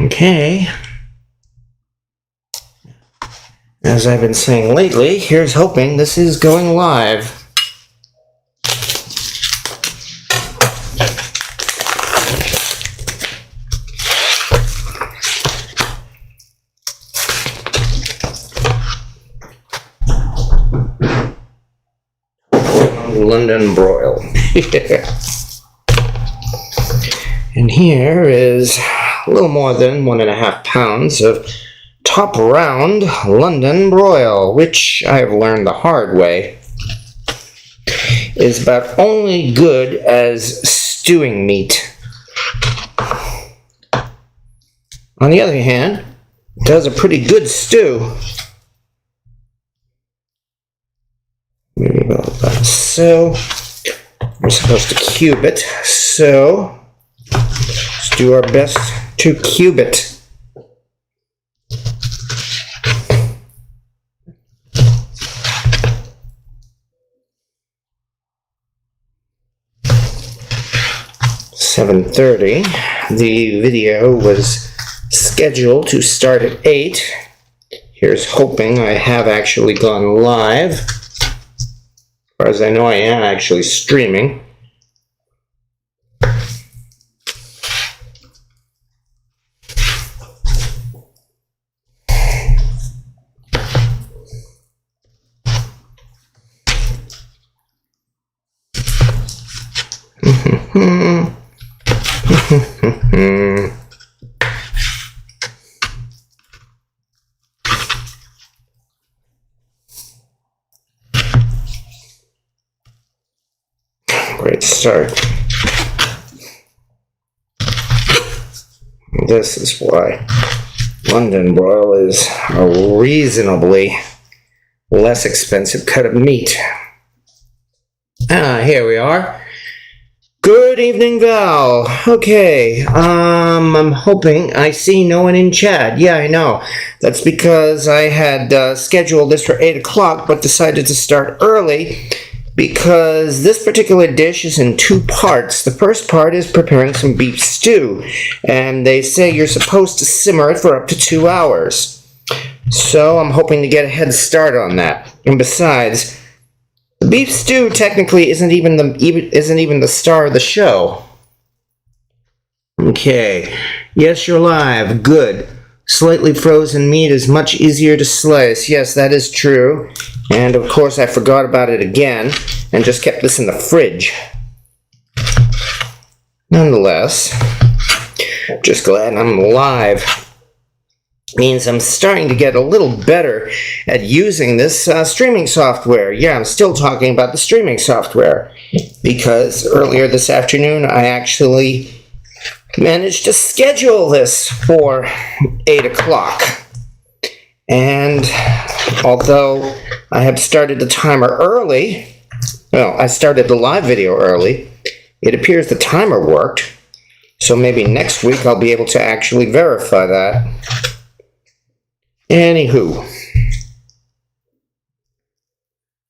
Okay. As I've been saying lately, here's hoping this is going live. London broil. And here is a little more than 1.5 pounds of top round London broil, which I have learned the hard way is about only good as stewing meat. On the other hand, it does a pretty good stew. Maybe about that. So we're supposed to cube it, so let's do our best to cube it. (7:30). The video was scheduled to start at 8. Here's hoping I have actually gone live. As far as I know, I am actually streaming. Great start. This is why London broil is a reasonably less expensive cut of meat. Here we are. Good evening, Val. Okay, I'm hoping I see no one in chat. Yeah, I know. That's because I had scheduled this for 8 o'clock, but decided to start early because this particular dish is in 2 parts. The first part is preparing some beef stew, and they say you're supposed to simmer it for up to 2 hours. So I'm hoping to get a head start on that. And besides, the beef stew technically isn't even the star of the show. Okay. Yes, you're live. Good. Slightly frozen meat is much easier to slice. Yes, that is true. And of course I forgot about it again and just kept this in the fridge. Nonetheless, just glad I'm live. Means I'm starting to get a little better at using this streaming software. Yeah, I'm still talking about the streaming software because earlier this afternoon I actually managed to schedule this for 8 o'clock. And although I have started the timer early, well, I started the live video early, it appears the timer worked. So maybe next week I'll be able to actually verify that. Anywho,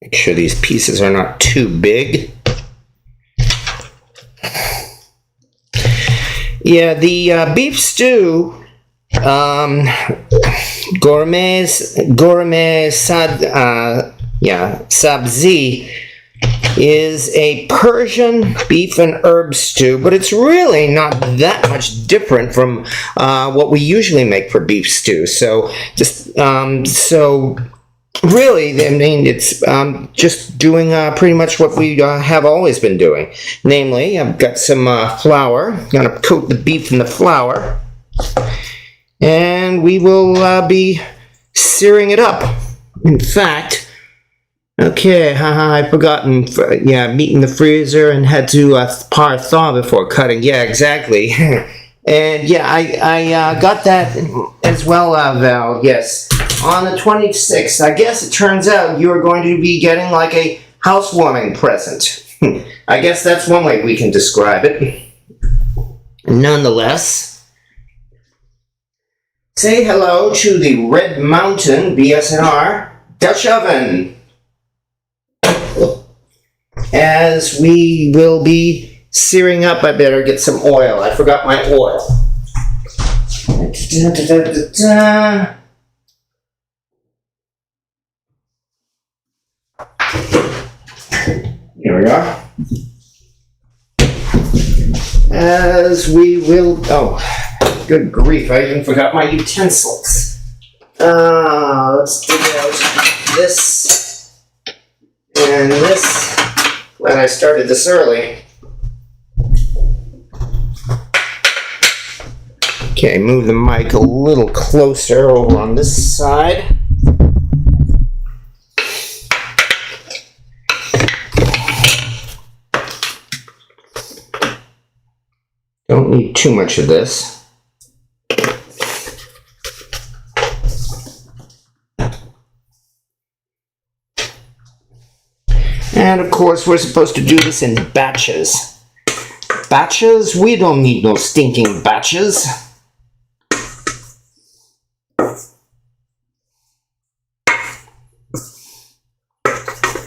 make sure these pieces are not too big. Yeah, the beef stew, Ghormeh Sabzi is a Persian beef and herb stew, but it's really not that much different from what we usually make for beef stew. So really, I mean, it's just doing pretty much what we have always been doing. Namely, I've got some flour. I'm going to coat the beef in the flour, and we will be searing it up. In fact, okay, I forgotten. Yeah, meat in the freezer and had to par thaw before cutting. Yeah, exactly. And yeah, I got that as well, Val. Yes, on the 26th. I guess it turns out you are going to be getting like a housewarming present. I guess that's one way we can describe it. Nonetheless, say hello to the Red Mountain BSNR Dutch Oven, as we will be searing up. I better get some oil. I forgot my oil. Let's Here we are. As we will... Oh, good grief, I even forgot my utensils. Let's dig out this and this. Glad I started this early. Okay, move the mic a little closer over on this side. Don't need too much of this. And of course, we're supposed to do this in batches. Batches? We don't need no stinking batches.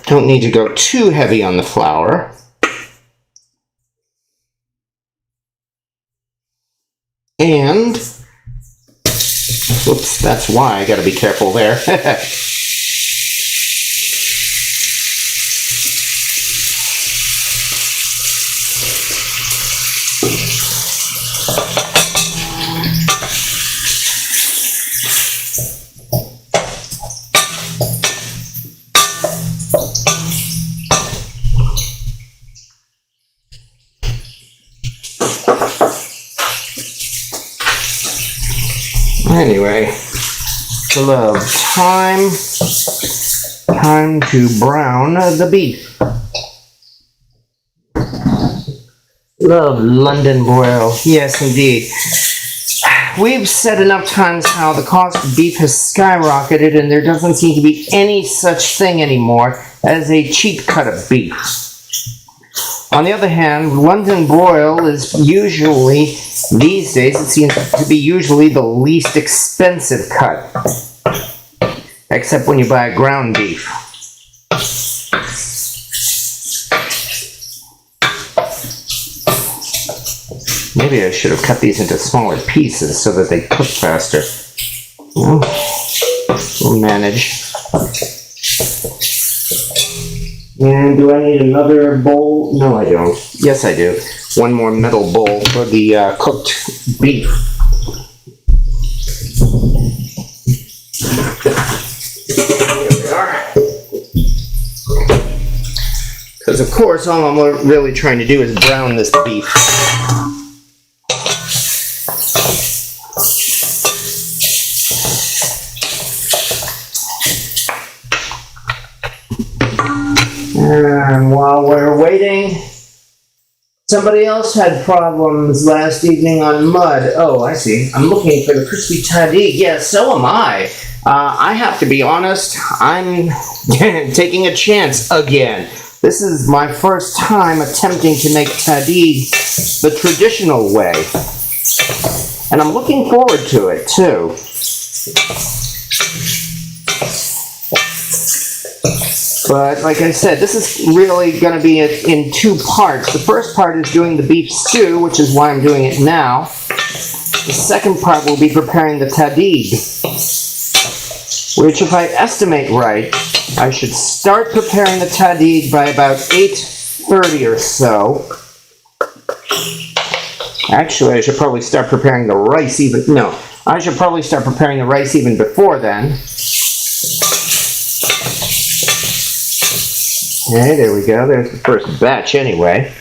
Don't need to go too heavy on the flour. And, whoops, that's why I gotta be careful there. Anyway, full of time to brown the beef. Love London broil, yes indeed. We've said enough times how the cost of beef has skyrocketed and there doesn't seem to be any such thing anymore as a cheap cut of beef. On the other hand, London broil is usually, these days, it seems to be usually the least expensive cut. Except when you buy a ground beef. Maybe I should have cut these into smaller pieces so that they cook faster. Well, we'll manage. And do I need another bowl? No, I don't. Yes, I do. One more metal bowl for the cooked beef. Here we are. Because, of course, all I'm really trying to do is brown this beef. And while we're waiting, somebody else had problems last evening on mud. Oh, I see. I'm looking for the crispy tahdig. Yes, so am I. I have to be honest, I'm taking a chance again. This is my first time attempting to make tahdig the traditional way. And I'm looking forward to it, too. But, like I said, this is really going to be in two parts. The first part is doing the beef stew, which is why I'm doing it now. The second part will be preparing the tahdig, which, if I estimate right, I should start preparing the tahdig by about 8:30 or so. Actually, I should probably start preparing the rice even... No, I should probably start preparing the rice even before then. Okay, there we go. There's the first batch anyway.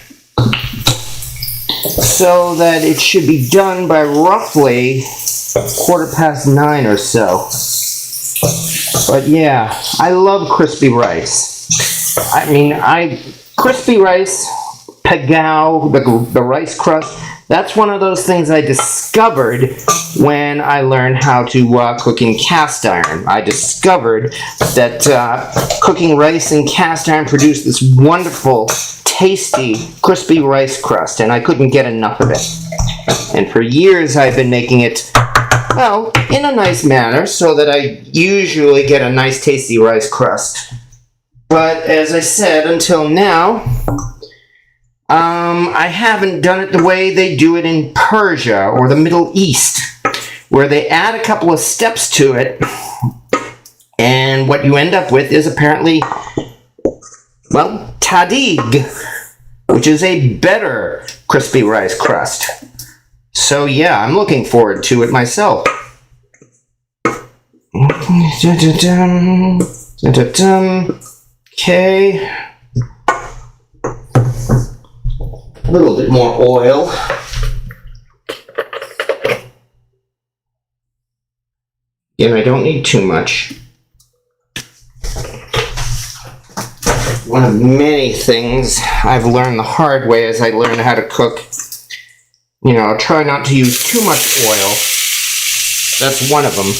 So that it should be done by roughly 9:15 or so. But yeah, I love crispy rice. I mean, crispy rice, pegao, the rice crust, that's one of those things I discovered when I learned how to cook in cast iron. I discovered that cooking rice in cast iron produced this wonderful, tasty, crispy rice crust, and I couldn't get enough of it. And for years I've been making it, well, in a nice manner, so that I usually get a nice, tasty rice crust. But as I said, until now, I haven't done it the way they do it in Persia or the Middle East, where they add a couple of steps to it, and what you end up with is apparently, well, Tahdig, which is a better crispy rice crust. So yeah, I'm looking forward to it myself. Okay. A little bit more oil. And I don't need too much. One of many things I've learned the hard way as I learn how to cook. You know, try not to use too much oil. That's one of them.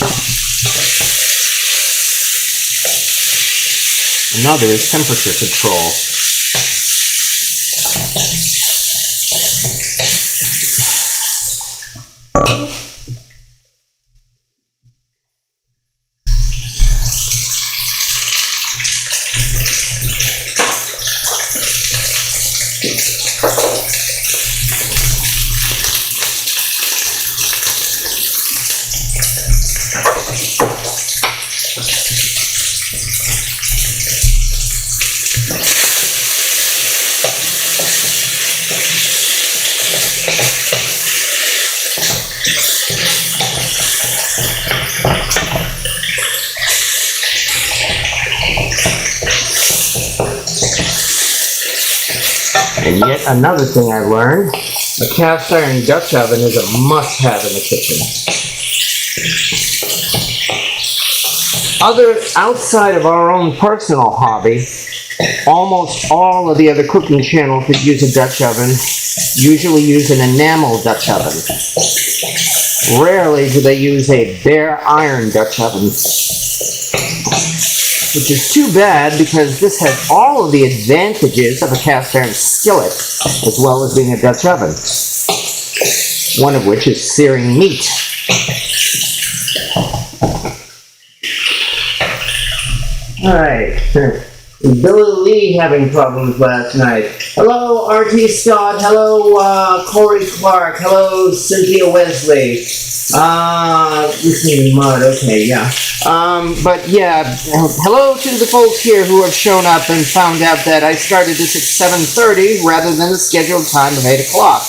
Another is temperature control. And yet another thing I learned, a cast iron Dutch oven is a must-have in the kitchen. Outside of our own personal hobby, almost all of the other cooking channels that use a Dutch oven usually use an enamel Dutch oven. Rarely do they use a bare iron Dutch oven, which is too bad because this has all of the advantages of a cast iron skillet as well as being a Dutch oven. One of which is searing meat. Alright, Billy Lee having problems last night. Hello, R.T. Scott. Hello, Corey Clark. Hello, Cynthia Wesley. Listening to Mud. Okay, yeah. But yeah, hello to the folks here who have shown up and found out that I started this at 7:30 rather than the scheduled time of 8 o'clock.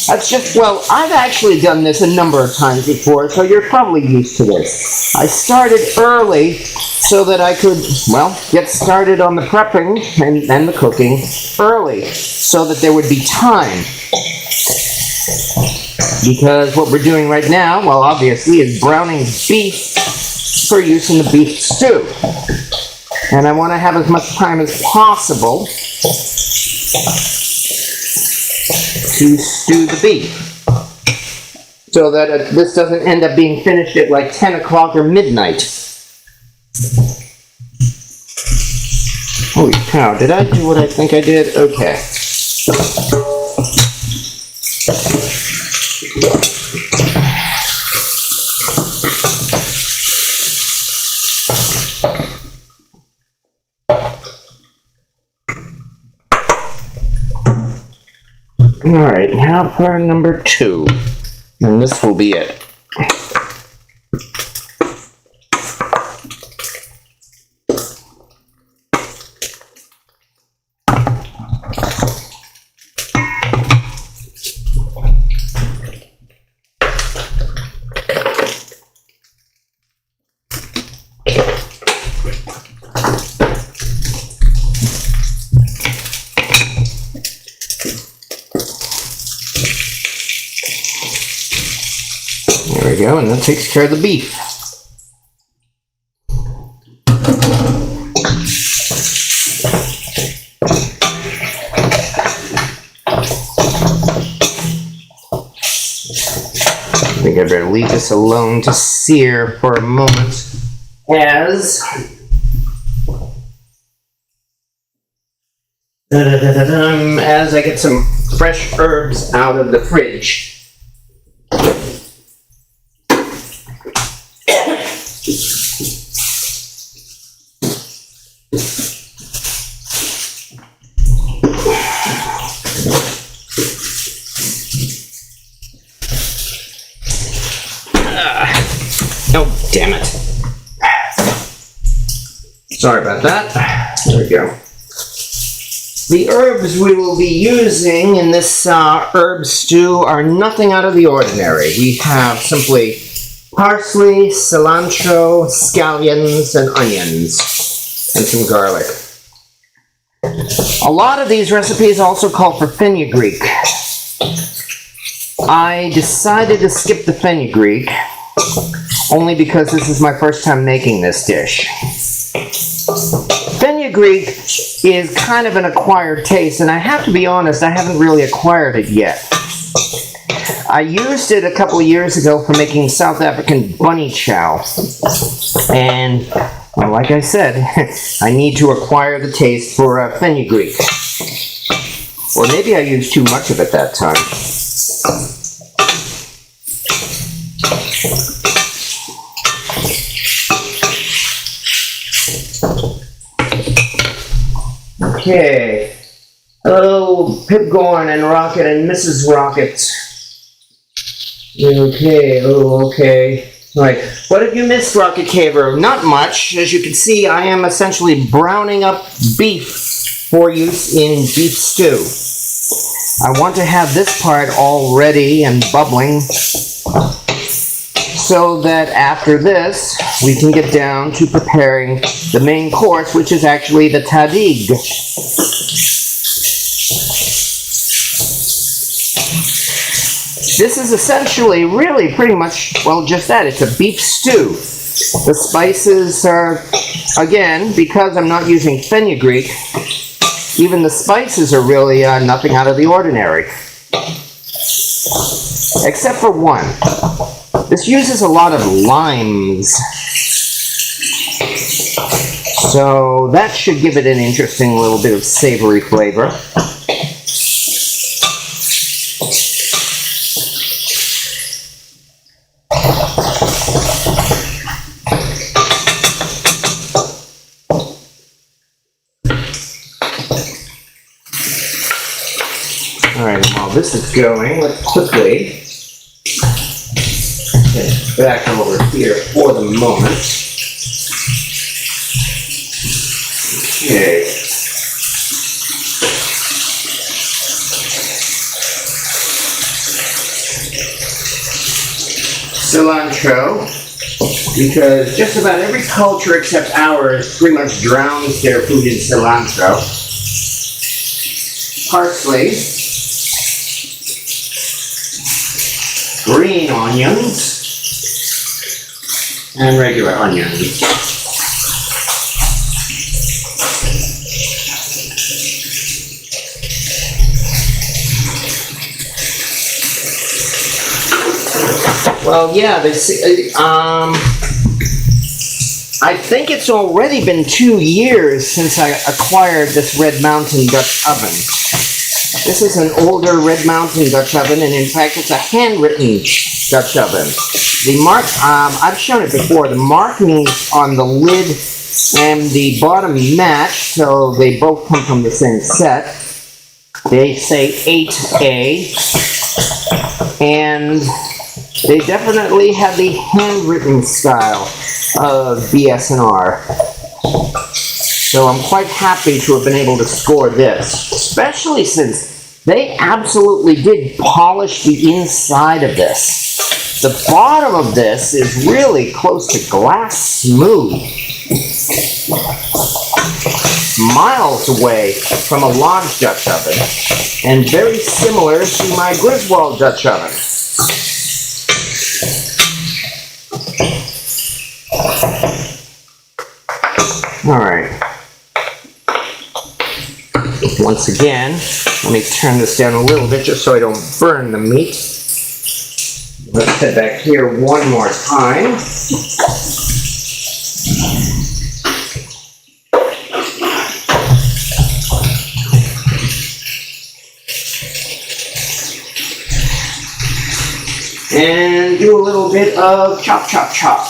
That's just, well, I've actually done this a number of times before, so you're probably used to this. I started early so that I could, well, get started on the prepping and the cooking early so that there would be time. Because what we're doing right now, well, obviously, is browning beef for use in the beef stew. And I want to have as much time as possible to stew the beef, so that this doesn't end up being finished at like 10 o'clock or midnight. Holy cow, did I do what I think I did? Okay. Alright, now for number 2. And this will be it. There we go, and that takes care of the beef. I think I'd better leave this alone to sear for a moment as I get some fresh herbs out of the fridge. Oh, damn it. Sorry about that. There we go. The herbs we will be using in this herb stew are nothing out of the ordinary. We have simply parsley, cilantro, scallions, and onions, and some garlic. A lot of these recipes also call for fenugreek. I decided to skip the fenugreek only because this is my first time making this dish. Fenugreek is kind of an acquired taste, and I have to be honest, I haven't really acquired it yet. I used it a couple of years ago for making South African bunny chow, and well, like I said, I need to acquire the taste for fenugreek. Or maybe I used too much of it that time. Okay. Hello, Pipgorn and Rocket and Mrs. Rocket. Okay, oh, okay. Right. What have you missed, Rocket Caver? Not much. As you can see, I am essentially browning up beef for use in beef stew. I want to have this part all ready and bubbling so that after this, we can get down to preparing the main course, which is actually the Tahdig. This is essentially, really, pretty much, well, just that. It's a beef stew. The spices are, again, because I'm not using fenugreek, even the spices are really nothing out of the ordinary. Except for one. This uses a lot of limes. So that should give it an interesting little bit of savory flavor. Alright, while this is going, let's quickly get it back over here for the moment. Okay. Cilantro, because just about every culture except ours pretty much drowns their food in cilantro. Parsley. Green onions, and regular onions. Well, yeah, I think it's already been 2 years since I acquired this Red Mountain Dutch oven. This is an older Red Mountain Dutch oven, and in fact, it's a handwritten Dutch oven. The I've shown it before, the markings on the lid and the bottom match, so they both come from the same set. They say 8A, and they definitely have the handwritten style of BS&R. So I'm quite happy to have been able to score this, especially since they absolutely did polish the inside of this. The bottom of this is really close to glass smooth. Miles away from a large Dutch oven, and very similar to my Griswold Dutch oven. Alright. Once again, let me turn this down a little bit just so I don't burn the meat. Let's head back here one more time. And do a little bit of chop, chop, chop.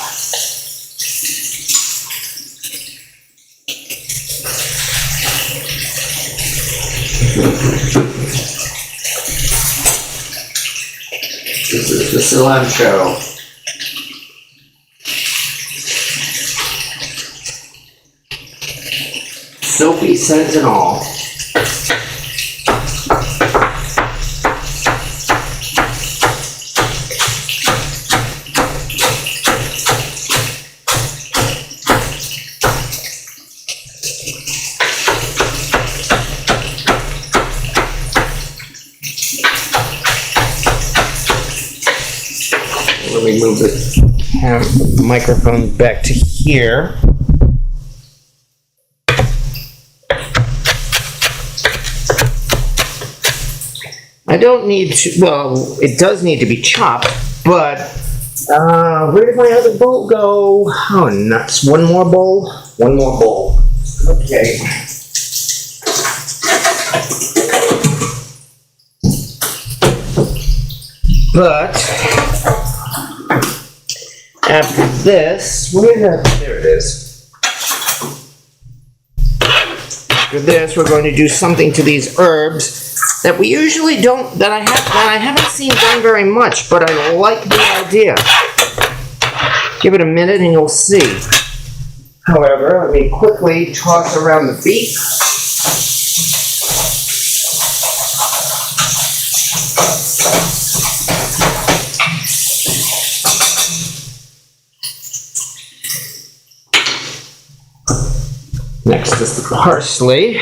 This is the cilantro. soapy scent and all. Let me move the microphone back to here. I don't need to, well, it does need to be chopped, but where did my other bowl go? Oh, nuts. One more bowl? One more bowl. Okay. But after this, there it is. After this, we're going to do something to these herbs that we usually don't, that I haven't seen done very much, but I like the idea. Give it a minute and you'll see. However, let me quickly toss around the beef. Next is the parsley.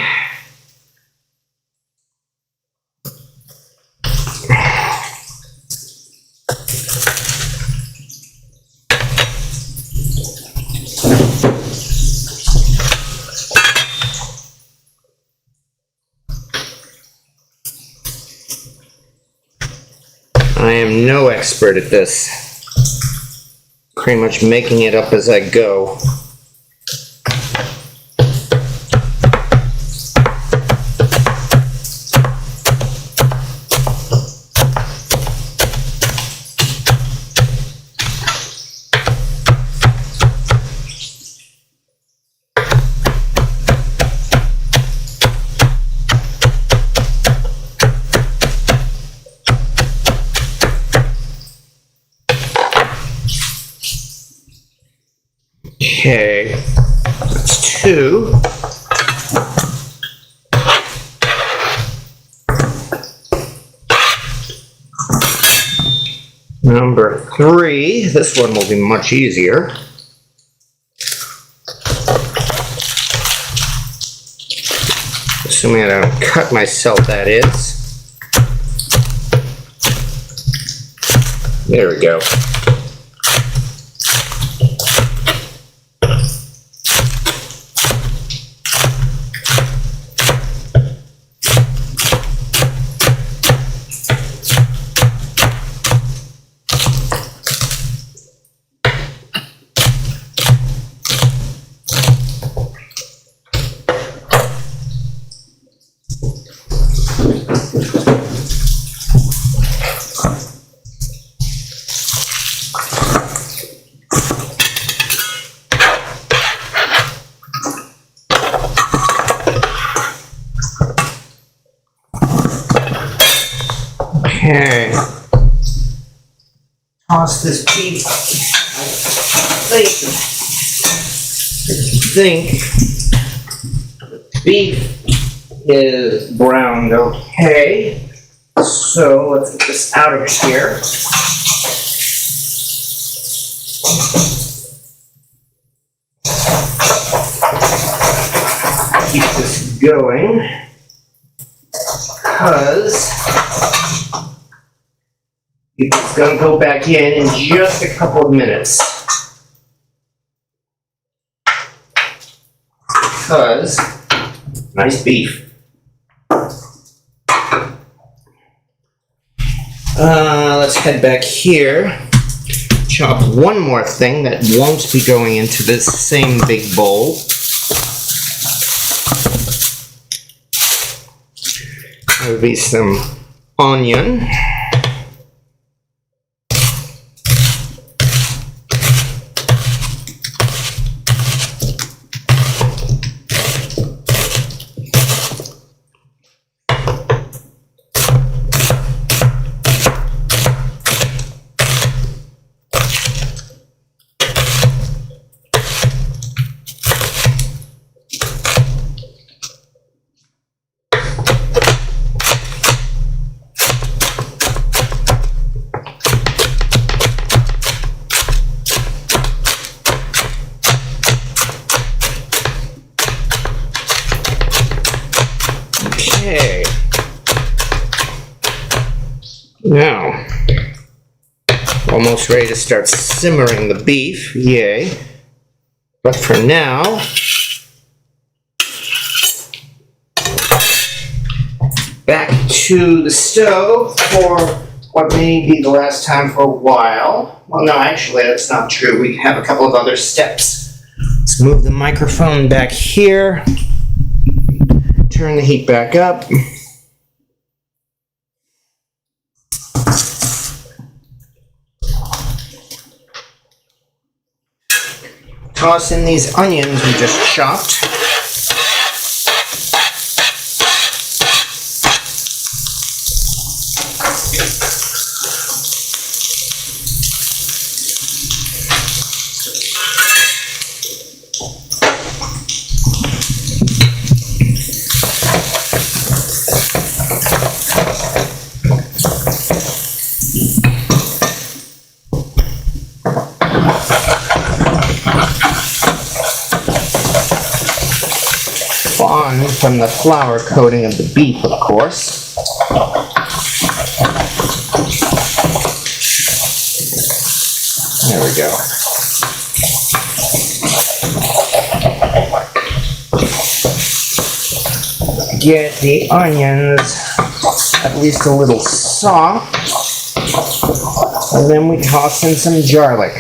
I am no expert at this. Pretty much making it up as I go. Okay, that's 2. Number 3, this one will be much easier. Assuming I don't cut myself, that is. There we go. Okay, toss this beef. I think the beef is browned okay. So let's get this out of here. Keep this going because it's going to go back in just a couple of minutes. Because, nice beef. Let's head back here. Chop one more thing that won't be going into this same big bowl. There'll be some onion. Okay. Now, almost ready to start simmering the beef. Yay. But for now, back to the stove for what may be the last time for a while. Well, no, actually, that's not true. We have a couple of other steps. Let's move the microphone back here. Turn the heat back up. Toss in these onions we just chopped. From the flour coating of the beef, of course. There we go. Get the onions at least a little soft, and then we toss in some garlic.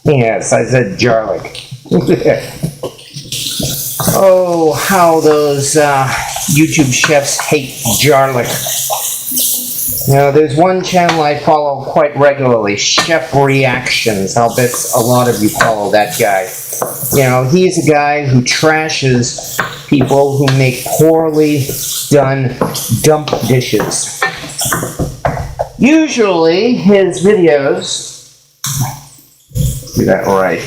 Yes, I said garlic. Oh, how those YouTube chefs hate garlic. You know, there's one channel I follow quite regularly, Chef Reactions. I'll bet a lot of you follow that guy. You know, he's a guy who trashes people who make poorly done dump dishes. Usually, his videos... Do that right.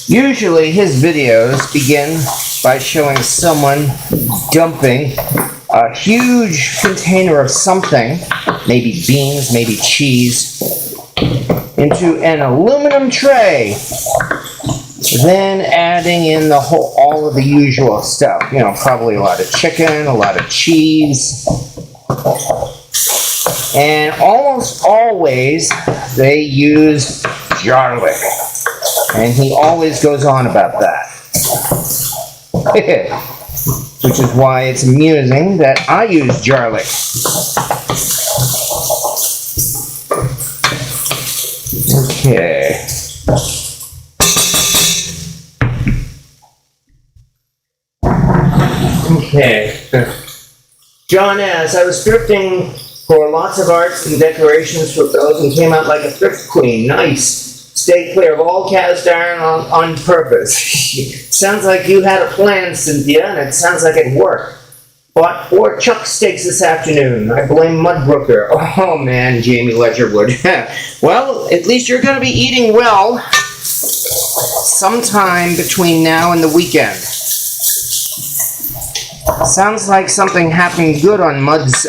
Usually, his videos begin by showing someone dumping a huge container of something, maybe beans, maybe cheese, into an aluminum tray, then adding in all of the usual stuff. You know, probably a lot of chicken, a lot of cheese, and almost always they use garlic, and he always goes on about that. Which is why it's amusing that I use garlic. Okay. Okay. John asks, I was thrifting for lots of arts and decorations for those and came out like a thrift queen. Nice. Stay clear of all cast iron on purpose. Sounds like you had a plan, Cynthia, and it sounds like it worked. Bought 4 chuck steaks this afternoon. I blame Mudbrooker. Oh man, Jamie Ledgerwood. Well, at least you're going to be eating well sometime between now and the weekend. Sounds like something happened good on Mud's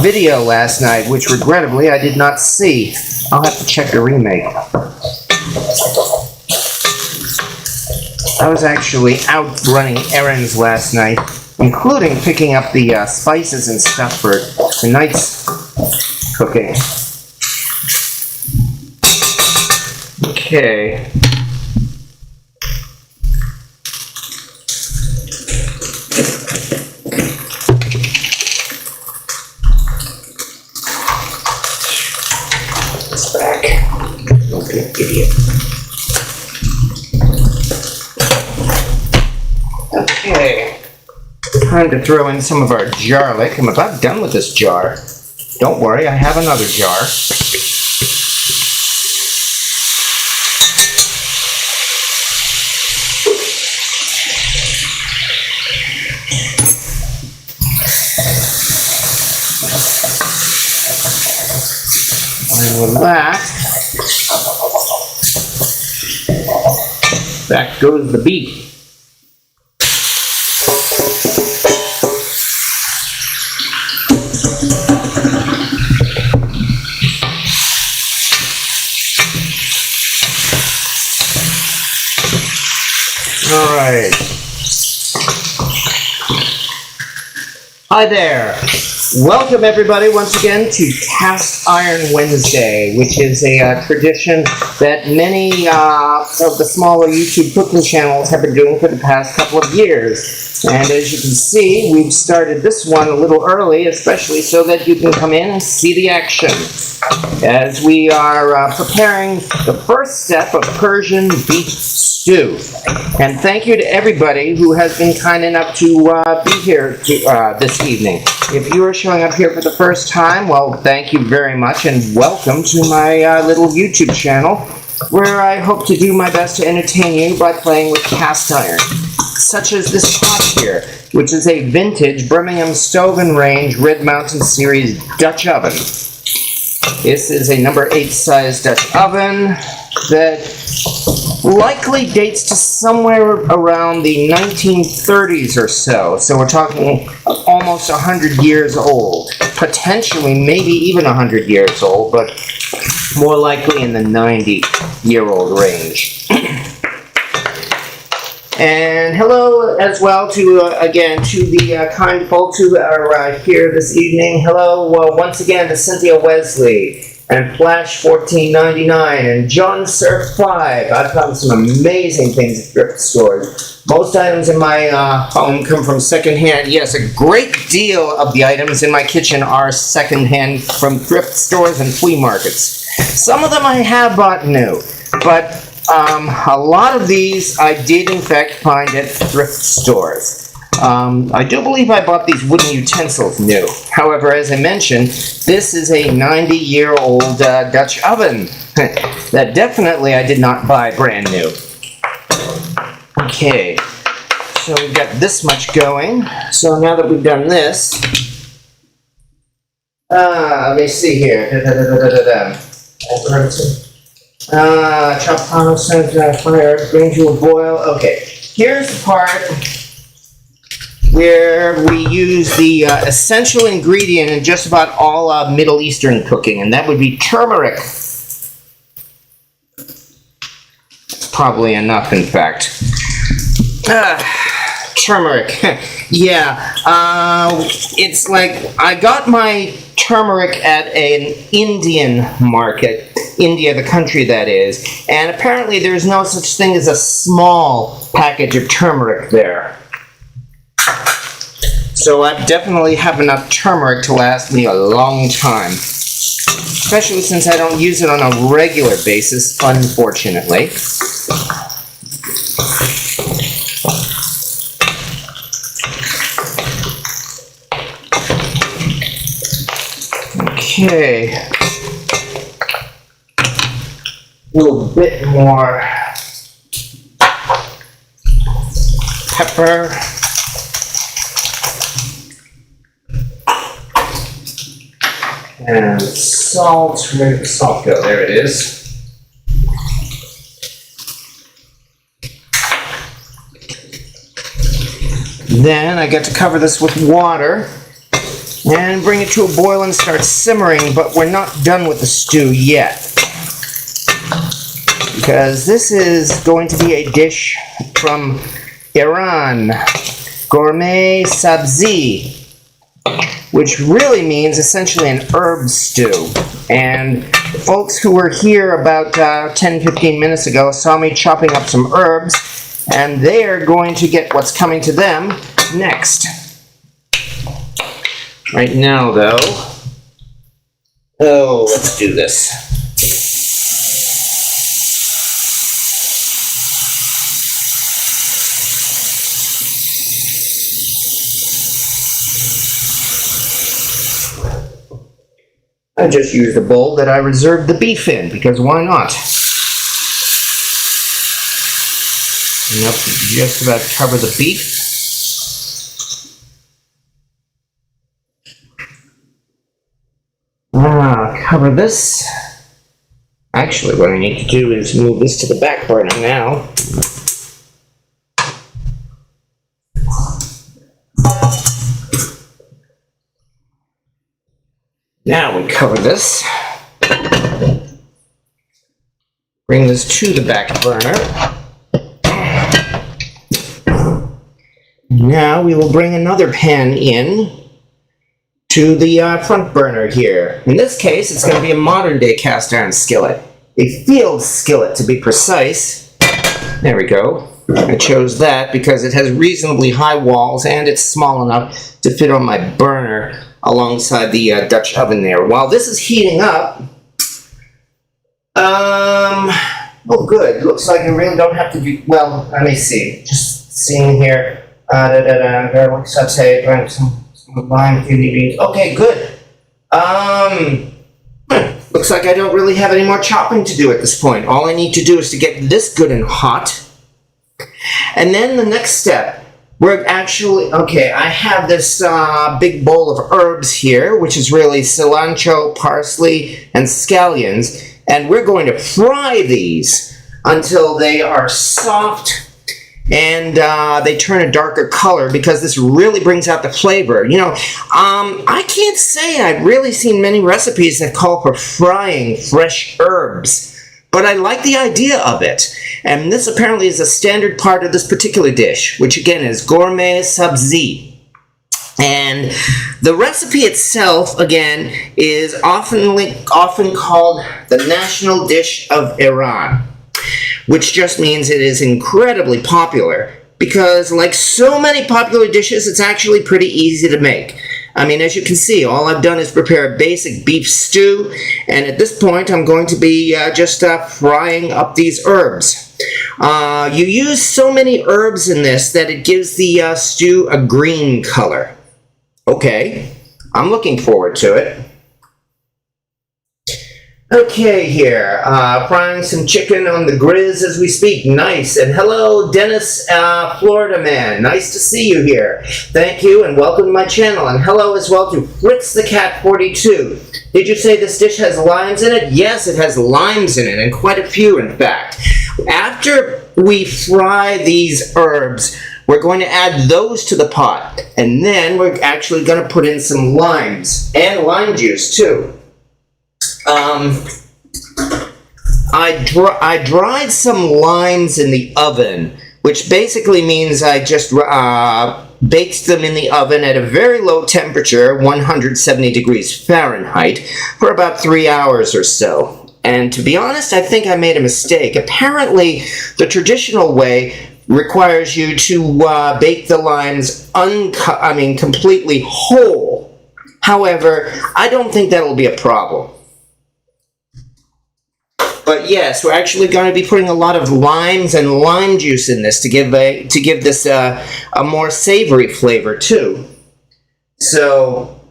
video last night, which regrettably I did not see. I'll have to check the remake. I was actually out running errands last night, including picking up the spices and stuff for tonight's cooking. Okay. Idiot. Okay, time to throw in some of our garlic. I'm about done with this jar. Don't worry, I have another jar. And with that, back goes the beef. All right. Hi there. Welcome everybody once again to Cast Iron Wednesday, which is a tradition that many of the smaller YouTube cooking channels have been doing for the past couple of years. And as you can see, we've started this one a little early, especially so that you can come in and see the action. As we are preparing the first step of Persian beef stew. And thank you to everybody who has been kind enough to be here this evening. If you are showing up here for the first time, well, thank you very much and welcome to my little YouTube channel, where I hope to do my best to entertain you by playing with cast iron, such as this pot here, which is a vintage Birmingham Stove and Range Red Mountain Series Dutch oven. This is a number 8 size Dutch oven that likely dates to somewhere around the 1930s or so. So we're talking almost 100 years old. Potentially maybe even 100 years old, but more likely in the 90-year-old range. And hello as well to, again, to the kind folks who are here this evening. Hello, once again to Cynthia Wesley and Flash 1499 and John Surf 5. I've found some amazing things at thrift stores. Most items in my home come from secondhand. Yes, a great deal of the items in my kitchen are secondhand from thrift stores and flea markets. Some of them I have bought new, but a lot of these I did in fact find at thrift stores. I do believe I bought these wooden utensils new. However, as I mentioned, this is a 90-year-old Dutch oven that definitely I did not buy brand new. Okay, so we've got this much going. So now that we've done this, let me see here. Chop on fire, bring to a boil. Okay, here's the part where we use the essential ingredient in just about all Middle Eastern cooking, and that would be turmeric. Probably enough, in fact. Turmeric. Yeah, it's like I got my turmeric at an Indian market. India, the country that is, and apparently there's no such thing as a small package of turmeric there. So I definitely have enough turmeric to last me a long time, especially since I don't use it on a regular basis, unfortunately. Okay. A little bit more pepper. And salt. Where did the salt go? There it is. Then I get to cover this with water and bring it to a boil and start simmering, but we're not done with the stew yet, because this is going to be a dish from Iran, Ghormeh Sabzi, which really means essentially an herb stew. And folks who were here about 10-15 minutes ago saw me chopping up some herbs, and they are going to get what's coming to them next. Right now, though, let's do this. I just used a bowl that I reserved the beef in, because why not? Enough to just about cover the beef. Cover this. Actually, what I need to do is move this to the back burner now. Now we cover this. Bring this to the back burner. Now we will bring another pan in to the front burner here. In this case, it's going to be a modern day cast iron skillet. A field skillet, to be precise. There we go. I chose that because it has reasonably high walls and it's small enough to fit on my burner alongside the Dutch oven there. While this is heating up, oh good, looks like I really don't have to do, well, let me see, just seeing here, Ghormeh Sabzi, drink some lime, kidney beans, okay, good. Looks like I don't really have any more chopping to do at this point. All I need to do is to get this good and hot. And then the next step, we're actually, okay, I have this big bowl of herbs here, which is really cilantro, parsley, and scallions. And we're going to fry these until they are soft and they turn a darker color, because this really brings out the flavor. You know, I can't say I've really seen many recipes that call for frying fresh herbs, but I like the idea of it. And this apparently is a standard part of this particular dish, which again is Ghormeh Sabzi. And the recipe itself, again, is often called the national dish of Iran, which just means it is incredibly popular because, like so many popular dishes, it's actually pretty easy to make. I mean, as you can see, all I've done is prepare a basic beef stew, and at this point I'm going to be just frying up these herbs. You use so many herbs in this that it gives the stew a green color. Okay, I'm looking forward to it. Okay, here, frying some chicken on the grizz as we speak. Nice. And hello, Dennis, Florida man. Nice to see you here. Thank you, and welcome to my channel. And hello as well to Fritz the Cat 42. Did you say this dish has limes in it? Yes, it has limes in it, and quite a few, in fact. After we fry these herbs, we're going to add those to the pot, and then we're actually going to put in some limes, and lime juice, too. I dried some limes in the oven, which basically means I just baked them in the oven at a very low temperature, 170 degrees Fahrenheit, for about 3 hours or so. And to be honest, I think I made a mistake. Apparently, the traditional way requires you to bake the limes completely whole. However, I don't think that'll be a problem. But yes, we're actually going to be putting a lot of limes and lime juice in this to give this a more savory flavor too. So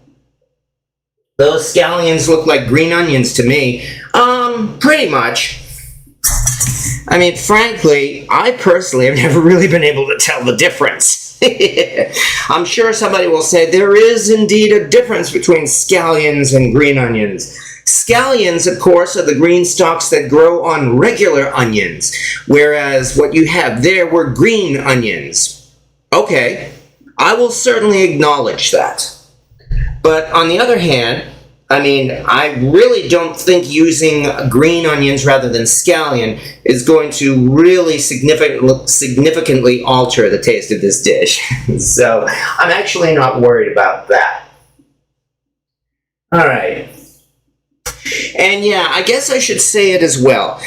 those scallions look like green onions to me. Pretty much. I mean, frankly, I personally have never really been able to tell the difference. I'm sure somebody will say there is indeed a difference between scallions and green onions. Scallions, of course, are the green stalks that grow on regular onions, whereas what you have there were green onions. Okay, I will certainly acknowledge that. But on the other hand, I mean, I really don't think using green onions rather than scallion is going to really significantly alter the taste of this dish. So I'm actually not worried about that. All right. And yeah, I guess I should say it as well.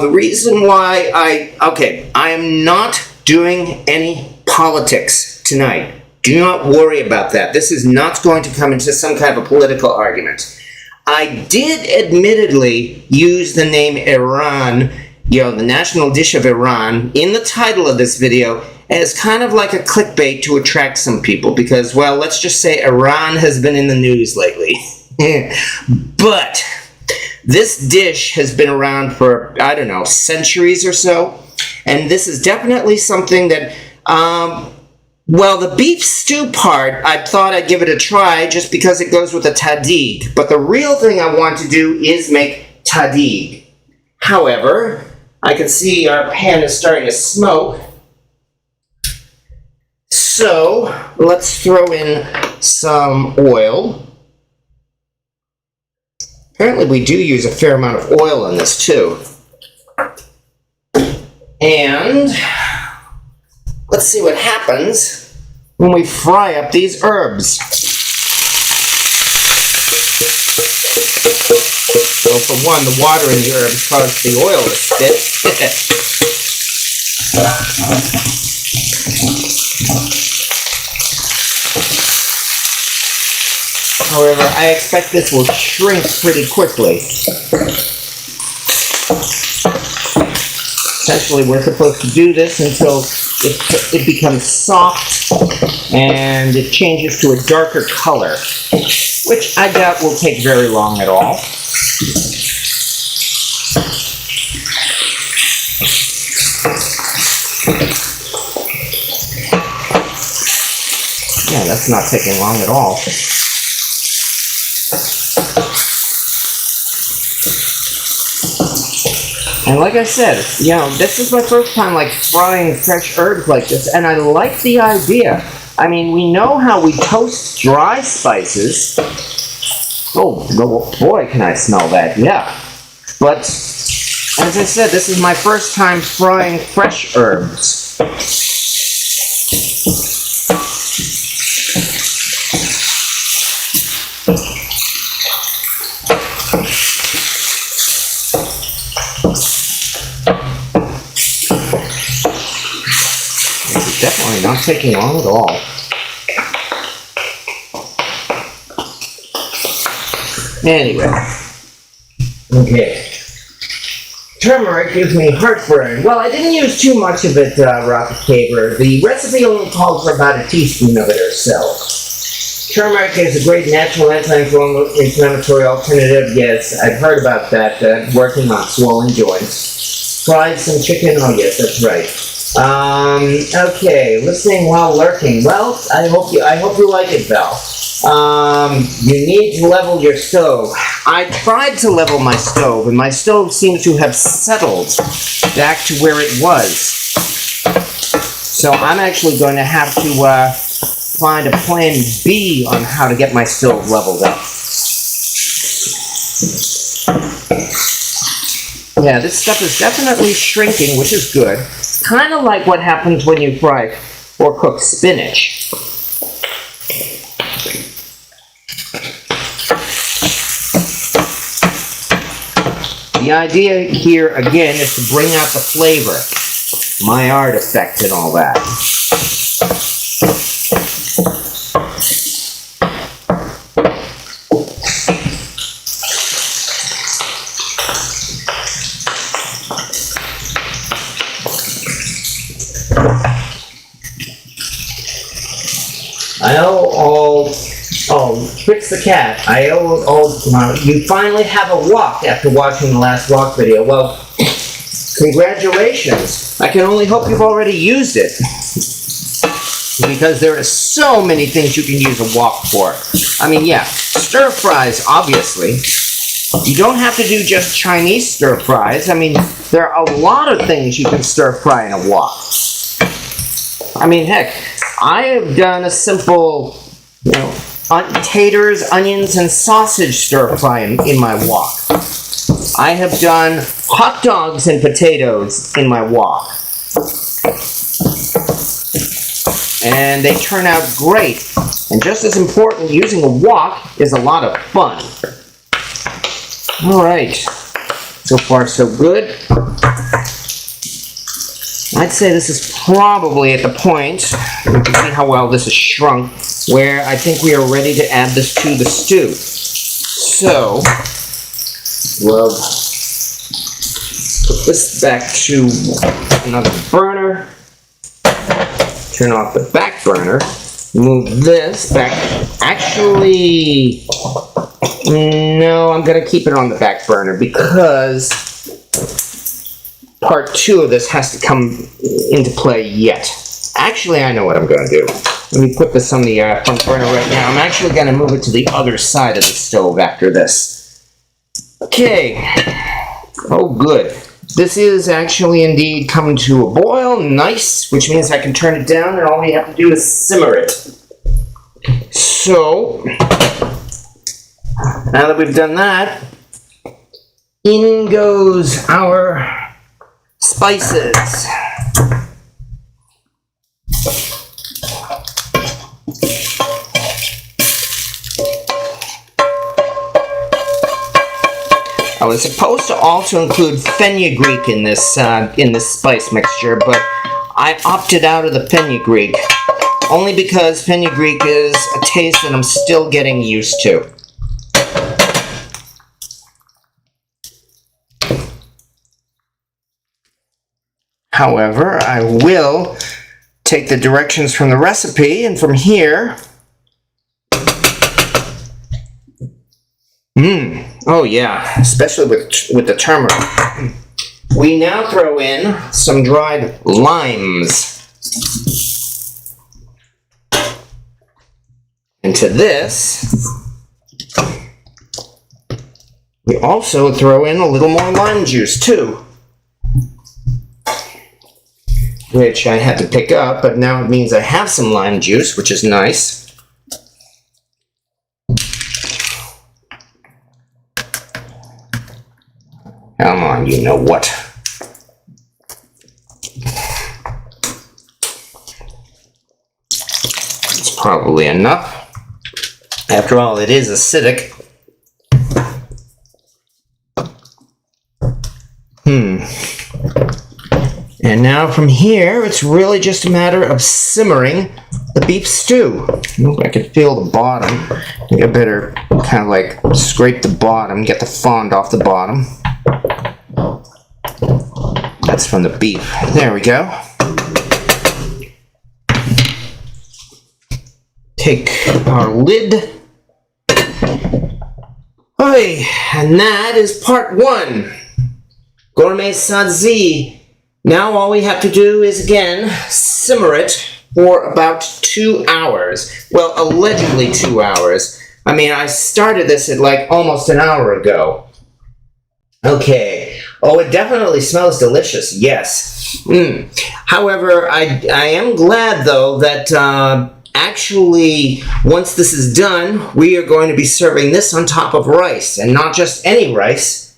The reason why I am not doing any politics tonight. Do not worry about that. This is not going to come into some kind of a political argument. I did admittedly use the name Iran, the national dish of Iran, in the title of this video as kind of like a clickbait to attract some people because, well, let's just say Iran has been in the news lately. But this dish has been around for, I don't know, centuries or so. And this is definitely something that, well, the beef stew part, I thought I'd give it a try just because it goes with the tahdig. But the real thing I want to do is make tahdig. However, I can see our pan is starting to smoke. So, let's throw in some oil. Apparently we do use a fair amount of oil in this too. And let's see what happens when we fry up these herbs. So for one, the water in the herbs causes the oil to stick. However, I expect this will shrink pretty quickly. Essentially, we're supposed to do this until it becomes soft and it changes to a darker color, which I doubt will take very long at all. Yeah, that's not taking long at all. And like I said, you know, this is my first time like frying fresh herbs like this, and I like the idea. I mean, we know how we toast dry spices. Oh, boy, can I smell that, yeah. But, as I said, this is my first time frying fresh herbs. It's definitely not taking long at all. Anyway. Okay. Turmeric gives me heartburn. Well, I didn't use too much of it, Rocket Caber. The recipe only called for about a teaspoon of it or so. Turmeric is a great natural anti-inflammatory alternative. Yes, I've heard about that, working on swollen joints. Fried some chicken. Oh, yes, that's right. Okay, listening while lurking. Well, I hope you like it, Val. You need to level your stove. I tried to level my stove, and my stove seems to have settled back to where it was. So I'm actually going to have to find a plan B on how to get my stove leveled up. Yeah, this stuff is definitely shrinking, which is good. Kind of like what happens when you fry or cook spinach. The idea here, again, is to bring out the flavor. My art effect and all that. Fix the cat. You finally have a wok after watching the last wok video. Well, congratulations. I can only hope you've already used it. Because there are so many things you can use a wok for. I mean, yeah, stir fries, obviously. You don't have to do just Chinese stir fries. I mean, there are a lot of things you can stir fry in a wok. I mean, heck, I have done a simple, taters, onions, and sausage stir fry in my wok. I have done hot dogs and potatoes in my wok. And they turn out great. And just as important, using a wok is a lot of fun. Alright. So far, so good. I'd say this is probably at the point, you can see how well this is shrunk, where I think we are ready to add this to the stew. So, we'll put this back to another burner, turn off the back burner, move this back. Actually, no, I'm going to keep it on the back burner because part 2 of this has to come into play yet. Actually, I know what I'm going to do. Let me put this on the front burner right now. I'm actually going to move it to the other side of the stove after this. Okay. Oh, good. This is actually indeed coming to a boil. Nice. Which means I can turn it down and all we have to do is simmer it. So, now that we've done that, in goes our spices. it's supposed to also include fenugreek in this spice mixture, but I opted out of the fenugreek only because fenugreek is a taste that I'm still getting used to. However, I will take the directions from the recipe, and from here, oh yeah, especially with the turmeric. We now throw in some dried limes. Into this, we also throw in a little more lime juice too, which I had to pick up, but now it means I have some lime juice, which is nice. Come on, you know what. It's probably enough. After all, it is acidic. And now from here, it's really just a matter of simmering the beef stew. Ooh, I can feel the bottom. I think I better kind of like scrape the bottom, get the fond off the bottom. That's from the beef. There we go. Take our lid. Oi, and that is part 1. Ghormeh Sabzi. Now all we have to do is, again, simmer it for about 2 hours. Well, allegedly 2 hours. I mean, I started this at like almost an hour ago. Okay. Oh, it definitely smells delicious, yes. However, I am glad, though, that actually, once this is done, we are going to be serving this on top of rice, and not just any rice.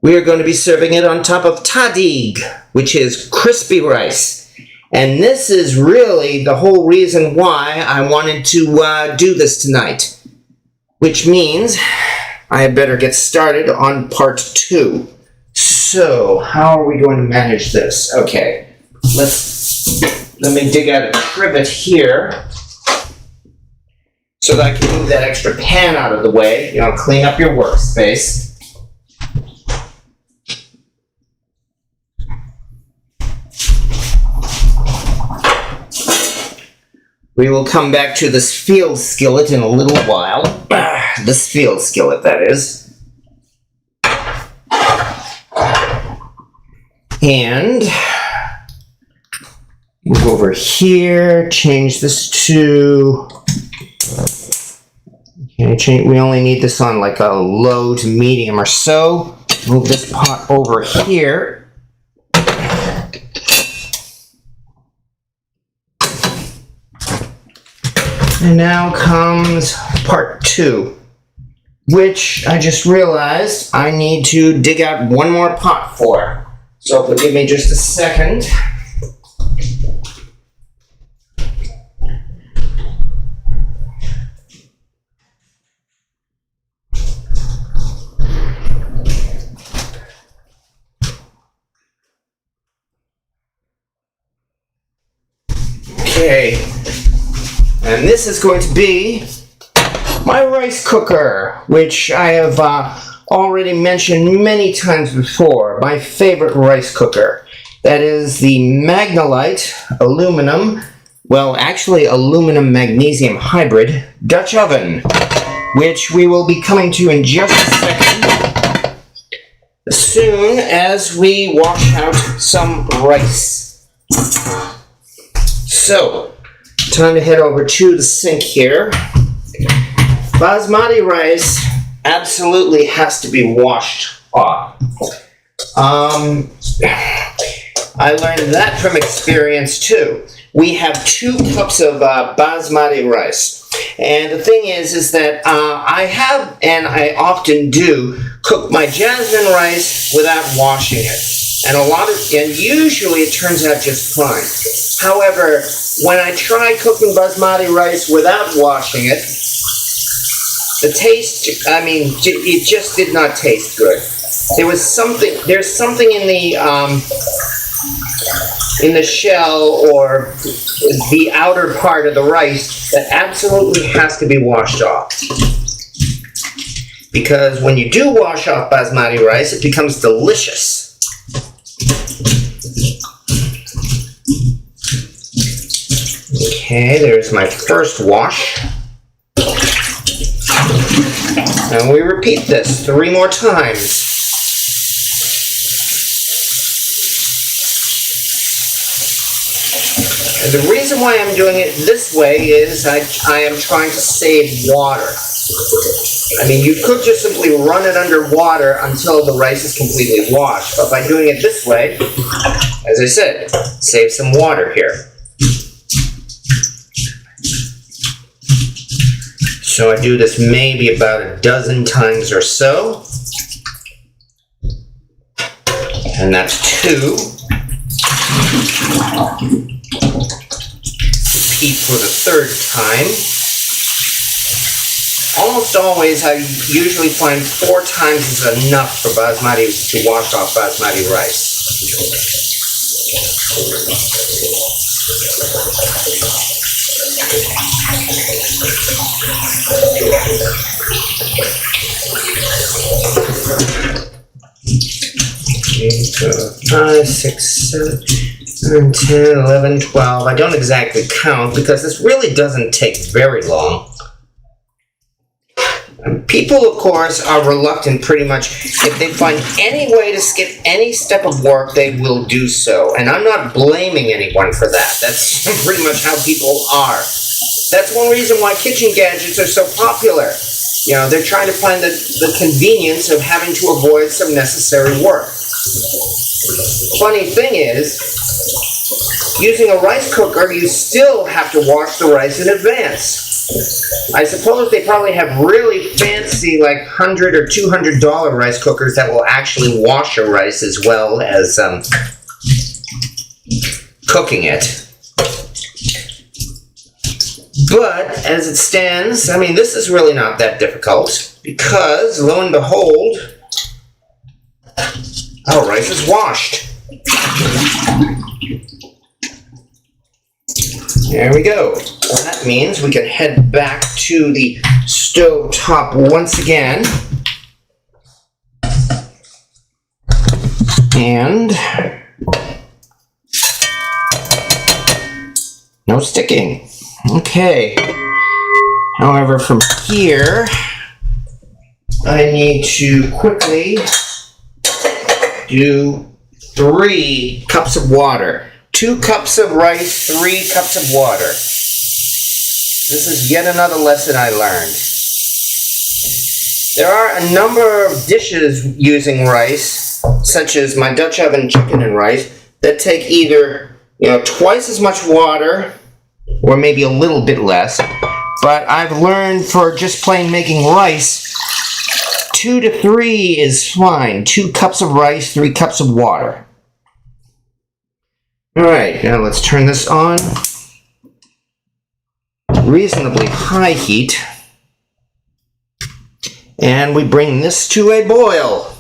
We are going to be serving it on top of Tahdig, which is crispy rice. And this is really the whole reason why I wanted to do this tonight. Which means I had better get started on part 2. So, how are we going to manage this? Okay, let me dig out a trivet here so that I can move that extra pan out of the way. You know, clean up your workspace. We will come back to this field skillet in a little while. This field skillet, that is. And move over here, change this to, okay, we only need this on like a low to medium or so. Move this pot over here. And now comes part 2, which I just realized I need to dig out one more pot for. So if you'll give me just a second. Okay. And this is going to be my rice cooker, which I have already mentioned many times before. My favorite rice cooker. That is the Magnolite aluminum, well, actually aluminum magnesium hybrid Dutch oven, which we will be coming to in just a second, as soon as we wash out some rice. So, time to head over to the sink here. Basmati rice absolutely has to be washed off. I learned that from experience too. We have 2 cups of basmati rice. And the thing is that I have, and I often do, cook my jasmine rice without washing it. And usually it turns out just fine. However, when I try cooking basmati rice without washing it, the taste, I mean, it just did not taste good. there's something in the shell or the outer part of the rice that absolutely has to be washed off. Because when you do wash off basmati rice, it becomes delicious. Okay, there's my first wash. And we repeat this 3 more times. And the reason why I'm doing it this way is I am trying to save water. I mean, you could just simply run it under water until the rice is completely washed. But by doing it this way, as I said, save some water here. So I do this maybe about a dozen times or so. And that's 2. Repeat for the 3rd time. Almost always, I usually find 4 times is enough for basmati to wash off basmati rice. So 5, 6, 7, 9, 10, 11, 12. I don't exactly count because this really doesn't take very long. People, of course, are reluctant pretty much. If they find any way to skip any step of work, they will do so. And I'm not blaming anyone for that. That's pretty much how people are. That's one reason why kitchen gadgets are so popular. You know, they're trying to find the convenience of having to avoid some necessary work. Funny thing is, using a rice cooker, you still have to wash the rice in advance. I suppose they probably have really fancy, like $100 or $200 rice cookers that will actually wash your rice as well as cooking it. But as it stands, I mean, this is really not that difficult because, lo and behold, our rice is washed. There we go. So that means we can head back to the stove top once again. And no sticking. Okay. However, from here, I need to quickly do 3 cups of water. 2 cups of rice, 3 cups of water. This is yet another lesson I learned. There are a number of dishes using rice, such as my Dutch oven chicken and rice, that take either, twice as much water or maybe a little bit less. But I've learned for just plain making rice, 2 to 3 is fine. 2 cups of rice, 3 cups of water. Alright, now let's turn this on. Reasonably high heat. And we bring this to a boil.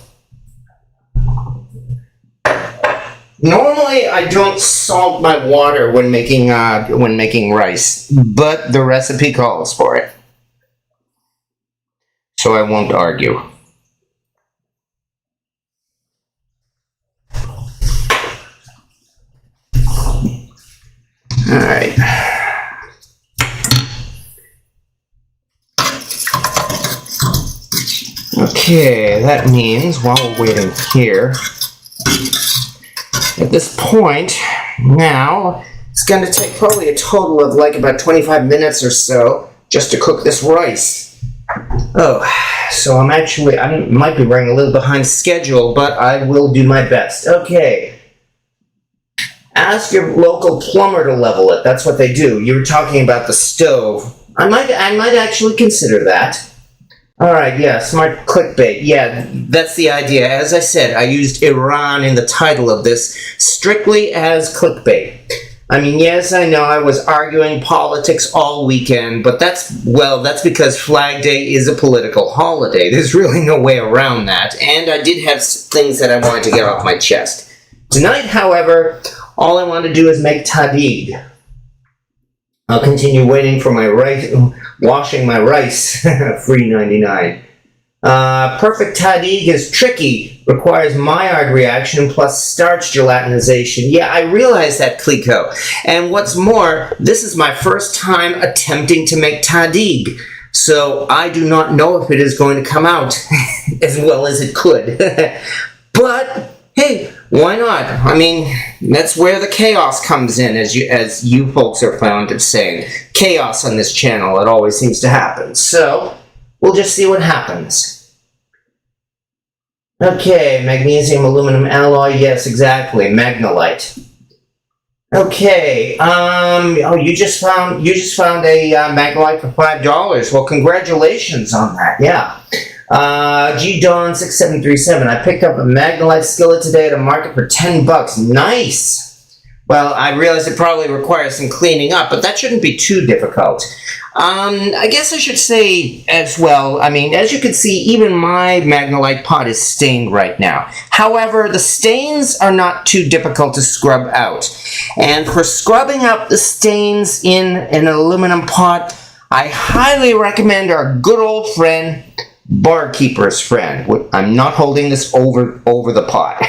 Normally, I don't salt my water when making rice, but the recipe calls for it. So I won't argue. All right. Okay, that means while we're waiting here, at this point, now, it's going to take probably a total of like about 25 minutes or so just to cook this rice. Oh, so I might be running a little behind schedule, but I will do my best. Okay. Ask your local plumber to level it. That's what they do. You were talking about the stove. I might actually consider that. Alright, yeah, smart clickbait. Yeah, that's the idea. As I said, I used Iran in the title of this strictly as clickbait. I mean, yes, I know I was arguing politics all weekend, but that's because Flag Day is a political holiday. There's really no way around that. And I did have things that I wanted to get off my chest. Tonight, however, all I want to do is make tahdig. I'll continue waiting for my rice, washing my rice, free 99. Perfect tahdig is tricky, requires Maillard reaction plus starch gelatinization. Yeah, I realize that, Clico. And what's more, this is my first time attempting to make tahdig, so I do not know if it is going to come out as well as it could. But hey, why not? I mean, that's where the chaos comes in, as you folks are fond of saying. Chaos on this channel, it always seems to happen. So, we'll just see what happens. Okay, magnesium aluminum alloy, yes, exactly, magnolite. Okay, oh, you just found a magnolite for $5. Well, congratulations on that, yeah. G-Dawn6737, I picked up a magnolite skillet today at a market for $10. Nice! Well, I realize it probably requires some cleaning up, but that shouldn't be too difficult. I guess I should say as well, I mean, as you can see, even my magnolite pot is stained right now. However, the stains are not too difficult to scrub out. And for scrubbing out the stains in an aluminum pot, I highly recommend our good old friend, Barkeeper's Friend. I'm not holding this over the pot.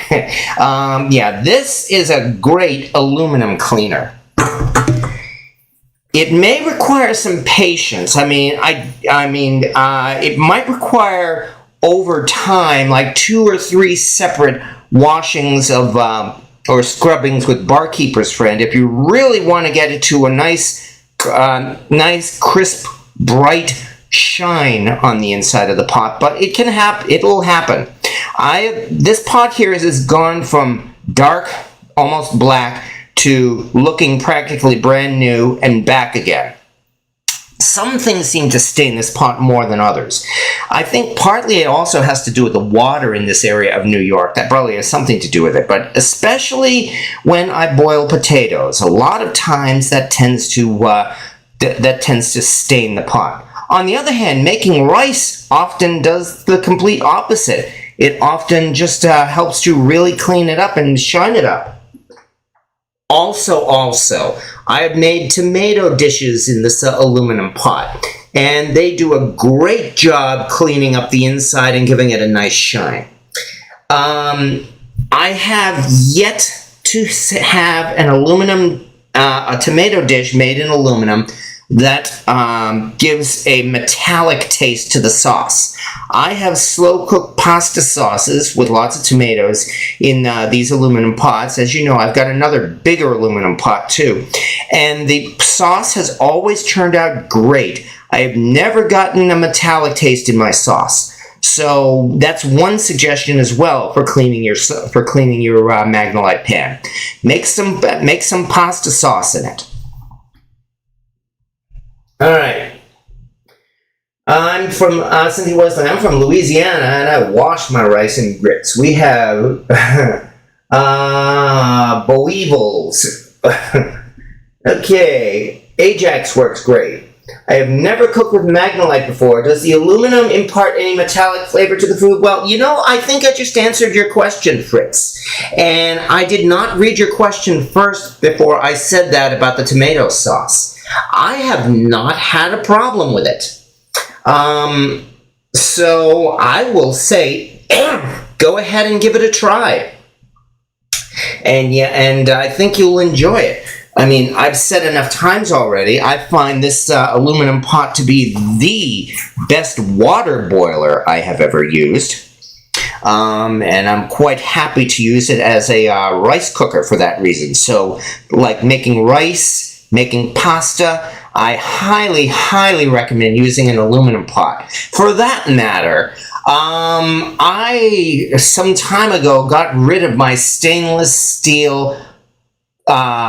Yeah, this is a great aluminum cleaner. It may require some patience. I mean, it might require over time, like 2 or 3 separate washings of or scrubbings with Barkeeper's Friend if you really want to get it to a nice, crisp, bright shine on the inside of the pot. But it can happen. It will happen. This pot here has gone from dark, almost black, to looking practically brand new and back again. Some things seem to stain this pot more than others. I think partly it also has to do with the water in this area of New York. That probably has something to do with it, but especially when I boil potatoes, a lot of times that tends to stain the pot. On the other hand, making rice often does the complete opposite. It often just helps to really clean it up and shine it up. Also, I have made tomato dishes in this aluminum pot, and they do a great job cleaning up the inside and giving it a nice shine. I have yet to have an aluminum, a tomato dish made in aluminum that gives a metallic taste to the sauce. I have slow-cooked pasta sauces with lots of tomatoes in these aluminum pots. As you know, I've got another bigger aluminum pot too. And the sauce has always turned out great. I have never gotten a metallic taste in my sauce. So that's one suggestion as well for cleaning your magnolite pan. Make some pasta sauce in it. All right. I'm from Cynthia Westland. I'm from Louisiana, and I wash my rice and grits. We have boevils. Okay, Ajax works great. I have never cooked with magnolite before. Does the aluminum impart any metallic flavor to the food? Well, you know, I think I just answered your question, Fritz. And I did not read your question first before I said that about the tomato sauce. I have not had a problem with it. So I will say, go ahead and give it a try. And yeah, and I think you'll enjoy it. I mean, I've said enough times already, I find this aluminum pot to be the best water boiler I have ever used. And I'm quite happy to use it as a rice cooker for that reason. So, like making rice, making pasta, I highly, highly recommend using an aluminum pot. For that matter, I, some time ago, got rid of my stainless steel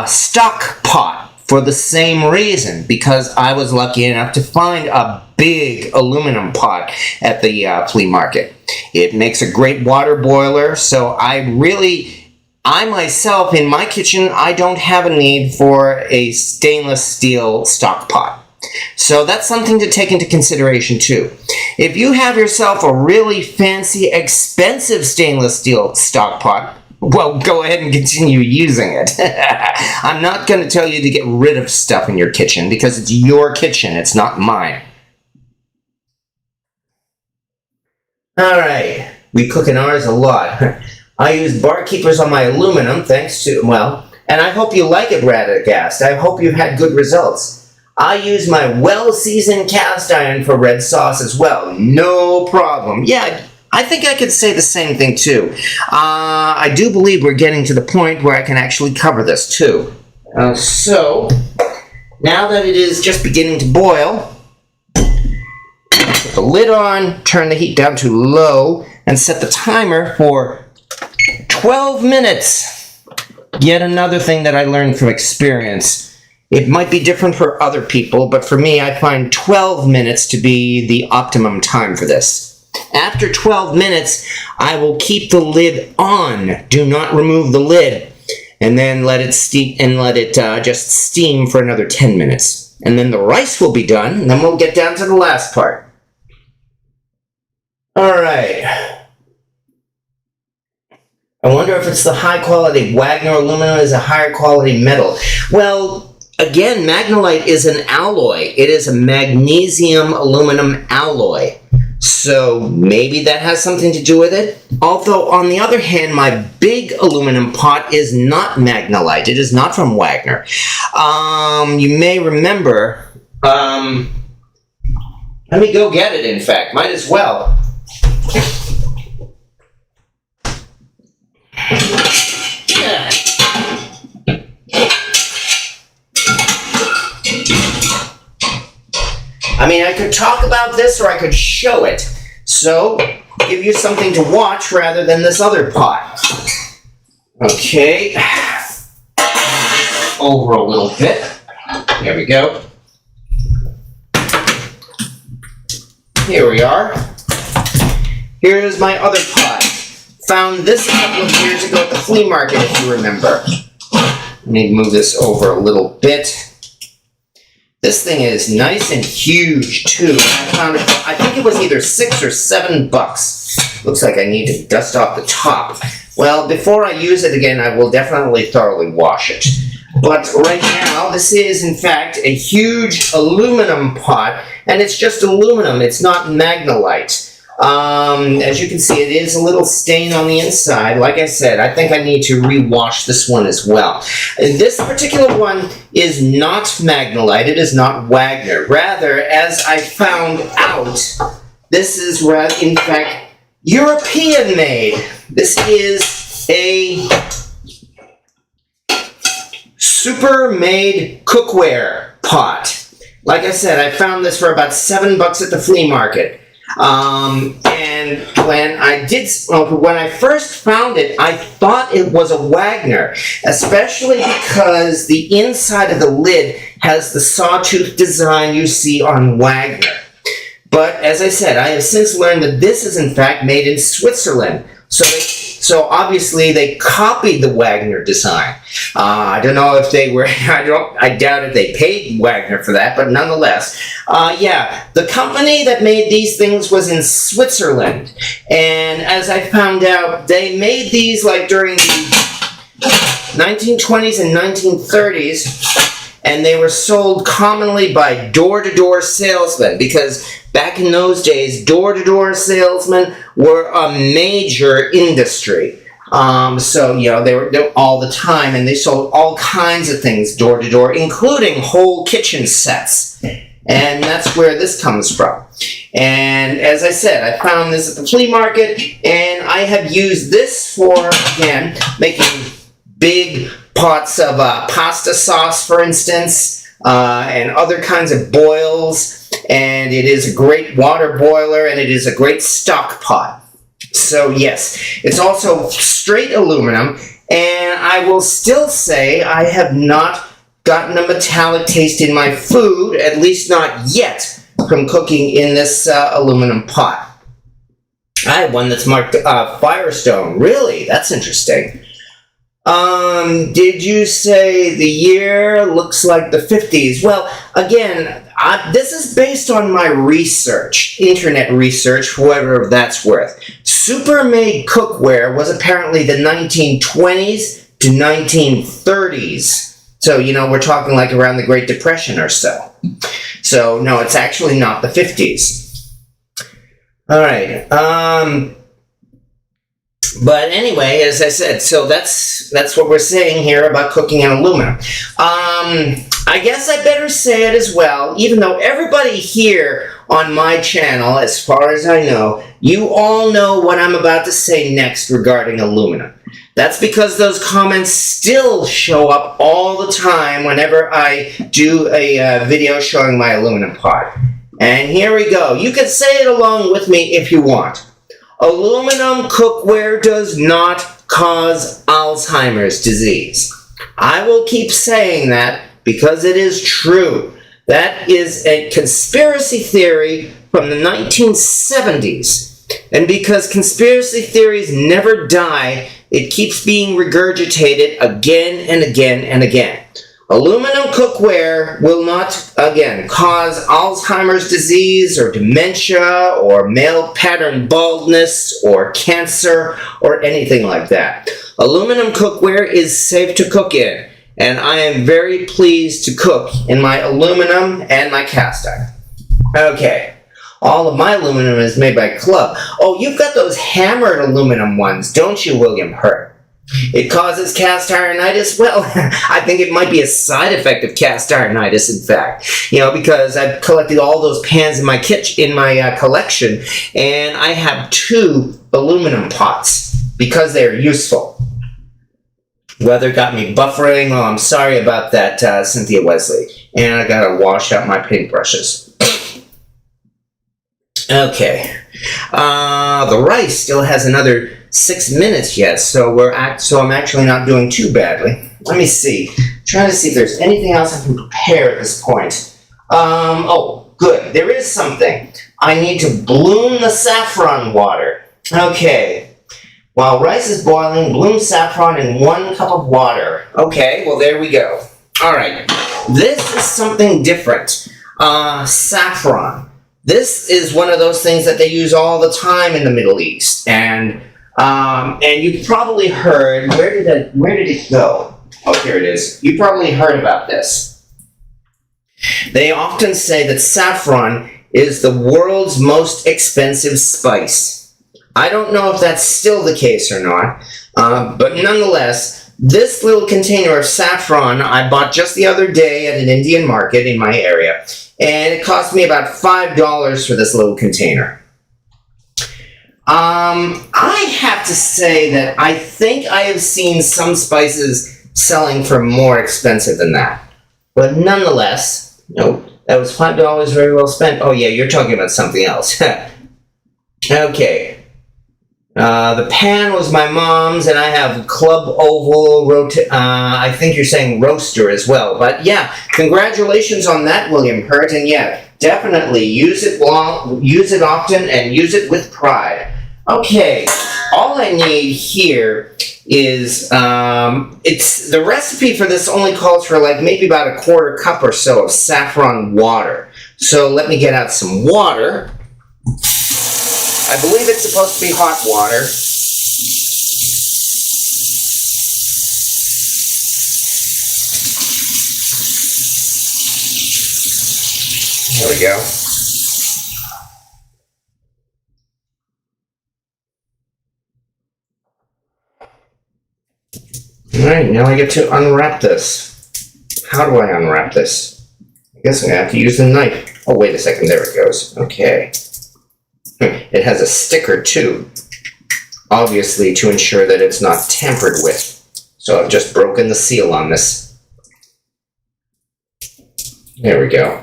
stock pot for the same reason, because I was lucky enough to find a big aluminum pot at the flea market. It makes a great water boiler, so I I myself, in my kitchen, I don't have a need for a stainless steel stock pot. So that's something to take into consideration too. If you have yourself a really fancy, expensive stainless steel stock pot, well, go ahead and continue using it. I'm not going to tell you to get rid of stuff in your kitchen because it's your kitchen, it's not mine. Alright, we cook in ours a lot. I use barkeepers on my aluminum, thanks to, well, and I hope you like it, Radagast. I hope you've had good results. I use my well-seasoned cast iron for red sauce as well. No problem. Yeah, I think I could say the same thing too. I do believe we're getting to the point where I can actually cover this too. So, now that it is just beginning to boil, put the lid on, turn the heat down to low, and set the timer for 12 minutes. Yet another thing that I learned from experience. It might be different for other people, but for me, I find 12 minutes to be the optimum time for this. After 12 minutes, I will keep the lid on. Do not remove the lid. And then let it steam, and let it just steam for another 10 minutes. And then the rice will be done, and then we'll get down to the last part. Alright. I wonder if it's the high quality Wagner aluminum is a higher quality metal. Well, again, Magnolite is an alloy. It is a magnesium aluminum alloy. So maybe that has something to do with it. Although, on the other hand, my big aluminum pot is not Magnolite. It is not from Wagner. You may remember, let me go get it, in fact. Might as well. Yeah. I mean, I could talk about this or I could show it. So, give you something to watch rather than this other pot. Okay. Over a little bit. There we go. Here we are. Here's my other pot. Found this a couple of years ago at the flea market, if you remember. Let me move this over a little bit. This thing is nice and huge, too. I found it, I think it was either $6 or $7. Looks like I need to dust off the top. Well, before I use it again, I will definitely thoroughly wash it. But right now, this is, in fact, a huge aluminum pot, and it's just aluminum. It's not Magnolite. As you can see, it is a little stain on the inside. Like I said, I think I need to rewash this one as well. This particular one is not Magnolite. It is not Wagner. Rather, as I found out, this is, in fact, European made. This is a super made cookware pot. Like I said, I found this for about $7 at the flea market. And when I first found it, I thought it was a Wagner, especially because the inside of the lid has the sawtooth design you see on Wagner. But as I said, I have since learned that this is in fact made in Switzerland. So obviously they copied the Wagner design. I don't know if they were, I doubt if they paid Wagner for that, but nonetheless. Yeah, the company that made these things was in Switzerland. And as I found out, they made these like during the 1920s and 1930s. And they were sold commonly by door-to-door salesmen because back in those days, door-to-door salesmen were a major industry. So, you know, they were all the time, and they sold all kinds of things door-to-door, including whole kitchen sets. And that's where this comes from. And as I said, I found this at the flea market, and I have used this for, again, making big pots of pasta sauce, for instance, and other kinds of boils. And it is a great water boiler, and it is a great stock pot. So yes, it's also straight aluminum, and I will still say I have not gotten a metallic taste in my food, at least not yet, from cooking in this aluminum pot. I have one that's marked Firestone. Really? That's interesting. Did you say the year looks like the 50s? Well, again, this is based on my research, internet research, whatever that's worth. Super-made cookware was apparently the 1920s to 1930s. So, you know, we're talking like around the Great Depression or so. So, no, it's actually not the 50s. All right. But anyway, as I said, so that's what we're saying here about cooking in aluminum. I guess I better say it as well, even though everybody here on my channel, as far as I know, you all know what I'm about to say next regarding aluminum. That's because those comments still show up all the time whenever I do a video showing my aluminum pot. And here we go. You can say it along with me if you want. Aluminum cookware does not cause Alzheimer's disease. I will keep saying that because it is true. That is a conspiracy theory from the 1970s. And because conspiracy theories never die, it keeps being regurgitated again and again and again. Aluminum cookware will not, again, cause Alzheimer's disease or dementia or male pattern baldness or cancer or anything like that. Aluminum cookware is safe to cook in, and I am very pleased to cook in my aluminum and my cast iron. Okay, all of my aluminum is made by Club. Oh, you've got those hammered aluminum ones, don't you, William Hurt? It causes cast ironitis? Well, I think it might be a side effect of cast ironitis, in fact. You know, because I've collected all those pans in my kitchen, in my collection, and I have 2 aluminum pots because they're useful. Weather got me buffering. Oh, I'm sorry about that, Cynthia Wesley. And I gotta wash out my paintbrushes. Okay. The rice still has another 6 minutes yet, so I'm actually not doing too badly. Let me see. I'm trying to see if there's anything else I can prepare at this point. Oh, good. There is something. I need to bloom the saffron water. Okay. While rice is boiling, bloom saffron in 1 cup of water. Okay, well, there we go. All right. This is something different. Saffron. This is one of those things that they use all the time in the Middle East, and you've probably heard, where did it go? Oh, here it is. You probably heard about this. They often say that saffron is the world's most expensive spice. I don't know if that's still the case or not, but nonetheless, this little container of saffron I bought just the other day at an Indian market in my area, and it cost me about $5 for this little container. I have to say that I think I have seen some spices selling for more expensive than that. But nonetheless, nope, that was $5 very well spent. Oh yeah, you're talking about something else. Okay. The pan was my mom's, and I have Club Oval, I think you're saying roaster as well. But yeah, congratulations on that, William Hurt. And yeah, definitely use it often, and use it with pride. Okay, all I need here is, it's the recipe for this only calls for like maybe about a 1/4 cup or so of saffron water. So let me get out some water. I believe it's supposed to be hot water. There we go. Alright, now I get to unwrap this. How do I unwrap this? I guess I'm going to have to use the knife. Oh, wait a second. There it goes. Okay. It has a sticker too, obviously to ensure that it's not tampered with. So I've just broken the seal on this. There we go.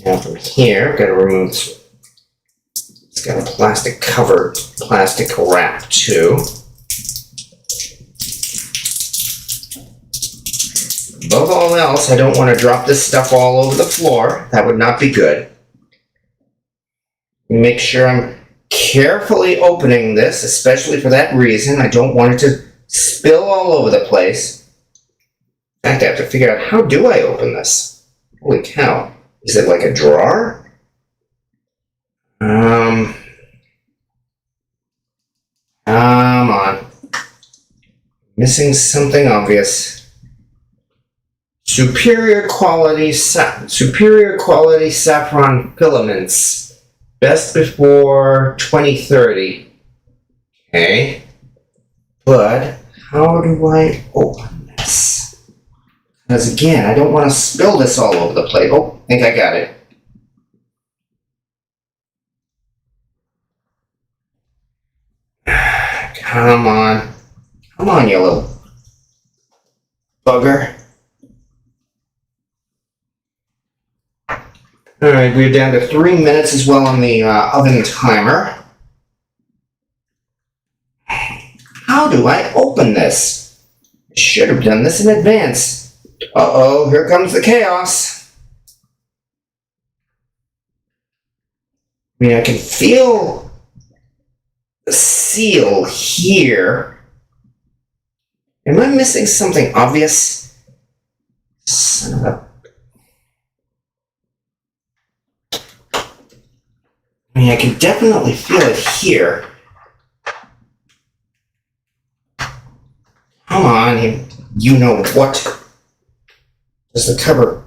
Now from here, I've got to remove this. It's got a plastic cover, plastic wrap too. Above all else, I don't want to drop this stuff all over the floor. That would not be good. Make sure I'm carefully opening this, especially for that reason. I don't want it to spill all over the place. In fact, I have to figure out, how do I open this? Holy cow. Is it like a drawer? Come on. Missing something obvious. Superior quality saffron filaments. Best before 2030. Okay. But how do I open this? Because again, I don't want to spill this all over the plate. Oh, I think I got it. Come on. Come on, you little bugger. Alright, we're down to 3 minutes as well on the oven timer. How do I open this? I should have done this in advance. Uh-oh, here comes the chaos. I mean, I can feel the seal here. Am I missing something obvious? Son of a... I mean, I can definitely feel it here. Come on, you know what? Does the cover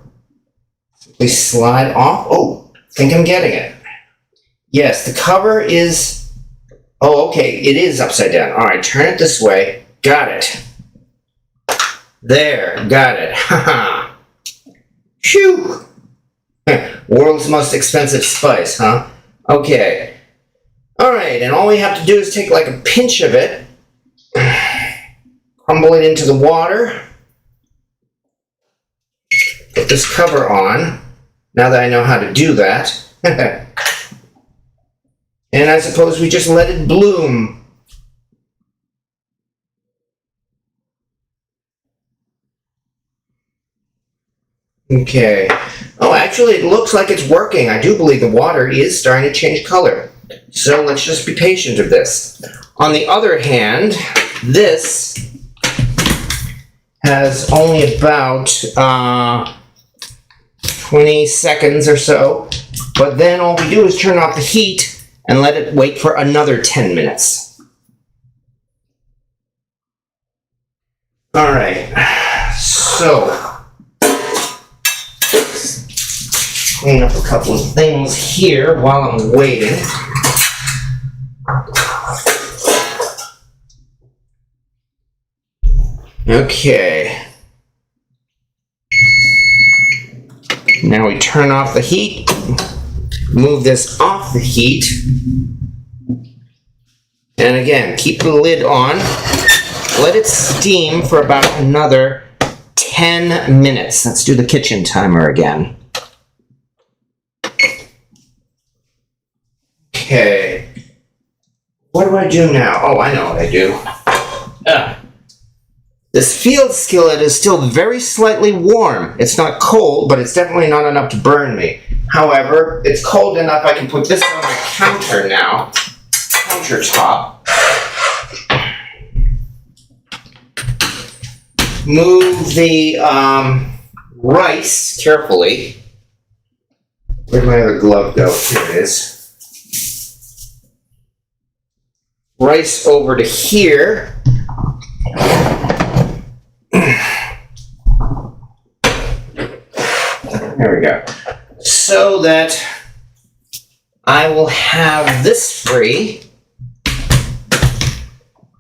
simply slide off? Oh, I think I'm getting it. Yes, the cover is... Oh, okay, it is upside down. All right, turn it this way. Got it. There, got it. Haha. Phew. World's most expensive spice, huh? Okay. All right, and all we have to do is take like a pinch of it, crumble it into the water, put this cover on, now that I know how to do that. And I suppose we just let it bloom. Okay. Oh, actually, it looks like it's working. I do believe the water is starting to change color. So let's just be patient of this. On the other hand, this has only about 20 seconds or so. But then all we do is turn off the heat and let it wait for another 10 minutes. All right. So... clean up a couple of things here while I'm waiting. Okay. Now we turn off the heat, move this off the heat, and again, keep the lid on. Let it steam for about another 10 minutes. Let's do the kitchen timer again. Okay, what do I do now? Oh, I know what I do. This field skillet is still very slightly warm. It's not cold, but it's definitely not enough to burn me. However, it's cold enough I can put this on my counter now. Countertop. Move the rice carefully. Where'd my other glove go? Here it is. Rice over to here. There we go. So that I will have this free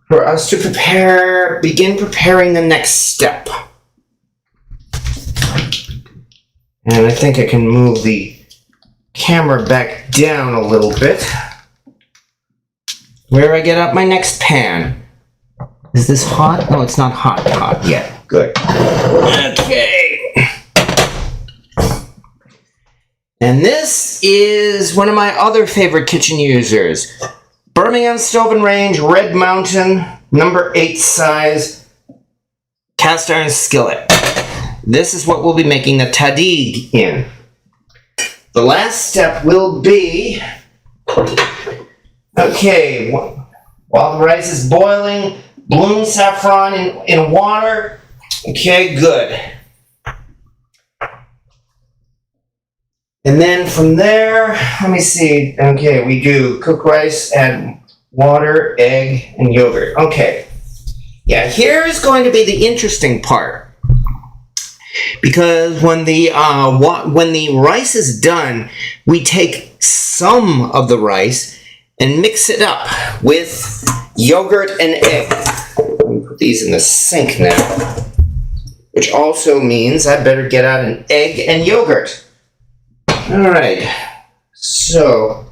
for us to begin preparing the next step. And I think I can move the camera back down a little bit. Where do I get up my next pan? Is this hot? No, it's not hot yet. Good. Okay. And this is one of my other favorite kitchen users. Birmingham Stove and Range, Red Mountain, number 8 size, cast iron skillet. This is what we'll be making the tahdig in. The last step will be... Okay, while the rice is boiling, bloom saffron in water. Okay, good. And then from there, let me see. Okay, we do cook rice, add water, egg, and yogurt. Okay. Yeah, here's going to be the interesting part. Because when the rice is done, we take some of the rice and mix it up with yogurt and egg. Let me put these in the sink now. Which also means I better get out an egg and yogurt. Alright, so,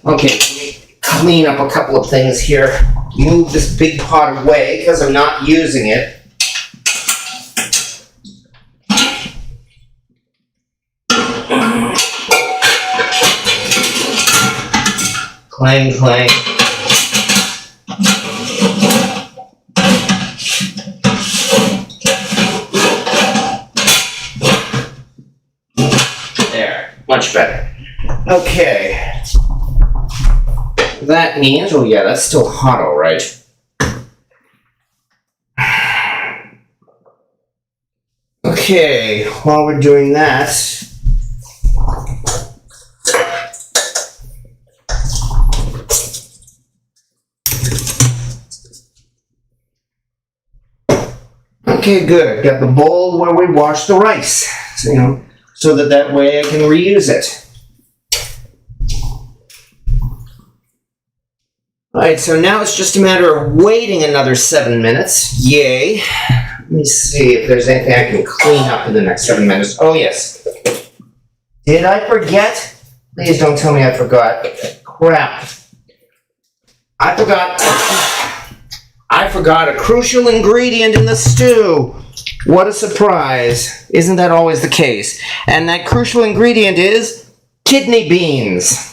okay, let me clean up a couple of things here. Move this big pot away because I'm not using it. Clang, clang. Much better. Okay. That means, oh yeah, that's still hot, all right. Okay, while we're doing that, okay, good. Got the bowl where we wash the rice. So that way I can reuse it. Alright, so now it's just a matter of waiting another 7 minutes. Yay. Let me see if there's anything I can clean up in the next 7 minutes. Oh, yes. Did I forget? Please don't tell me I forgot. Crap. I forgot a crucial ingredient in the stew. What a surprise. Isn't that always the case? And that crucial ingredient is kidney beans.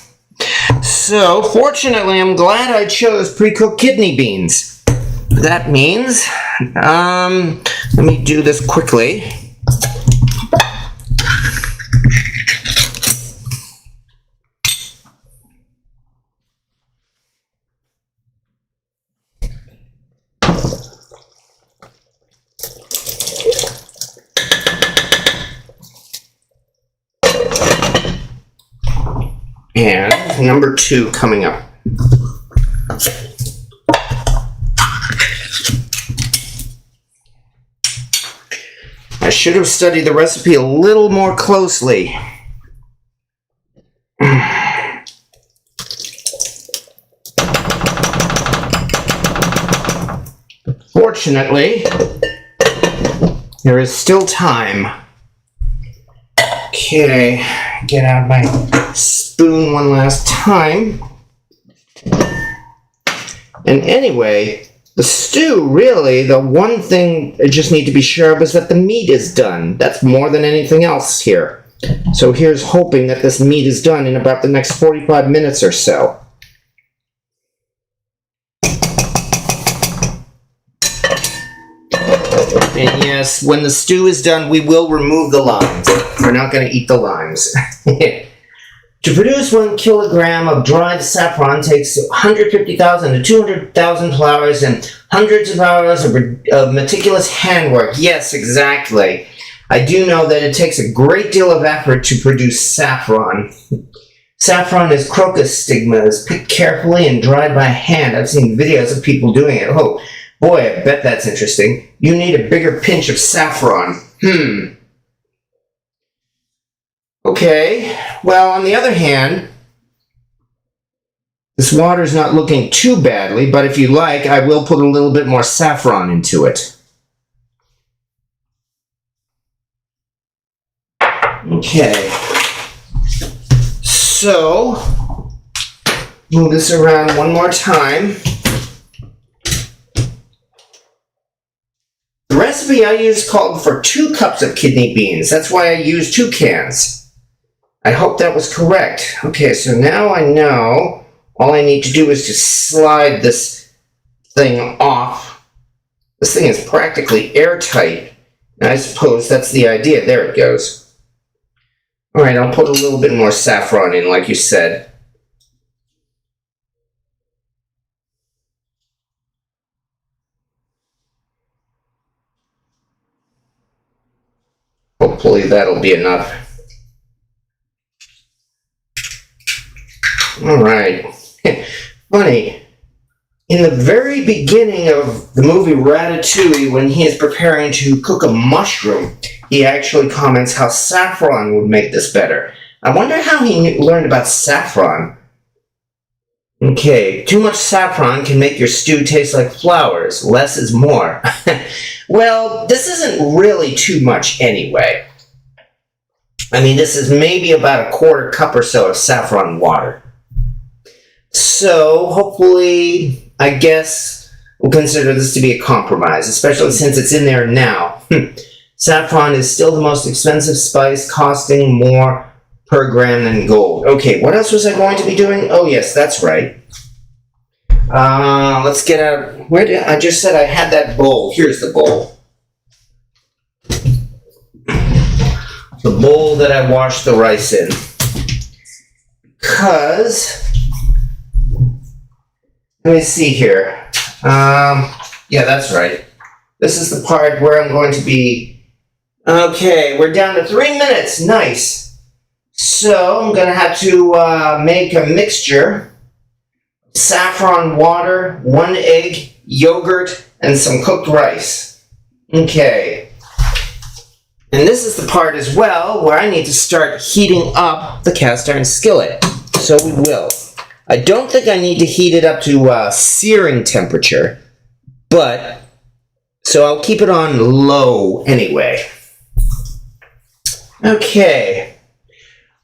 So, fortunately, I'm glad I chose pre-cooked kidney beans. That means, let me do this quickly. And number 2 coming up. I should have studied the recipe a little more closely. Fortunately, there is still time. Okay, get out my spoon one last time. And anyway, the stew, really, the one thing I just need to be sure of is that the meat is done. That's more than anything else here. So here's hoping that this meat is done in about the next 45 minutes or so. And yes, when the stew is done, we will remove the limes. We're not going to eat the limes. To produce 1 kilogram of dried saffron takes 150,000 to 200,000 flowers and hundreds of hours of meticulous handwork. Yes, exactly. I do know that it takes a great deal of effort to produce saffron. Saffron is crocus stigmas, picked carefully and dried by hand. I've seen videos of people doing it. Oh, boy, I bet that's interesting. You need a bigger pinch of saffron. Okay, well, on the other hand, this water's not looking too badly, but if you like, I will put a little bit more saffron into it. Okay, so, move this around one more time. The recipe I used called for 2 cups of kidney beans. That's why I used 2 cans. I hope that was correct. Okay, so now I know all I need to do is to slide this thing off. This thing is practically airtight. And I suppose that's the idea. There it goes. Alright, I'll put a little bit more saffron in, like you said. Hopefully that'll be enough. Alright. Funny. In the very beginning of the movie Ratatouille, when he is preparing to cook a mushroom, he actually comments how saffron would make this better. I wonder how he learned about saffron. Okay, too much saffron can make your stew taste like flowers. Less is more. Well, this isn't really too much anyway. I mean, this is maybe about a quarter cup or so of saffron water. So, hopefully, I guess we'll consider this to be a compromise, especially since it's in there now. Saffron is still the most expensive spice, costing more per gram than gold. Okay, what else was I going to be doing? Oh, yes, that's right. Let's get out. Where did I just said I had that bowl? Here's the bowl. The bowl that I washed the rice in. Because, let me see here. Yeah, that's right. This is the part where I'm going to be. Okay, we're down to 3 minutes. Nice. So I'm going to have to make a mixture: saffron water, 1 egg, yogurt, and some cooked rice. Okay. And this is the part as well where I need to start heating up the cast iron skillet. So we will. I don't think I need to heat it up to searing temperature, but so I'll keep it on low anyway. Okay.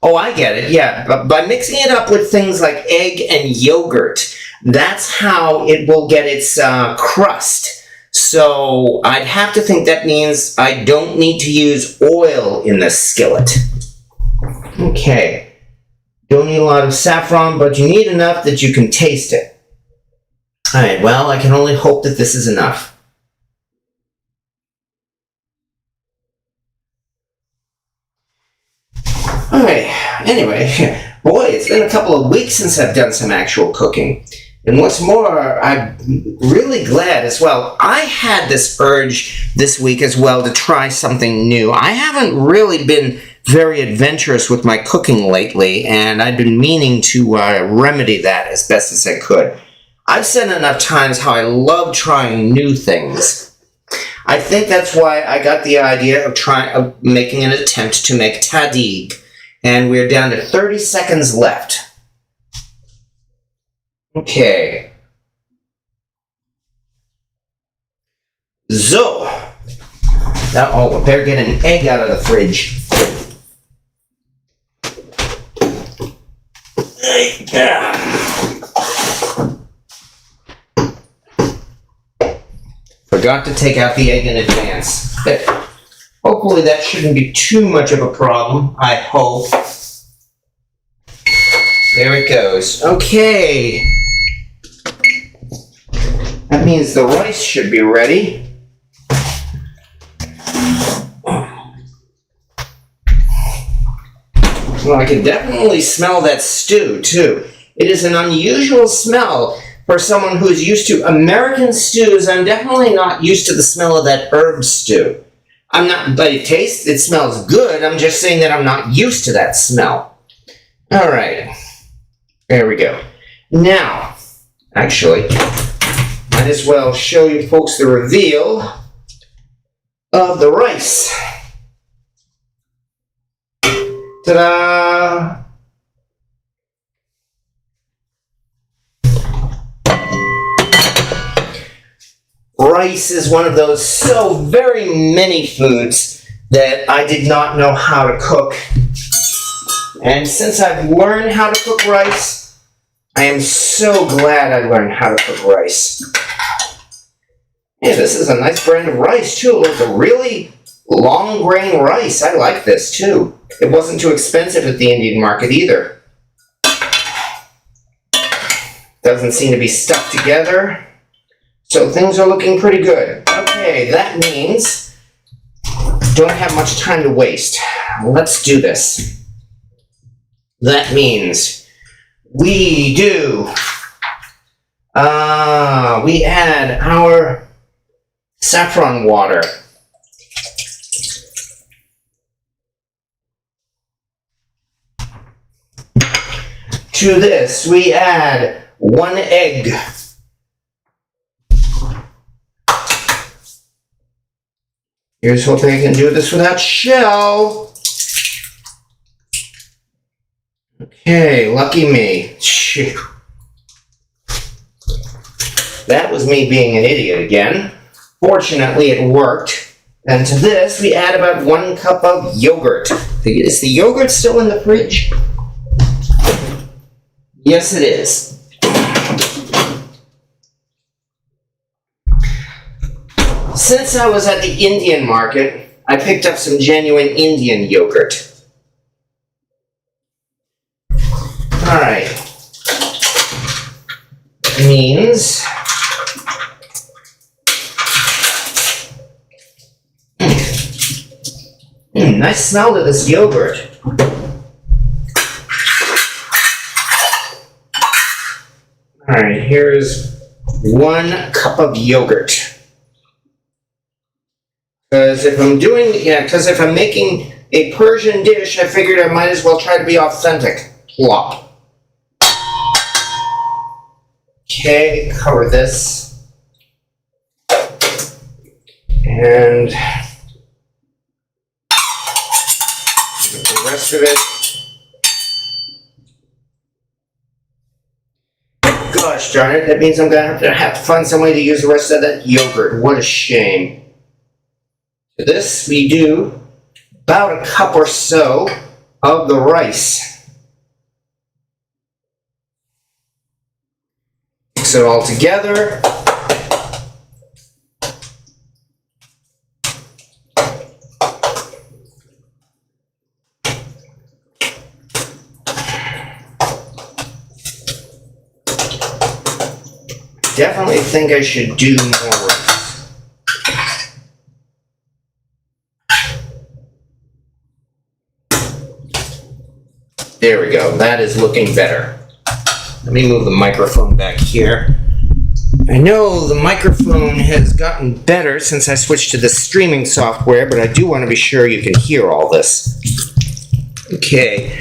Oh, I get it. Yeah, by mixing it up with things like egg and yogurt, that's how it will get its crust. So I'd have to think that means I don't need to use oil in the skillet. Okay. Don't need a lot of saffron, but you need enough that you can taste it. Alright, well, I can only hope that this is enough. Alright, anyway, boy, it's been a couple of weeks since I've done some actual cooking. And what's more, I'm really glad as well. I had this urge this week as well to try something new. I haven't really been very adventurous with my cooking lately, and I've been meaning to remedy that as best as I could. I've said enough times how I love trying new things. I think that's why I got the idea of making an attempt to make tahdig, and we're down to 30 seconds left. Okay. So, now, I better get an egg out of the fridge. Forgot to take out the egg in advance. But hopefully that shouldn't be too much of a problem, I hope. There it goes. Okay. That means the rice should be ready. Well, I can definitely smell that stew, too. It is an unusual smell for someone who's used to American stews. I'm definitely not used to the smell of that herb stew. I'm not, but it smells good. I'm just saying that I'm not used to that smell. All right. There we go. Now, actually, might as well show you folks the reveal of the rice. Ta-da! Rice is one of those so very many foods that I did not know how to cook. And since I've learned how to cook rice, I am so glad I learned how to cook rice. Yeah, this is a nice brand of rice, too. It's a really long grain rice. I like this, too. It wasn't too expensive at the Indian market, either. Doesn't seem to be stuck together. So things are looking pretty good. Okay, that means don't have much time to waste. Let's do this. That means we add our saffron water. To this, we add 1 egg. Here's hoping I can do this without shell. Okay, lucky me. Shit. That was me being an idiot again. Fortunately, it worked. And to this, we add about 1 cup of yogurt. Is the yogurt still in the fridge? Yes, it is. Since I was at the Indian market, I picked up some genuine Indian yogurt. Alright. Means nice smell to this yogurt. Alright, here's 1 cup of yogurt. Because if I'm making a Persian dish, I figured I might as well try to be authentic. Plop. Okay, cover this. And the rest of it. Gosh darn it, that means I'm going to have to find some way to use the rest of that yogurt. What a shame. For this, we do about 1 cup or so of the rice. Mix it all together. Definitely think I should do more rice. There we go. That is looking better. Let me move the microphone back here. I know the microphone has gotten better since I switched to the streaming software, but I do want to be sure you can hear all this. Okay.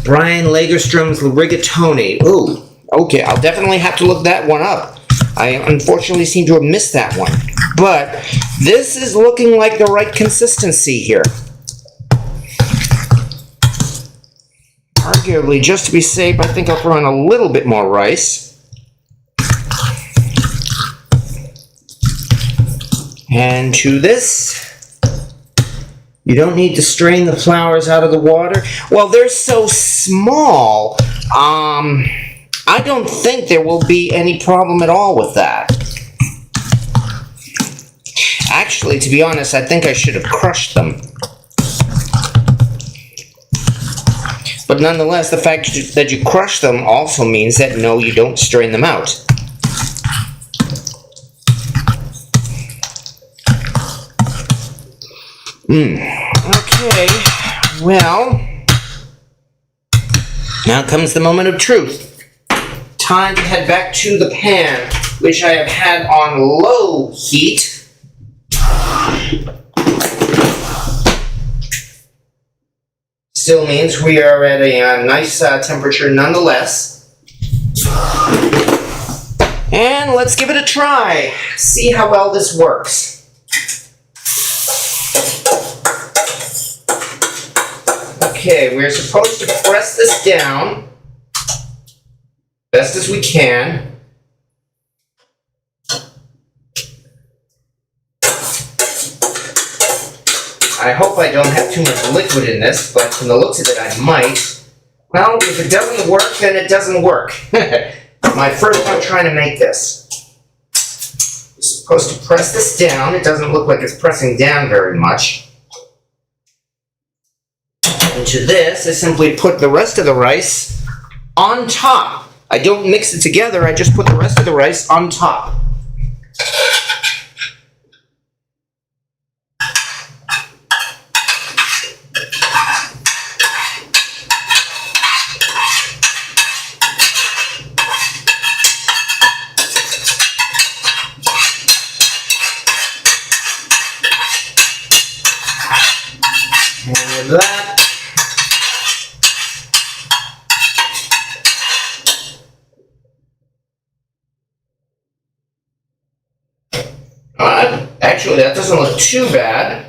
Brian Lagerstrom's Rigatoni. Ooh. Okay, I'll definitely have to look that one up. I unfortunately seem to have missed that one. But this is looking like the right consistency here. Arguably, just to be safe, I think I'll throw in a little bit more rice. And to this, you don't need to strain the flowers out of the water. Well, they're so small, I don't think there will be any problem at all with that. Actually, to be honest, I think I should have crushed them. But nonetheless, the fact that you crush them also means that no, you don't strain them out. Okay, well, now comes the moment of truth. Time to head back to the pan, which I have had on low heat. Still means we are at a nice temperature nonetheless. And let's give it a try. See how well this works. Okay, we're supposed to press this down best as we can. I hope I don't have too much liquid in this, but from the looks of it, I might. Well, if it doesn't work, then it doesn't work. My first time trying to make this. You're supposed to press this down. It doesn't look like it's pressing down very much. And to this, I simply put the rest of the rice on top. I don't mix it together, I just put the rest of the rice on top. And with that, Actually, that doesn't look too bad.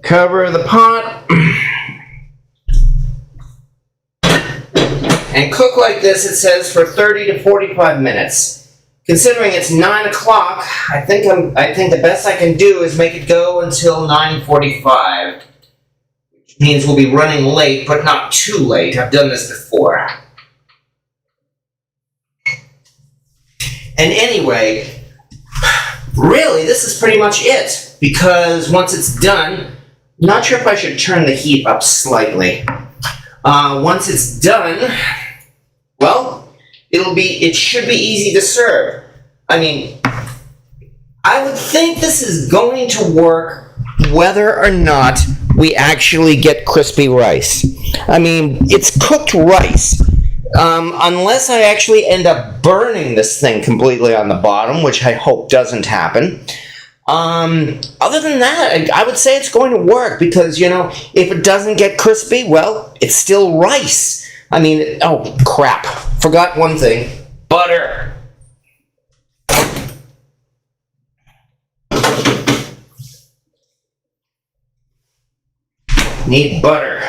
Cover the pot and cook like this, it says, for 30 to 45 minutes. Considering it's 9 o'clock, I think the best I can do is make it go until 9:45. Which means we'll be running late, but not too late. I've done this before. And anyway, really, this is pretty much it. Because once it's done, I'm not sure if I should turn the heat up slightly. Once it's done, well, it should be easy to serve. I mean, I would think this is going to work whether or not we actually get crispy rice. I mean, it's cooked rice. Unless I actually end up burning this thing completely on the bottom, which I hope doesn't happen. Other than that, I would say it's going to work because, you know, if it doesn't get crispy, well, it's still rice. I mean, oh, crap. Forgot one thing. Butter. Need butter.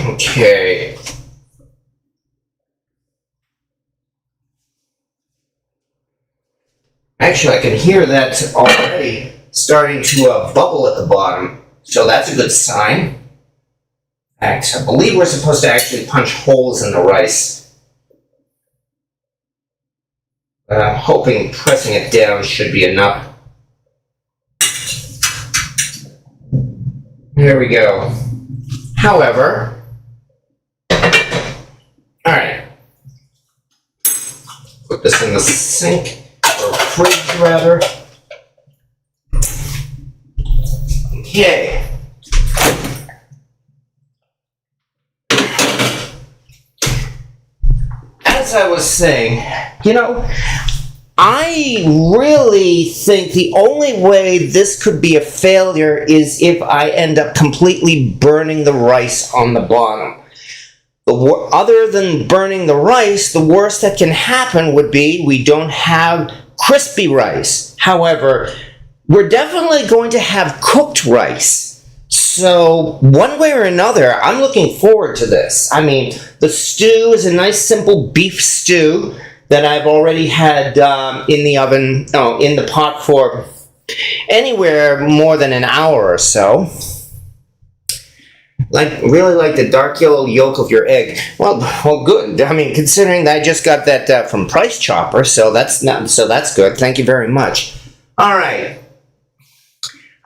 Okay. Actually, I can hear that already starting to bubble at the bottom, so that's a good sign. In fact, I believe we're supposed to actually punch holes in the rice. But I'm hoping pressing it down should be enough. There we go. However, alright, put this in the sink, or fridge rather. Okay. As I was saying, you know, I really think the only way this could be a failure is if I end up completely burning the rice on the bottom. Other than burning the rice, the worst that can happen would be we don't have crispy rice. However, we're definitely going to have cooked rice. So, one way or another, I'm looking forward to this. I mean, the stew is a nice simple beef stew that I've already had in the oven, in the pot for anywhere more than an hour or so. Really like the dark yellow yolk of your egg. Well, good. I mean, considering that I just got that from Price Chopper, so that's good. Thank you very much. All right.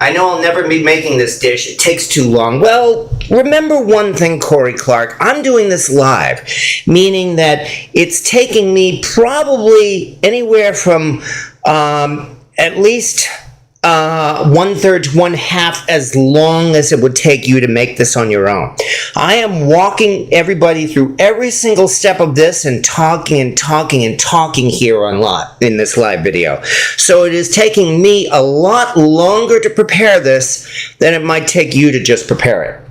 I know I'll never be making this dish. It takes too long. Well, remember one thing, Corey Clark. I'm doing this live, meaning that it's taking me probably anywhere from at least 1/3 to 1/2 as long as it would take you to make this on your own. I am walking everybody through every single step of this and talking and talking and talking here in this live video. So it is taking me a lot longer to prepare this than it might take you to just prepare it.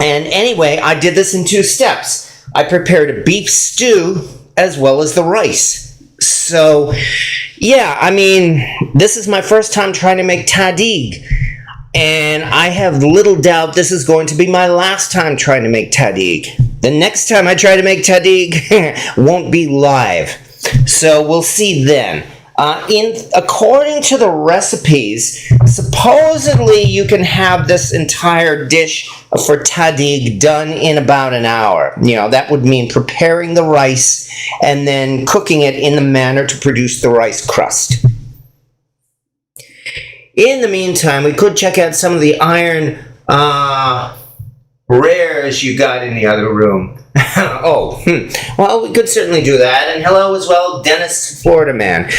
And anyway, I did this in 2 steps. I prepared a beef stew as well as the rice. So, yeah, I mean, this is my first time trying to make tahdig, and I have little doubt this is going to be my last time trying to make tahdig. The next time I try to make tahdig won't be live, so we'll see then. According to the recipes, supposedly you can have this entire dish for tahdig done in about an hour. You know, that would mean preparing the rice and then cooking it in the manner to produce the rice crust. In the meantime, we could check out some of the iron rares you got in the other room. Well, we could certainly do that. And hello as well, Dennis, Florida man.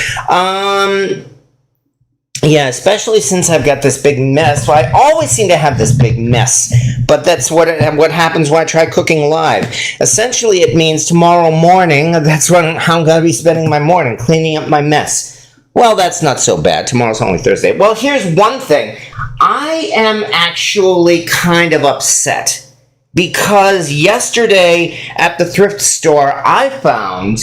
Yeah, especially since I've got this big mess. Well, I always seem to have this big mess, but that's what happens when I try cooking live. Essentially, it means tomorrow morning, that's how I'm going to be spending my morning, cleaning up my mess. Well, that's not so bad. Tomorrow's only Thursday. Well, here's one thing. I am actually kind of upset because yesterday at the thrift store, I found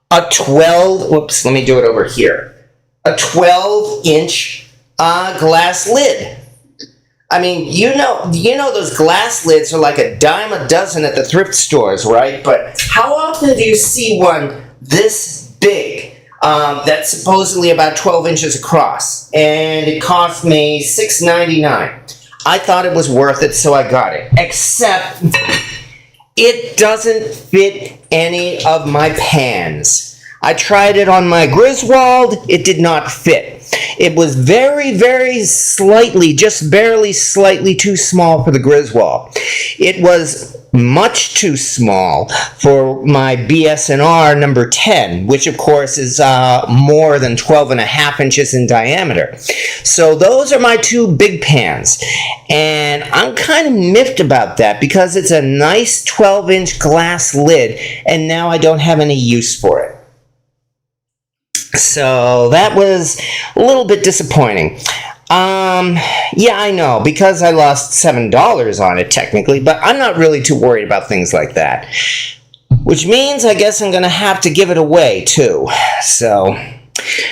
a 12, whoops, let me do it over here. A 12-inch glass lid. I mean, you know those glass lids are like a dime a dozen at the thrift stores, right? But how often do you see one this big that's supposedly about 12 inches across? And it cost me $6.99. I thought it was worth it, so I got it. Except it doesn't fit any of my pans. I tried it on my Griswold. It did not fit. It was very, very slightly, just barely slightly too small for the Griswold. It was much too small for my BS&R number 10, which of course is more than 12 and a half inches in diameter. So those are my two big pans. And I'm kind of miffed about that because it's a nice 12-inch glass lid and now I don't have any use for it. So that was a little bit disappointing. Yeah, I know, because I lost $7 on it technically, but I'm not really too worried about things like that. Which means I guess I'm going to have to give it away too. So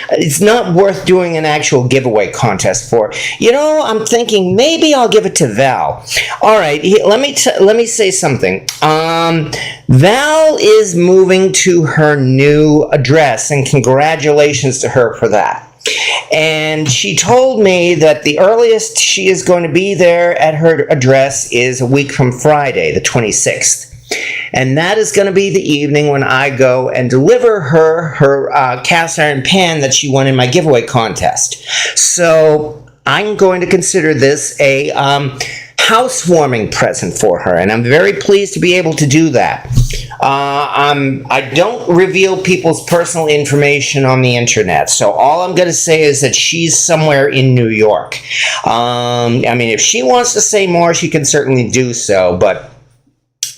it's not worth doing an actual giveaway contest for. You know, I'm thinking maybe I'll give it to Val. All right, let me say something. Val is moving to her new address, and congratulations to her for that. And she told me that the earliest she is going to be there at her address is a week from Friday, the 26th. And that is going to be the evening when I go and deliver her cast iron pan that she won in my giveaway contest. So I'm going to consider this a housewarming present for her, and I'm very pleased to be able to do that. I don't reveal people's personal information on the internet, so all I'm going to say is that she's somewhere in New York. I mean, if she wants to say more, she can certainly do so, but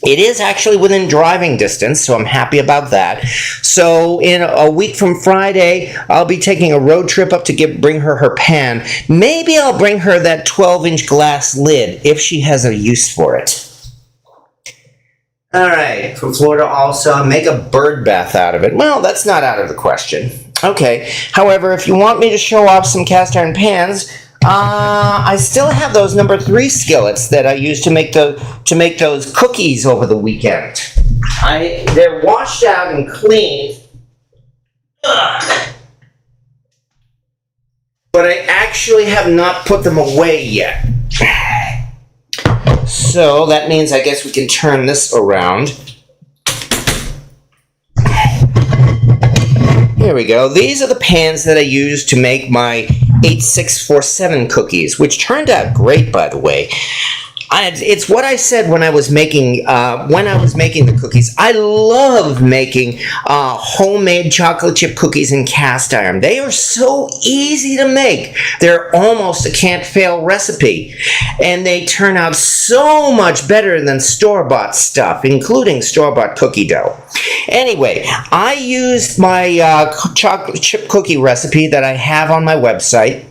it is actually within driving distance, so I'm happy about that. So in a week from Friday, I'll be taking a road trip up to bring her her pan. Maybe I'll bring her that 12-inch glass lid if she has a use for it. All right, from Florida also, make a bird bath out of it. Well, that's not out of the question. Okay, however, if you want me to show off some cast iron pans, I still have those number 3 skillets that I used to make those cookies over the weekend. They're washed out and cleaned. Ugh. But I actually have not put them away yet. So that means I guess we can turn this around. Here we go. These are the pans that I used to make my 8647 cookies, which turned out great, by the way. It's what I said when I was making the cookies. I love making homemade chocolate chip cookies in cast iron. They are so easy to make. They're almost a can't-fail recipe. And they turn out so much better than store-bought stuff, including store-bought cookie dough. Anyway, I used my chocolate chip cookie recipe that I have on my website.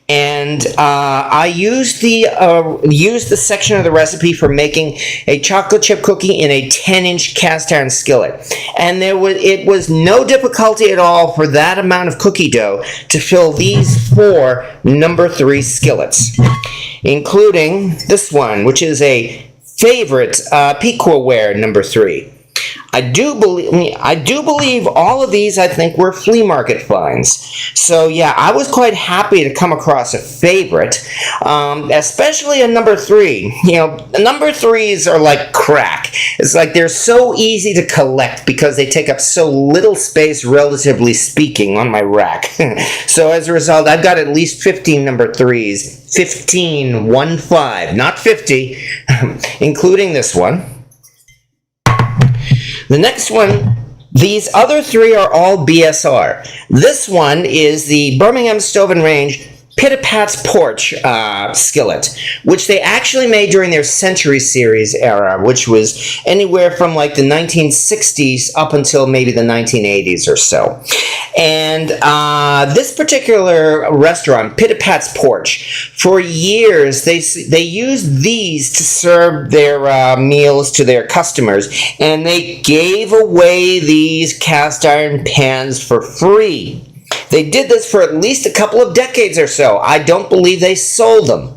And I used the section of the recipe for making a chocolate chip cookie in a 10-inch cast iron skillet. And it was no difficulty at all for that amount of cookie dough to fill these 4 number 3 skillets, including this one, which is a favorite Pequaware number 3. I do believe all of these, I think, were flea market finds. So yeah, I was quite happy to come across a favorite, especially a number 3. You know, number 3s are like crack. It's like they're so easy to collect because they take up so little space, relatively speaking, on my rack. So as a result, I've got at least 15 number 3s. 15, 1-5, not 50, including this one. The next one These other three are all BSR. This one is the Birmingham Stove and Range Pit-a-Pat's Porch skillet, which they actually made during their Century Series era, which was anywhere from like the 1960s up until maybe the 1980s or so. And this particular restaurant, Pit-a-Pat's Porch, for years they used these to serve their meals to their customers, and they gave away these cast iron pans for free. They did this for at least a couple of decades or so. I don't believe they sold them.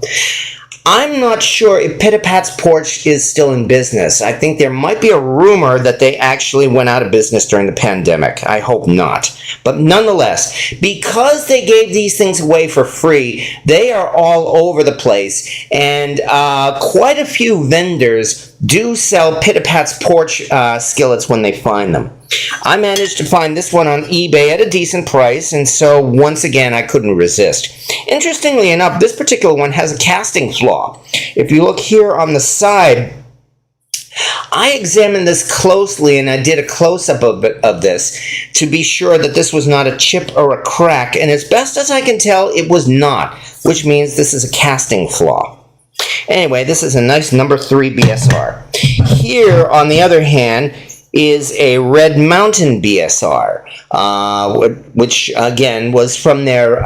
I'm not sure if Pit-a-Pat's Porch is still in business. I think there might be a rumor that they actually went out of business during the pandemic. I hope not. But nonetheless, because they gave these things away for free, they are all over the place. And quite a few vendors do sell Pit-a-Pat's Porch skillets when they find them. I managed to find this one on eBay at a decent price, and so once again I couldn't resist. Interestingly enough, this particular one has a casting flaw. If you look here on the side, I examined this closely and I did a close-up of this to be sure that this was not a chip or a crack, and as best as I can tell, it was not, which means this is a casting flaw. Anyway, this is a nice number 3 BSR. Here, on the other hand, is a Red Mountain BSR, which again was from their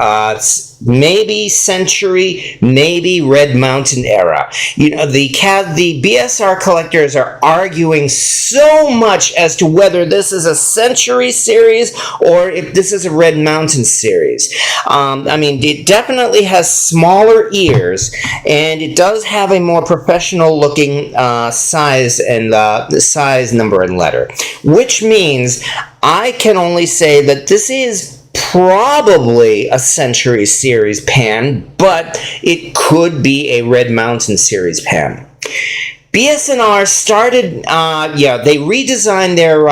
maybe Century, maybe Red Mountain era. You know, the BSR collectors are arguing so much as to whether this is a Century series or if this is a Red Mountain series. I mean, it definitely has smaller ears, and it does have a more professional looking size and the size, number, and letter, which means I can only say that this is probably a Century Series pan, but it could be a Red Mountain Series pan. BS&R started, they redesigned their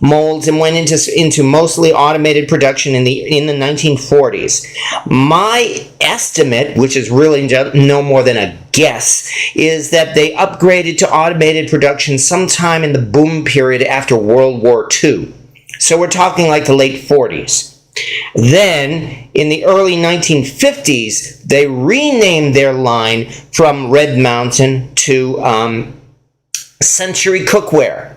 molds and went into mostly automated production in the 1940s. My estimate, which is really no more than a guess, is that they upgraded to automated production sometime in the boom period after World War II. So we're talking like the late 40s. Then, in the early 1950s, they renamed their line from Red Mountain to Century Cookware.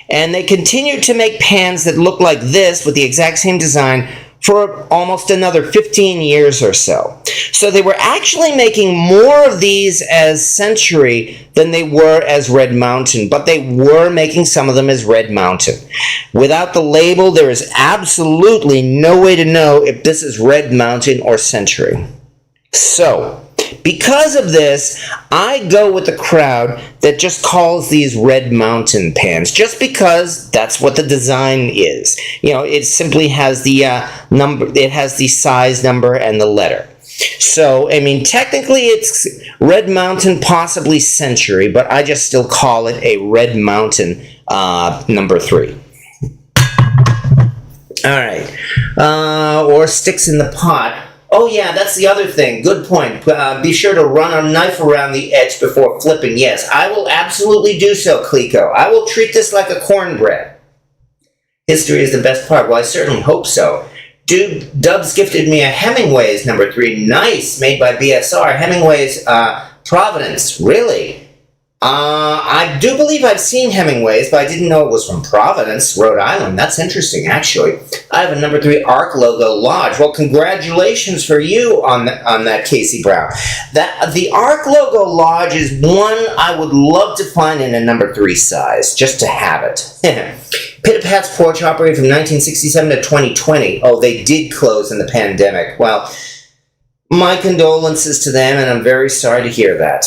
And they continued to make pans that look like this with the exact same design for almost another 15 years or so. So they were actually making more of these as Century than they were as Red Mountain, but they were making some of them as Red Mountain. Without the label, there is absolutely no way to know if this is Red Mountain or Century. So, because of this, I go with the crowd that just calls these Red Mountain pans, just because that's what the design is. You know, it simply has the number, it has the size, number, and the letter. So, I mean, technically it's Red Mountain, possibly Century, but I just still call it a Red Mountain number 3. All right, or sticks in the pot. Oh yeah, that's the other thing. Good point. Be sure to run a knife around the edge before flipping. Yes, I will absolutely do so, Clico. I will treat this like a cornbread. History is the best part. Well, I certainly hope so. Dubs gifted me a Hemingway's number 3. Nice, made by BSR. Hemingway's Providence. Really? I do believe I've seen Hemingway's, but I didn't know it was from Providence, Rhode Island. That's interesting, actually. I have a number 3 ARC logo Lodge. Well, congratulations for you on that, Casey Brown. The ARC logo Lodge is one I would love to find in a number 3 size, just to have it. Pit-a-Pat's Porch operated from 1967 to 2020. Oh, they did close in the pandemic. Well, my condolences to them, and I'm very sorry to hear that.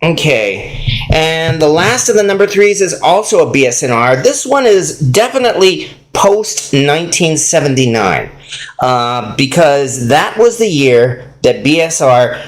Okay, and the last of the number 3s is also a BS&R. This one is definitely post-1979, because that was the year that BSR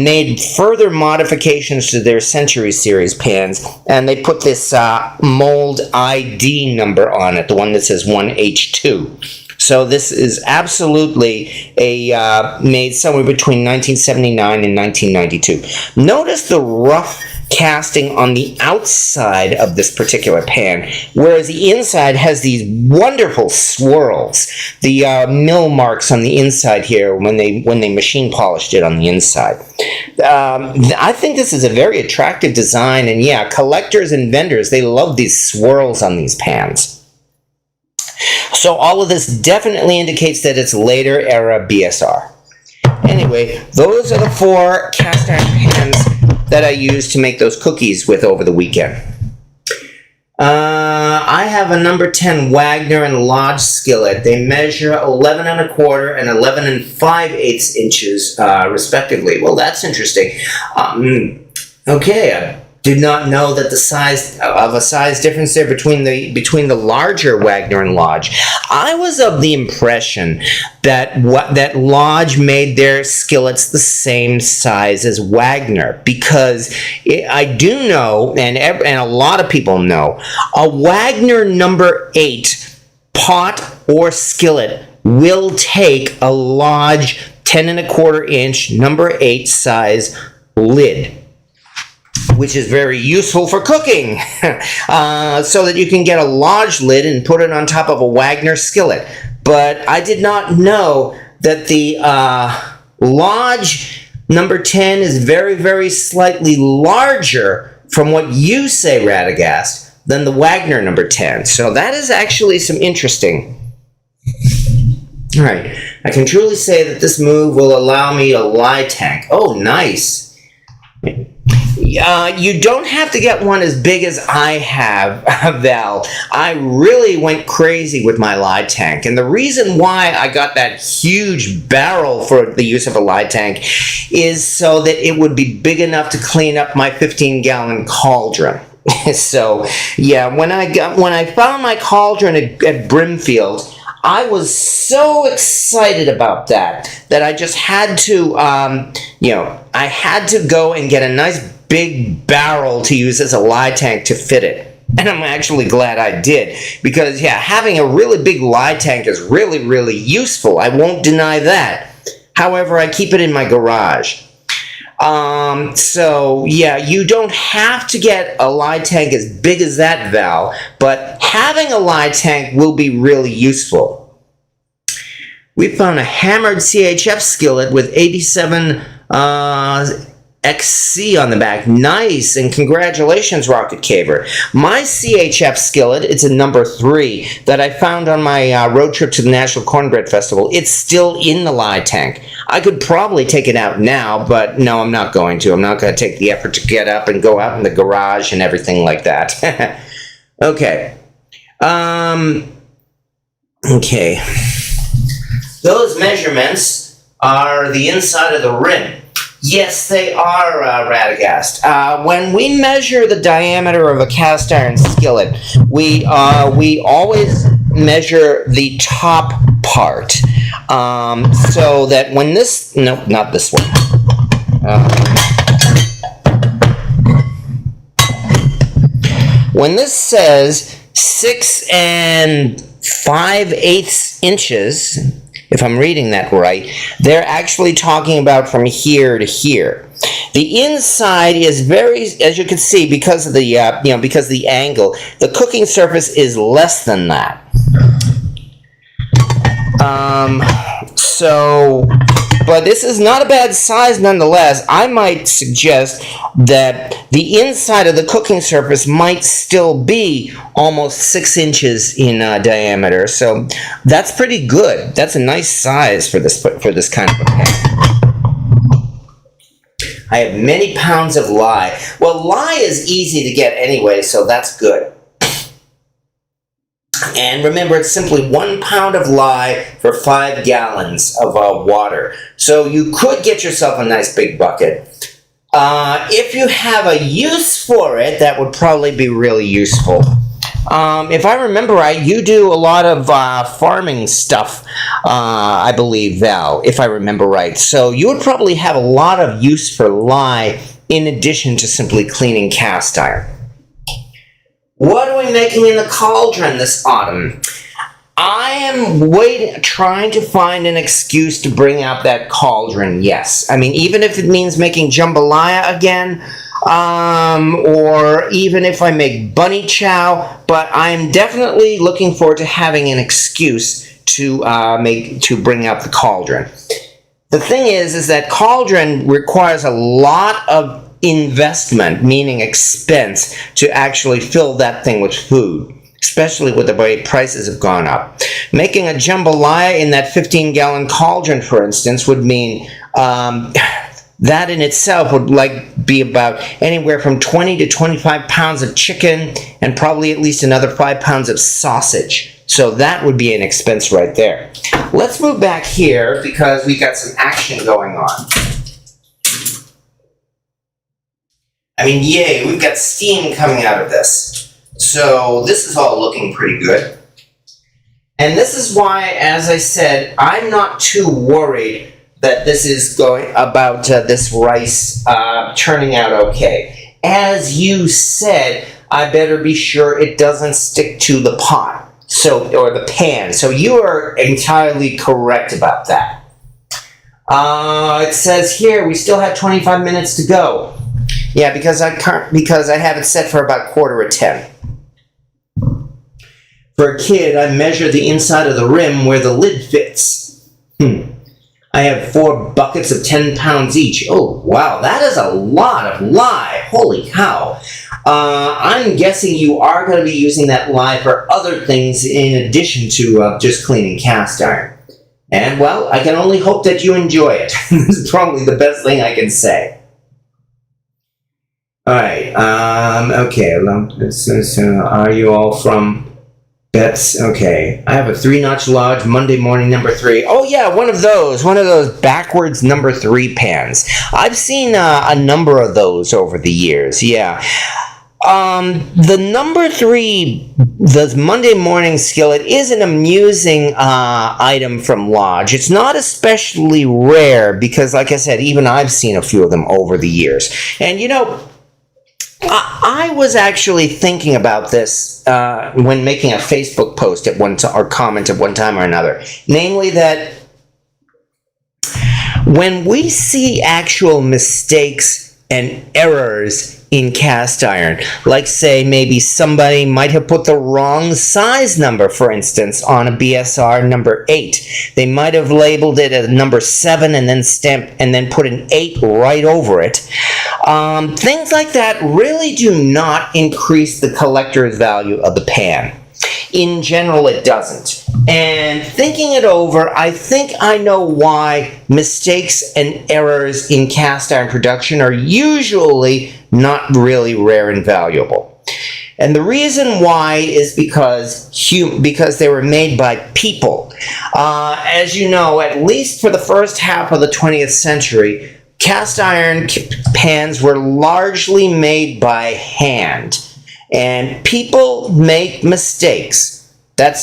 made further modifications to their Century Series pans, and they put this mold ID number on it, the one that says 1H2. So this is absolutely made somewhere between 1979 and 1992. Notice the rough casting on the outside of this particular pan, whereas the inside has these wonderful swirls. The mill marks on the inside here when they machine polished it on the inside. I think this is a very attractive design, and yeah, collectors and vendors, they love these swirls on these pans. So all of this definitely indicates that it's later era BSR. Anyway, those are the 4 cast iron pans that I used to make those cookies with over the weekend. I have a number 10 Wagner and Lodge skillet. They measure 11 1/4 and 11 5/8 inches, respectively. Well, that's interesting. Okay, I did not know that the size difference there between the larger Wagner and Lodge. I was of the impression that Lodge made their skillets the same size as Wagner, because I do know, and a lot of people know, a Wagner number 8 pot or skillet will take a Lodge 10 1/4 inch number 8 size lid, which is very useful for cooking, so that you can get a Lodge lid and put it on top of a Wagner skillet. But I did not know that the Lodge number 10 is very, very slightly larger, from what you say, Radagast, than the Wagner number 10. So that is actually some interesting. All right, I can truly say that this move will allow me to lye tank. Oh, nice. You don't have to get one as big as I have, Val. I really went crazy with my lye tank. And the reason why I got that huge barrel for the use of a lye tank is so that it would be big enough to clean up my 15-gallon cauldron. So, yeah, when I found my cauldron at Brimfield, I was so excited about that I just had to, I had to go and get a nice big barrel to use as a lye tank to fit it. And I'm actually glad I did, because, yeah, having a really big lye tank is really, really useful. I won't deny that. However, I keep it in my garage. So, yeah, you don't have to get a lye tank as big as that, Val, but having a lye tank will be really useful. We found a hammered CHF skillet with 87 XC on the back. Nice, and congratulations, Rocket Caver. My CHF skillet, it's a number 3 that I found on my road trip to the National Cornbread Festival. It's still in the lye tank. I could probably take it out now, but no, I'm not going to. I'm not going to take the effort to get up and go out in the garage and everything like that. Okay. Okay. Those measurements are the inside of the rim. Yes, they are, Radagast. When we measure the diameter of a cast iron skillet, we always measure the top part, so that when this, no, not this one. When this says 6 5/8 inches, if I'm reading that right, they're actually talking about from here to here. The inside is very, as you can see, because of the because of the angle, the cooking surface is less than that. But this is not a bad size nonetheless. I might suggest that the inside of the cooking surface might still be almost 6 inches in diameter. So that's pretty good. That's a nice size for this kind of a pan. I have many pounds of lye. Well, lye is easy to get anyway, so that's good. And remember, it's simply 1 pound of lye for 5 gallons of water. So you could get yourself a nice big bucket. If you have a use for it, that would probably be really useful. If I remember right, you do a lot of farming stuff, I believe, Val, if I remember right. So you would probably have a lot of use for lye in addition to simply cleaning cast iron. What are we making in the cauldron this autumn? I am trying to find an excuse to bring out that cauldron, yes. I mean, even if it means making jambalaya again, or even if I make bunny chow, but I'm definitely looking forward to having an excuse to bring out the cauldron. The thing is that cauldron requires a lot of investment, meaning expense, to actually fill that thing with food, especially with the way prices have gone up. Making a jambalaya in that 15-gallon cauldron, for instance, would mean that in itself would be about anywhere from 20 to 25 pounds of chicken and probably at least another 5 pounds of sausage. So that would be an expense right there. Let's move back here because we got some action going on. I mean, yay, we've got steam coming out of this. So this is all looking pretty good. And this is why, as I said, I'm not too worried that this is this rice turning out okay. As you said, I better be sure it doesn't stick to the pot. Or the pan. So you are entirely correct about that. It says here we still have 25 minutes to go. Yeah, because I have it set for about 9:45. For a kid, I measure the inside of the rim where the lid fits. I have 4 buckets of 10 pounds each. Oh, wow, that is a lot of lye. Holy cow. I'm guessing you are going to be using that lye for other things in addition to just cleaning cast iron. And, well, I can only hope that you enjoy it. This is probably the best thing I can say. All right, okay, are you all from Bets? Okay, I have a 3-notch Lodge Monday morning number 3. Oh yeah, one of those backwards number 3 pans. I've seen a number of those over the years, yeah. The number 3, the Monday morning skillet, is an amusing item from Lodge. It's not especially rare because, like I said, even I've seen a few of them over the years. And, you know, I was actually thinking about this when making a Facebook post or comment at one time or another. Namely that when we see actual mistakes and errors in cast iron, like say maybe somebody might have put the wrong size number, for instance, on a BSR number 8. They might have labeled it as number 7 and then put an 8 right over it. Things like that really do not increase the collector's value of the pan. In general, it doesn't. And thinking it over, I think I know why mistakes and errors in cast iron production are usually not really rare and valuable. And the reason why is because they were made by people. As you know, at least for the first half of the 20th century, cast iron pans were largely made by hand. And people make mistakes.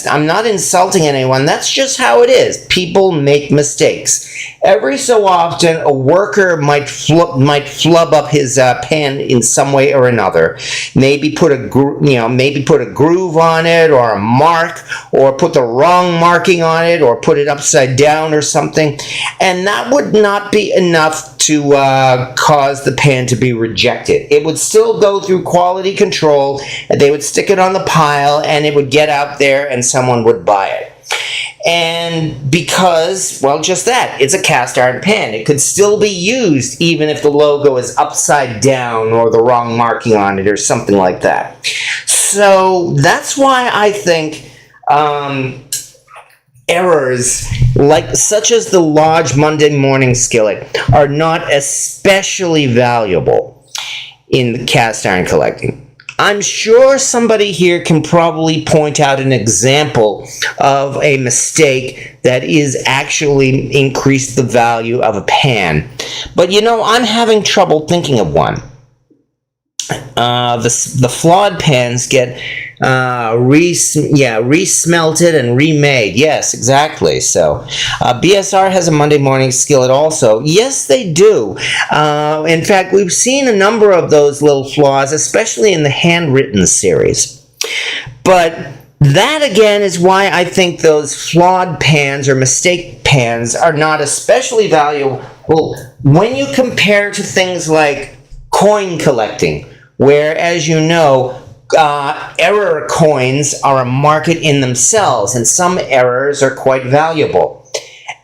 I'm not insulting anyone. That's just how it is. People make mistakes. Every so often, a worker might flub up his pan in some way or another. Maybe put a groove on it, or a mark, or put the wrong marking on it, or put it upside down or something. And that would not be enough to cause the pan to be rejected. It would still go through quality control, and they would stick it on the pile, and it would get out there, and someone would buy it. And because, well, just that, it's a cast iron pan. It could still be used even if the logo is upside down or the wrong marking on it or something like that. So that's why I think errors such as the Lodge Monday morning skillet are not especially valuable in the cast iron collecting. I'm sure somebody here can probably point out an example of a mistake that is actually increased the value of a pan. But you know, I'm having trouble thinking of one. The flawed pans get resmelted and remade. Yes, exactly. So BSR has a Monday morning skillet also. Yes, they do. In fact, we've seen a number of those little flaws, especially in the handwritten series. But That again is why I think those flawed pans or mistake pans are not especially valuable when you compare to things like coin collecting, where, as you know, error coins are a market in themselves, and some errors are quite valuable.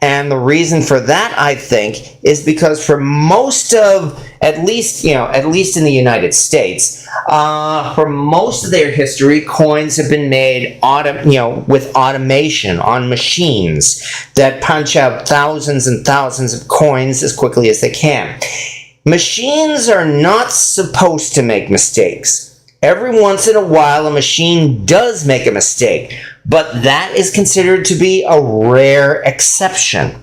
And the reason for that, I think, is because for most of, at least in the United States, for most of their history, coins have been made, with automation on machines that punch out thousands and thousands of coins as quickly as they can. Machines are not supposed to make mistakes. Every once in a while, a machine does make a mistake, but that is considered to be a rare exception.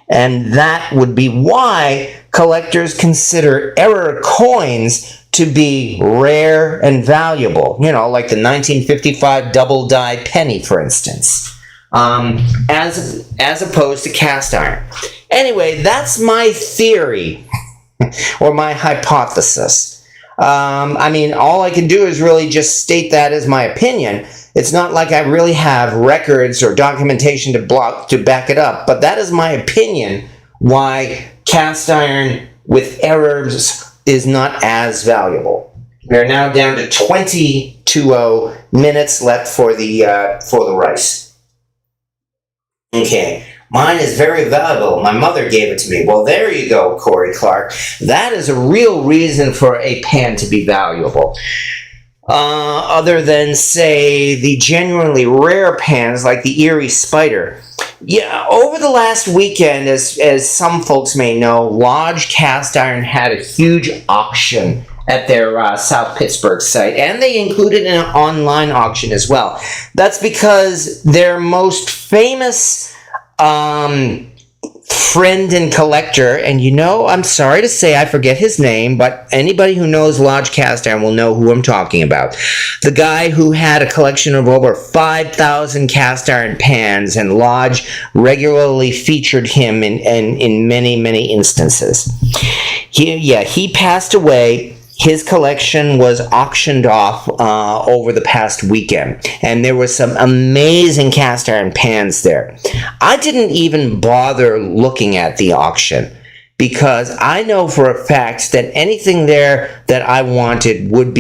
And that would be why collectors consider error coins to be rare and valuable. Like the 1955 double die penny, for instance, as opposed to cast iron. Anyway, that's my theory or my hypothesis. All I can do is really just state that as my opinion. It's not like I really have records or documentation to back it up, but that is my opinion why cast iron with errors is not as valuable. We're now down to 20 minutes left for the rice. Okay. Mine is very valuable. My mother gave it to me. Well, there you go, Corey Clark. That is a real reason for a pan to be valuable. Other than, say, the genuinely rare pans like the Erie Spider. Yeah, over the last weekend, as some folks may know, Lodge Cast Iron had a huge auction at their South Pittsburgh site, and they included an online auction as well. That's because their most famous friend and collector, and I'm sorry to say I forget his name, but anybody who knows Lodge Cast Iron will know who I'm talking about. The guy who had a collection of over 5,000 cast iron pans, and Lodge regularly featured him in many, many instances. He passed away. His collection was auctioned off over the past weekend, and there were some amazing cast iron pans there. I didn't even bother looking at the auction because I know for a fact that anything there that I wanted would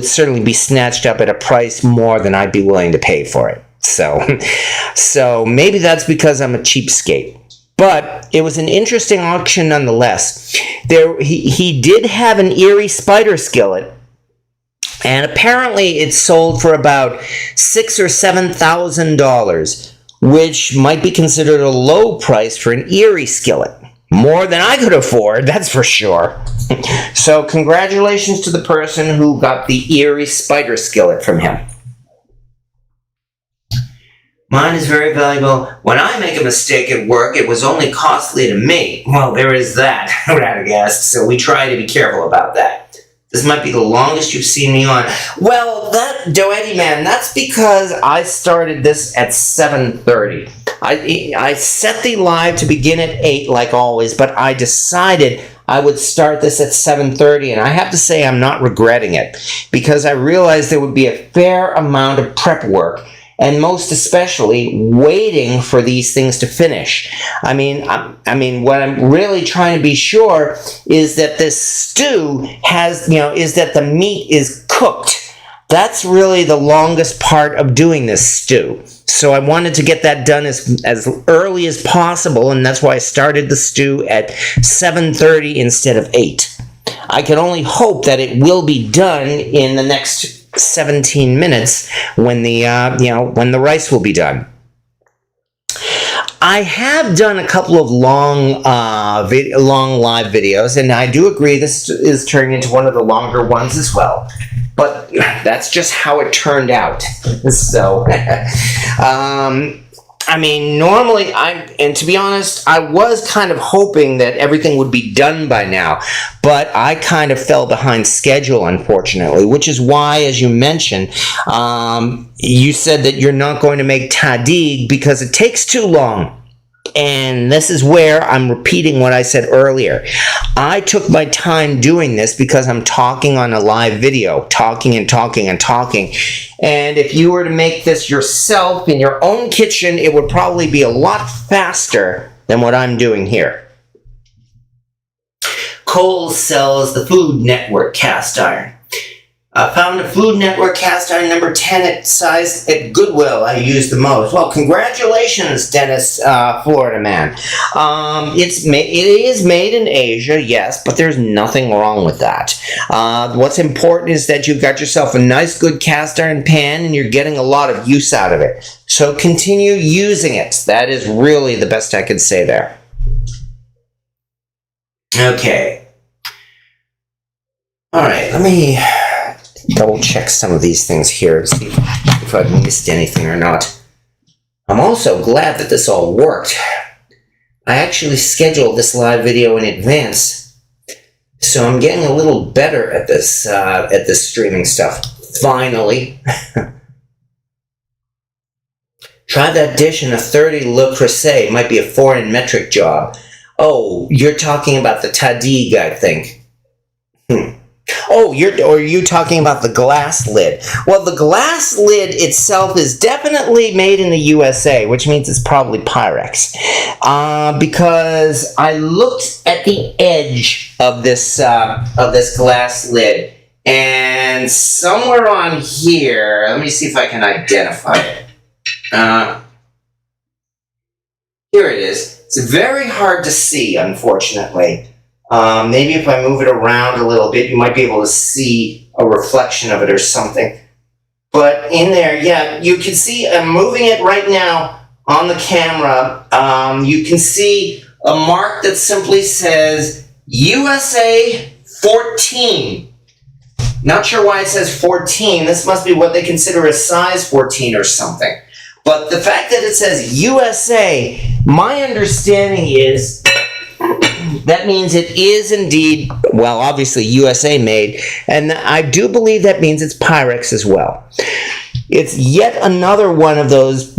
certainly be snatched up at a price more than I'd be willing to pay for it. So maybe that's because I'm a cheapskate. But it was an interesting auction nonetheless. He did have an Erie Spider skillet, and apparently it sold for about $6,000 or $7,000, which might be considered a low price for an Erie skillet. More than I could afford, that's for sure. So congratulations to the person who got the Erie Spider skillet from him. Mine is very valuable. When I make a mistake at work, it was only costly to me. Well, there is that, Radagast, so we try to be careful about that. This might be the longest you've seen me on. Well, that, Doetti man, that's because I started this at 7:30. I set the live to begin at 8 like always, but I decided I would start this at 7:30, and I have to say I'm not regretting it, because I realized there would be a fair amount of prep work, and most especially waiting for these things to finish. I mean, what I'm really trying to be sure is that this stew is that the meat is cooked. That's really the longest part of doing this stew. So I wanted to get that done as early as possible, and that's why I started the stew at 7:30 instead of 8. I can only hope that it will be done in the next 17 minutes when the rice will be done. I have done a couple of long live videos, and I do agree this is turning into one of the longer ones as well. But that's just how it turned out. So, normally, and to be honest, I was kind of hoping that everything would be done by now, but I kind of fell behind schedule, unfortunately, which is why, as you mentioned, you said that you're not going to make Tahdig because it takes too long. And this is where I'm repeating what I said earlier. I took my time doing this because I'm talking on a live video, talking and talking and talking. And if you were to make this yourself in your own kitchen, it would probably be a lot faster than what I'm doing here. Kohl's sells the Food Network cast iron. I found a Food Network cast iron number 10 at Goodwill. I use the most. Well, congratulations, Dennis, Florida man. It is made in Asia, yes, but there's nothing wrong with that. What's important is that you've got yourself a nice, good cast iron pan, and you're getting a lot of use out of it. So continue using it. That is really the best I can say there. Okay. All right, let me double check some of these things here and see if I've missed anything or not. I'm also glad that this all worked. I actually scheduled this live video in advance, so I'm getting a little better at this streaming stuff. Finally. Try that dish in a 30 Le Creuset. Might be a foreign metric job. Oh, you're talking about the Tahdig, I think. Oh, are you talking about the glass lid? Well, the glass lid itself is definitely made in the USA, which means it's probably Pyrex. Because I looked at the edge of this glass lid, and somewhere on here, let me see if I can identify it. Here it is. It's very hard to see, unfortunately. Maybe if I move it around a little bit, you might be able to see a reflection of it or something. But in there, yeah, you can see, I'm moving it right now on the camera. You can see a mark that simply says USA 14. Not sure why it says 14. This must be what they consider a size 14 or something. But the fact that it says USA, my understanding is that means it is indeed, well, obviously USA made, and I do believe that means it's Pyrex as well. It's yet another one of those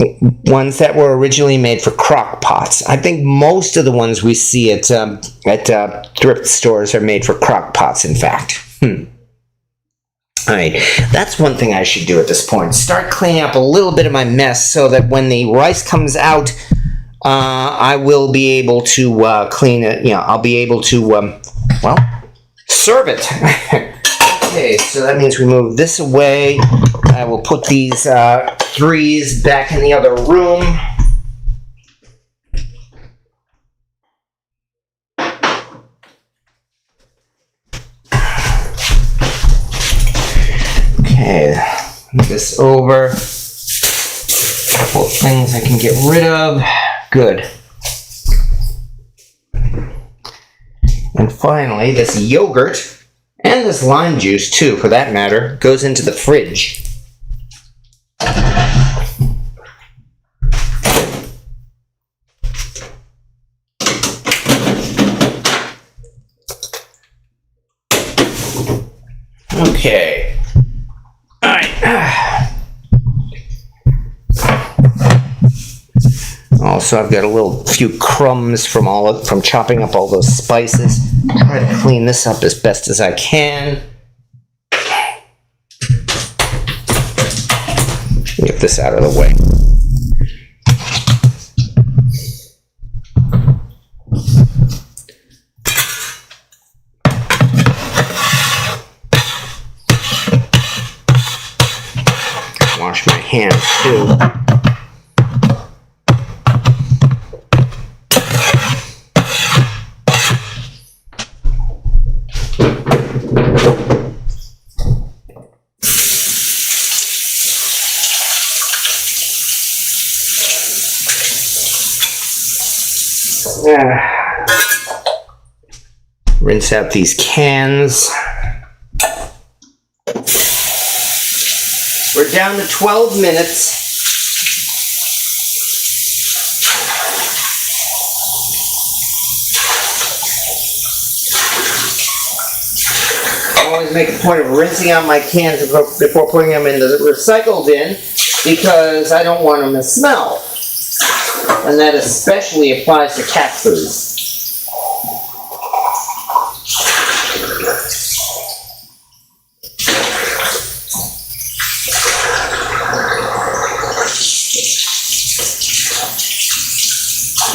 ones that were originally made for crock pots. I think most of the ones we see at thrift stores are made for crock pots, in fact. All right, that's one thing I should do at this point. Start cleaning up a little bit of my mess so that when the rice comes out, I will be able to clean it. You know, I'll be able to, well, serve it. Okay, so that means we move this away. I will put these threes back in the other room. Okay, move this over. A couple of things I can get rid of. Good. And finally, this yogurt, and this lime juice too, for that matter, goes into the fridge. Okay. All right. Also, I've got a few crumbs from chopping up all those spices. Try to clean this up as best as I can. Get this out of the way. Wash my hands too. Rinse out these cans. We're down to 12 minutes. I always make a point of rinsing out my cans before putting them in the recycle bin because I don't want them to smell. and that especially applies to cat food.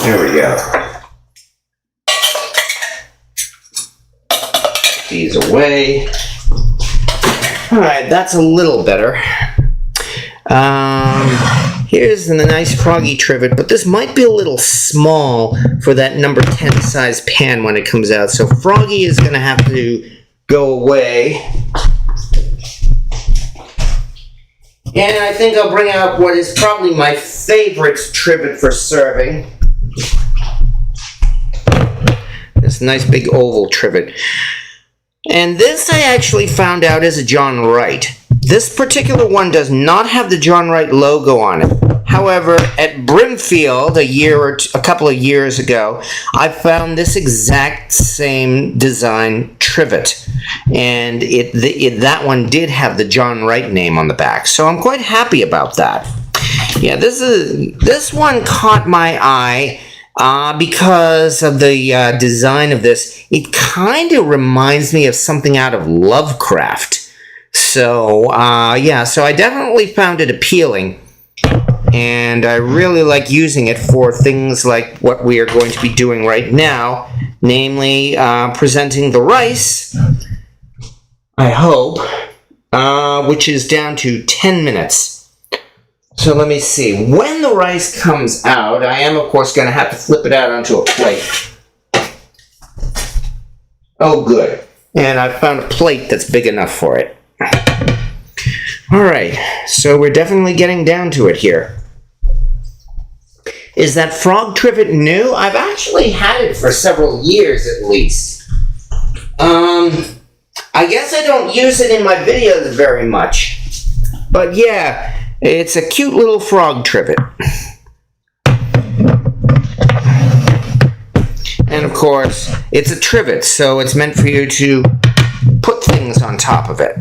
There we go. Put these away. Alright, that's a little better. Here's the nice froggy trivet, but this might be a little small for that number 10 size pan when it comes out. So froggy is going to have to go away. And I think I'll bring out what is probably my favorite trivet for serving. This nice big oval trivet. And this I actually found out is a John Wright. This particular one does not have the John Wright logo on it. However, at Brimfield a couple of years ago, I found this exact same design trivet, and that one did have the John Wright name on the back. So I'm quite happy about that. Yeah, this one caught my eye. Because of the design of this, it kind of reminds me of something out of Lovecraft. So, yeah, so I definitely found it appealing. And I really like using it for things like what we are going to be doing right now, namely presenting the rice, I hope, which is down to 10 minutes. So let me see. When the rice comes out, I am, of course, going to have to flip it out onto a plate. Oh, good. And I found a plate that's big enough for it. All right. So we're definitely getting down to it here. Is that frog trivet new? I've actually had it for several years at least. I guess I don't use it in my videos very much. But yeah. It's a cute little frog trivet. And of course, it's a trivet, so it's meant for you to put things on top of it.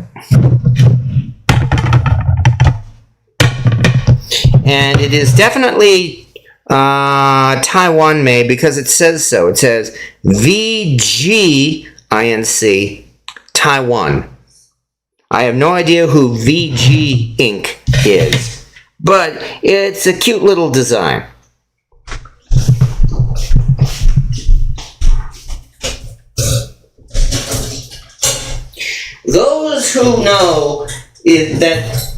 And it is definitely Taiwan made because it says so. It says VG Inc. Taiwan. I have no idea who VG Inc. is, but it's a cute little design. Those who know that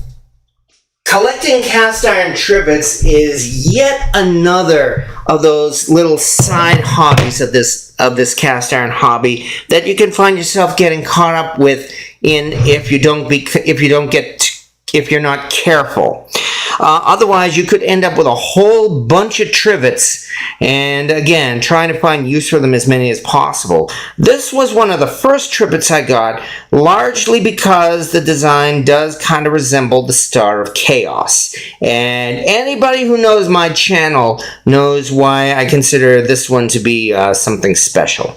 collecting cast iron trivets is yet another of those little side hobbies of this cast iron hobby that you can find yourself getting caught up with if you're not careful. Otherwise, you could end up with a whole bunch of trivets, and again, trying to find use for them as many as possible. This was one of the first trivets I got, largely because the design does kind of resemble the Star of Chaos. And anybody who knows my channel knows why I consider this one to be something special.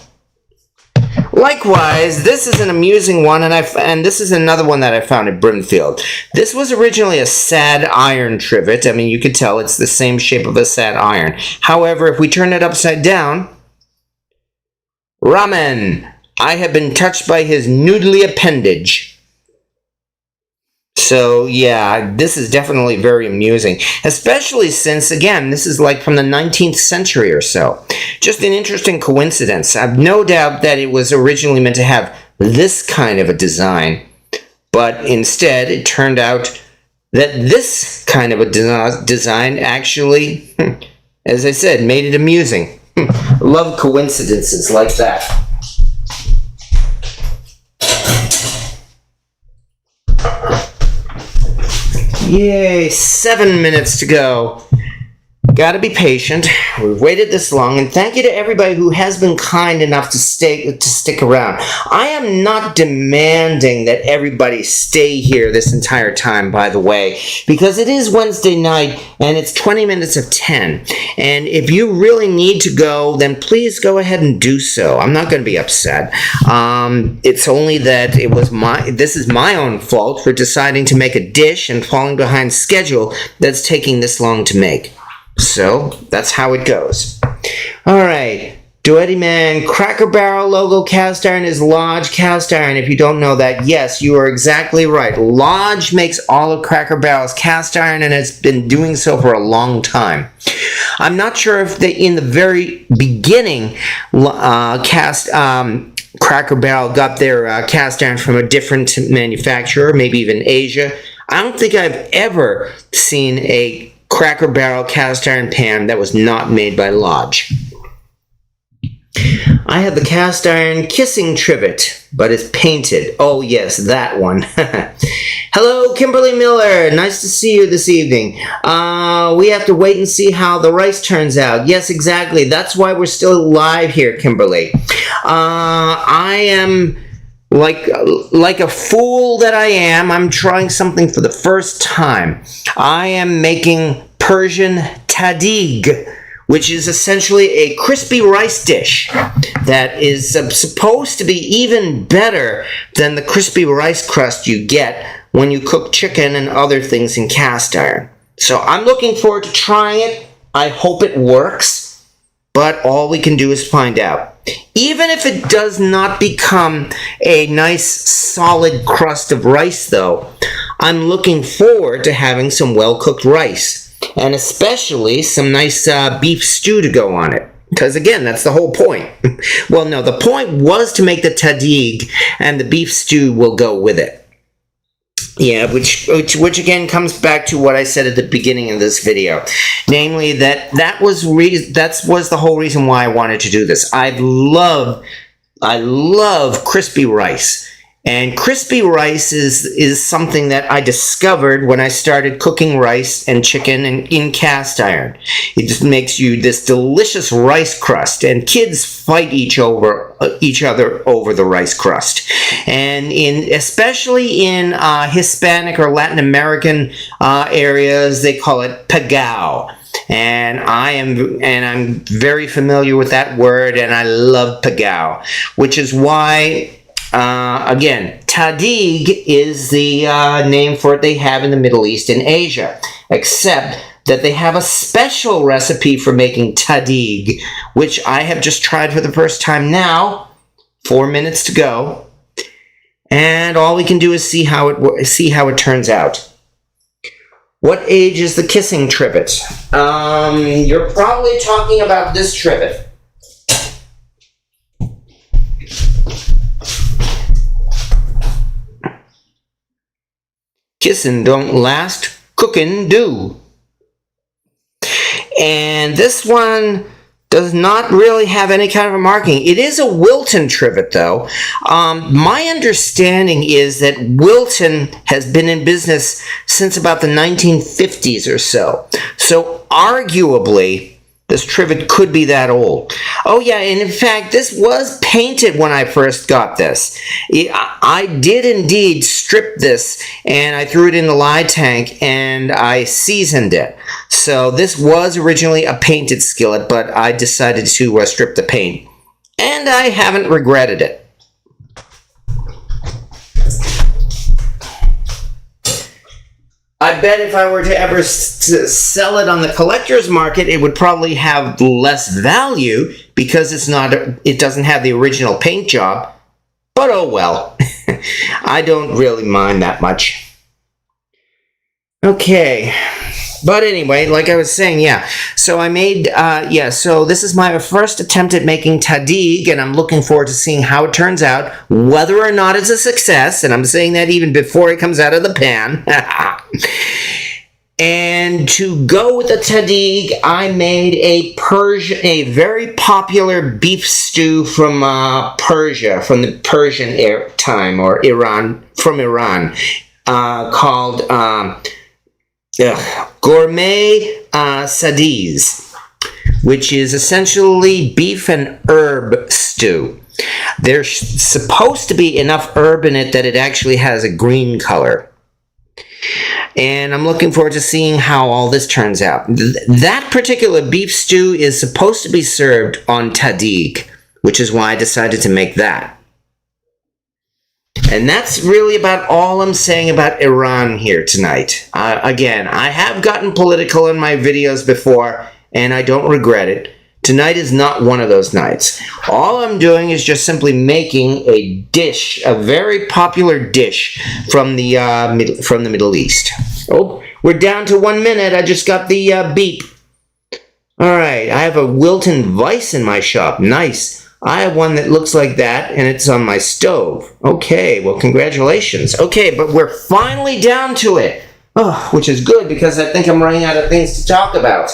Likewise, this is an amusing one, and this is another one that I found at Brimfield. This was originally a sad iron trivet. I mean, you could tell it's the same shape of a sad iron. However, if we turn it upside down, ramen. I have been touched by his noodly appendage. So, yeah, this is definitely very amusing, especially since, again, this is like from the 19th century or so. Just an interesting coincidence. I've no doubt that it was originally meant to have this kind of a design, but instead it turned out that this kind of a design actually, as I said, made it amusing. Love coincidences like that. Yay, 7 minutes to go. Gotta be patient. We've waited this long, and thank you to everybody who has been kind enough to stick around. I am not demanding that everybody stay here this entire time, by the way, because it is Wednesday night, and it's 20 minutes of 10. And if you really need to go, then please go ahead and do so. I'm not going to be upset. It's only that this is my own fault for deciding to make a dish and falling behind schedule that's taking this long to make. So that's how it goes. All right. Duetti Man, Cracker Barrel logo cast iron is Lodge cast iron. If you don't know that, yes, you are exactly right. Lodge makes all of Cracker Barrel's cast iron and has been doing so for a long time. I'm not sure if they, in the very beginning, Cracker Barrel got their cast iron from a different manufacturer, maybe even Asia. I don't think I've ever seen a Cracker Barrel cast iron pan that was not made by Lodge. I have the cast iron kissing trivet, but it's painted. Oh yes, that one. Hello, Kimberly Miller. Nice to see you this evening. We have to wait and see how the rice turns out. Yes, exactly. That's why we're still live here, Kimberly. I am like a fool that I am. I'm trying something for the first time. I am making Persian Tahdig, which is essentially a crispy rice dish that is supposed to be even better than the crispy rice crust you get when you cook chicken and other things in cast iron. So I'm looking forward to trying it. I hope it works, but all we can do is find out. Even if it does not become a nice solid crust of rice though, I'm looking forward to having some well-cooked rice. And especially some nice beef stew to go on it. Because again, that's the whole point. Well, no, the point was to make the tahdig, and the beef stew will go with it. Yeah, which again comes back to what I said at the beginning of this video. Namely, that was the whole reason why I wanted to do this. I love crispy rice. And crispy rice is something that I discovered when I started cooking rice and chicken in cast iron. It just makes you this delicious rice crust, and kids fight each other over the rice crust. And especially in Hispanic or Latin American areas, they call it pegao. And I'm very familiar with that word, and I love pegao, which is why. Again, Tahdig is the name for it they have in the Middle East and Asia, except that they have a special recipe for making Tahdig, which I have just tried for the first time now. 4 minutes to go, and all we can do is see how it turns out. What age is the kissing trivet? You're probably talking about this trivet. Kissin' don't last, cookin' do. And this one does not really have any kind of a marking. It is a Wilton trivet, though. My understanding is that Wilton has been in business since about the 1950s or so. So arguably, this trivet could be that old. Oh yeah, and in fact, this was painted when I first got this. I did indeed strip this, and I threw it in the lye tank, and I seasoned it. So this was originally a painted skillet, but I decided to strip the paint. And I haven't regretted it. I bet if I were to ever sell it on the collector's market, it would probably have less value because it doesn't have the original paint job. But oh well. I don't really mind that much. Okay. But anyway, like I was saying, yeah. So I made, so this is my first attempt at making tahdig, and I'm looking forward to seeing how it turns out, whether or not it's a success, and I'm saying that even before it comes out of the pan. And to go with the tahdig, I made a very popular beef stew from Persia, from the Persian time, or Iran, called Ghormeh Sabzi, which is essentially beef and herb stew. There's supposed to be enough herb in it that it actually has a green color. And I'm looking forward to seeing how all this turns out. That particular beef stew is supposed to be served on tahdig, which is why I decided to make that. And that's really about all I'm saying about Iran here tonight. Again, I have gotten political in my videos before, and I don't regret it. Tonight is not one of those nights. All I'm doing is just simply making a dish, a very popular dish from the Middle East. Oh, we're down to 1 minute. I just got the beep. All right, I have a Wilton Weiss in my shop. Nice. I have one that looks like that, and it's on my stove. Okay, well, congratulations. Okay, but we're finally down to it. Oh, which is good, because I think I'm running out of things to talk about.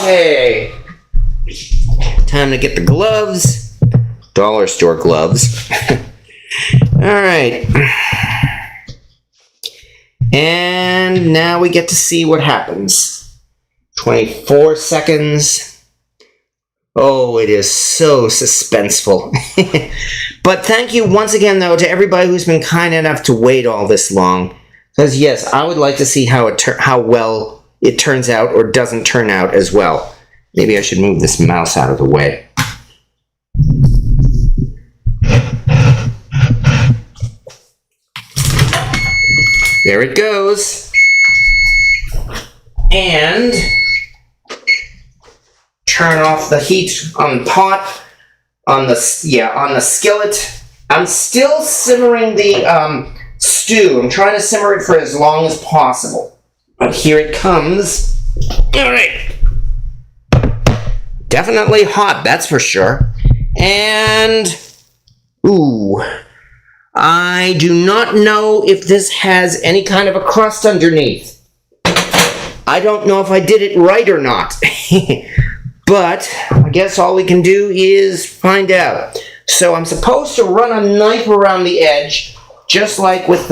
Okay. Time to get the gloves. Dollar store gloves. All right. And now we get to see what happens. 24 seconds. Oh, it is so suspenseful. But thank you once again, though, to everybody who's been kind enough to wait all this long. Because, yes, I would like to see how well it turns out or doesn't turn out as well. Maybe I should move this mouse out of the way. There it goes. And turn off the heat on the pot, on the skillet. I'm still simmering the stew. I'm trying to simmer it for as long as possible. But here it comes. All right. Definitely hot, that's for sure. And, ooh, I do not know if this has any kind of a crust underneath. I don't know if I did it right or not. But I guess all we can do is find out. So I'm supposed to run a knife around the edge, just like with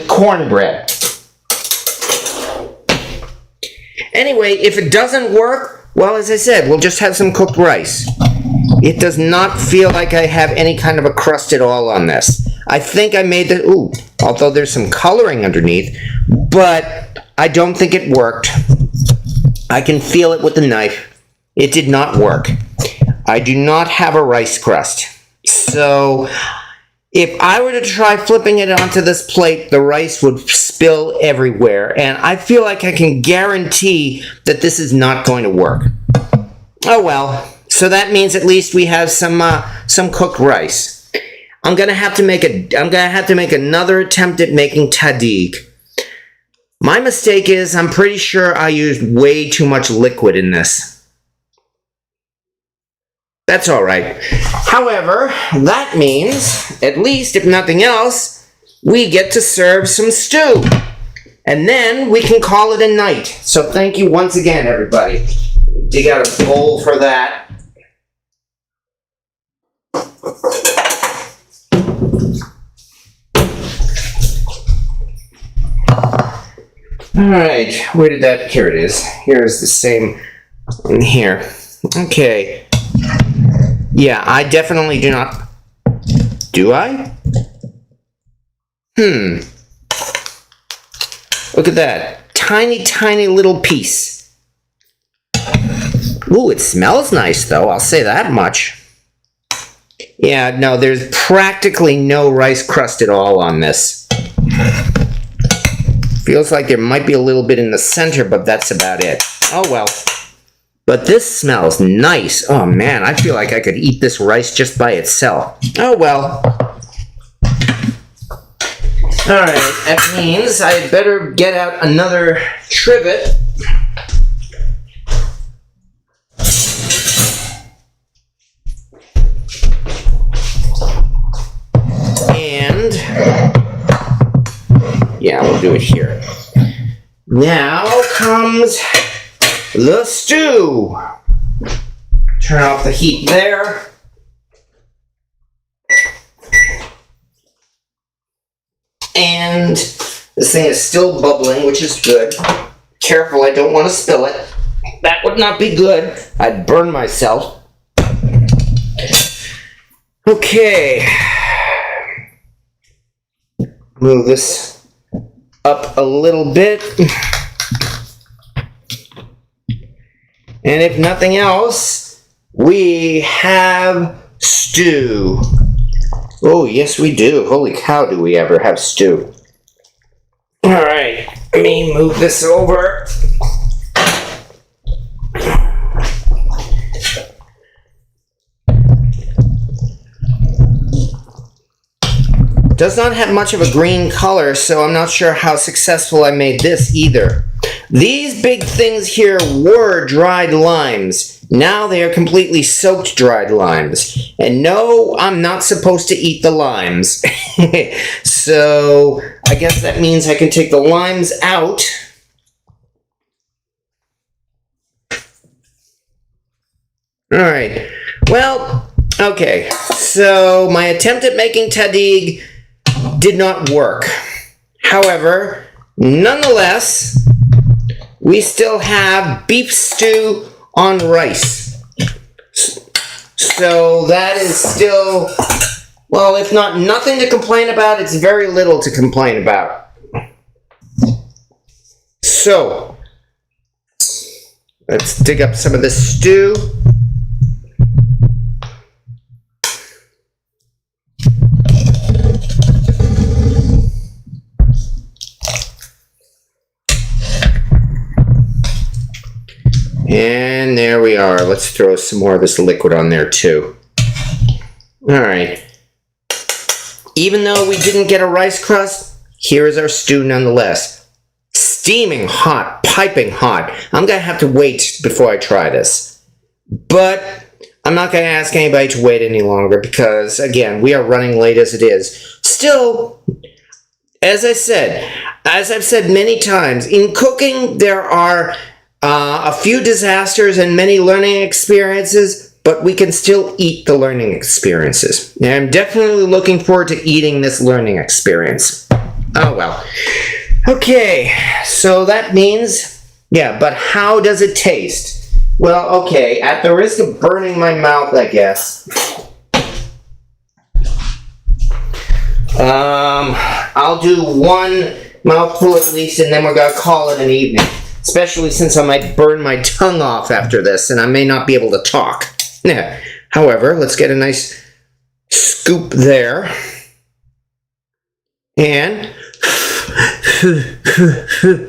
cornbread. Anyway, if it doesn't work, well, as I said, we'll just have some cooked rice. It does not feel like I have any kind of a crust at all on this. I think I made the, ooh, although there's some coloring underneath, but I don't think it worked. I can feel it with the knife. It did not work. I do not have a rice crust. So if I were to try flipping it onto this plate, the rice would spill everywhere. And I feel like I can guarantee that this is not going to work. Oh well. So that means at least we have some cooked rice. I'm gonna have to make another attempt at making tahdig. My mistake is I'm pretty sure I used way too much liquid in this. That's all right. However, that means, at least if nothing else, we get to serve some stew. And then we can call it a night. So thank you once again, everybody. Dig out a bowl for that. All right, where did that, here it is. Here's the same in here. Okay. Yeah, I definitely do not, do I? Look at that, tiny, tiny little piece. Ooh, it smells nice though, I'll say that much. Yeah, no, there's practically no rice crust at all on this. Feels like there might be a little bit in the center, but that's about it. Oh well. But this smells nice. Oh man, I feel like I could eat this rice just by itself. Oh well. Alright, that means I had better get out another trivet. And yeah, we'll do it here. Now comes the stew. Turn off the heat there. And this thing is still bubbling, which is good. Careful, I don't want to spill it. That would not be good. I'd burn myself. Okay. Move this up a little bit. And if nothing else, we have stew. Oh, yes, we do. Holy cow, do we ever have stew. All right, let me move this over. Does not have much of a green color, so I'm not sure how successful I made this either. These big things here were dried limes. Now they are completely soaked dried limes. And no, I'm not supposed to eat the limes. So I guess that means I can take the limes out. Alright, well, okay. So my attempt at making tahdig did not work. However, nonetheless, we still have beef stew on rice. So that is still, well, if not nothing to complain about, it's very little to complain about. So, let's dig up some of this stew. And there we are. Let's throw some more of this liquid on there too. Alright. Even though we didn't get a rice crust, here is our stew nonetheless. Steaming hot, piping hot. I'm going to have to wait before I try this. But I'm not going to ask anybody to wait any longer because, again, we are running late as it is. Still, as I've said many times, in cooking there are a few disasters and many learning experiences, but we can still eat the learning experiences. And I'm definitely looking forward to eating this learning experience. Oh well. Okay, so that means, yeah, but how does it taste? Well, okay, at the risk of burning my mouth, I guess. I'll do one mouthful at least, and then we're gonna call it an evening. Especially since I might burn my tongue off after this, and I may not be able to talk. Yeah. However, let's get a nice scoop there. And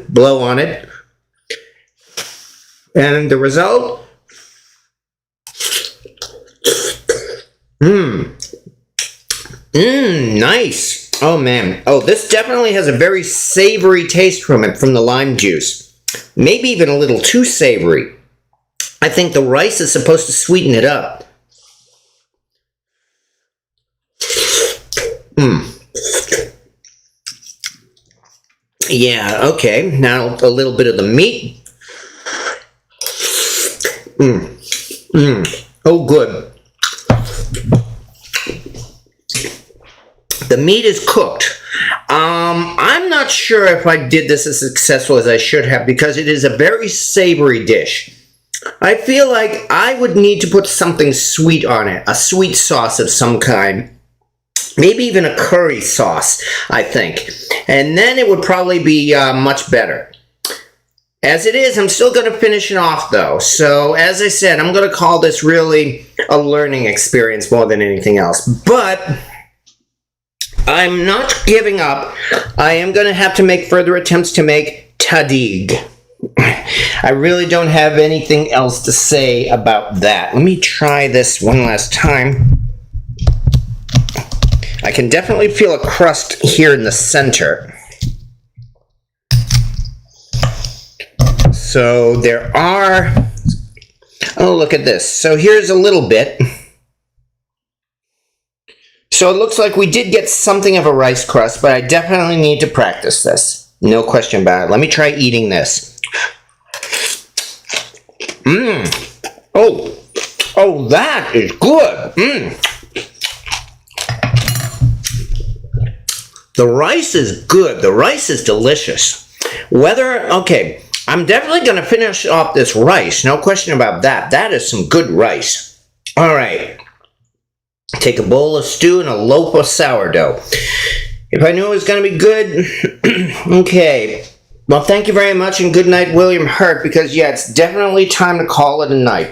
blow on it. And the result? Nice. Oh, man. Oh, this definitely has a very savory taste from it, from the lime juice. Maybe even a little too savory. I think the rice is supposed to sweeten it up. Yeah, okay. Now a little bit of the meat. Oh, good. The meat is cooked. I'm not sure if I did this as successful as I should have because it is a very savory dish. I feel like I would need to put something sweet on it, a sweet sauce of some kind. Maybe even a curry sauce, I think. And then it would probably be much better. As it is, I'm still going to finish it off though. So, as I said, I'm going to call this really a learning experience more than anything else. But I'm not giving up. I am going to have to make further attempts to make tahdig. I really don't have anything else to say about that. Let me try this one last time. I can definitely feel a crust here in the center. So there are... Oh, look at this. So here's a little bit. So it looks like we did get something of a rice crust, but I definitely need to practice this. No question about it. Let me try eating this. Oh, that is good. The rice is good. The rice is delicious. Okay, I'm definitely going to finish off this rice. No question about that. That is some good rice. All right. Take a bowl of stew and a loaf of sourdough. If I knew it was going to be good, okay. Well, thank you very much, and good night, William Hurt, because, yeah, it's definitely time to call it a night.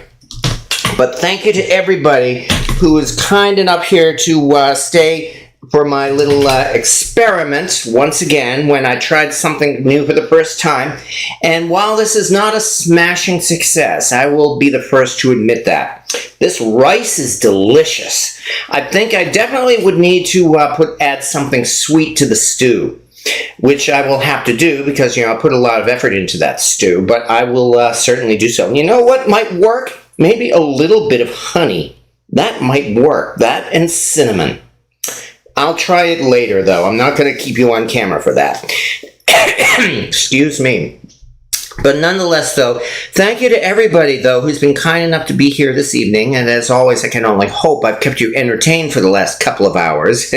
But thank you to everybody who is kind enough here to stay for my little experiment once again when I tried something new for the first time. And while this is not a smashing success, I will be the first to admit that. This rice is delicious. I think I definitely would need to add something sweet to the stew, which I will have to do because, I put a lot of effort into that stew, but I will certainly do so. You know what might work? Maybe a little bit of honey. That might work. That and cinnamon. I'll try it later, though. I'm not going to keep you on camera for that. Excuse me. But nonetheless, though, thank you to everybody, though, who's been kind enough to be here this evening. And as always, I can only hope I've kept you entertained for the last couple of hours.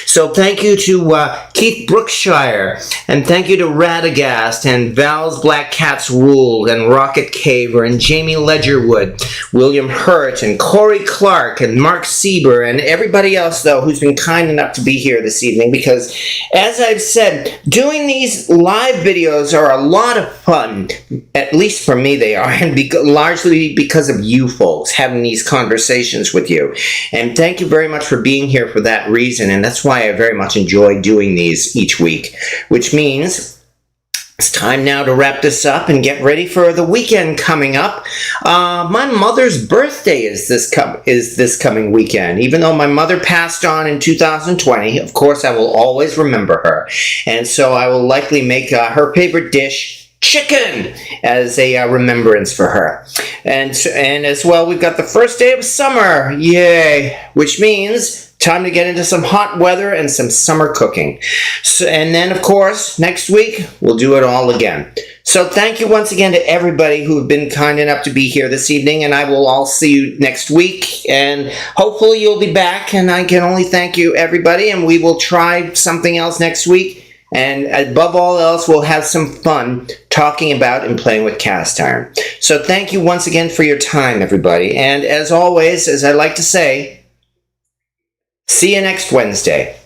So thank you to Keith Brookshire, and thank you to Radagast, and Val's Black Cats Ruled, and Rocket Caver, and Jamie Ledgerwood, William Hurt, and Corey Clark, and Mark Sieber, and everybody else, though, who's been kind enough to be here this evening. Because, as I've said, doing these live videos are a lot of fun. At least for me they are, and largely because of you folks having these conversations with you. And thank you very much for being here for that reason, and that's why I very much enjoy doing these each week. Which means it's time now to wrap this up and get ready for the weekend coming up. My mother's birthday is this coming weekend. Even though my mother passed on in 2020, of course I will always remember her. And so I will likely make her favorite dish, chicken, as a remembrance for her. And as well, we've got the first day of summer, yay, which means time to get into some hot weather and some summer cooking. And then, of course, next week, we'll do it all again. So thank you once again to everybody who have been kind enough to be here this evening, and I will all see you next week, and hopefully you'll be back, and I can only thank you, everybody, and we will try something else next week. And above all else, we'll have some fun talking about and playing with cast iron. So thank you once again for your time, everybody. And as always, as I like to say, see you next Wednesday.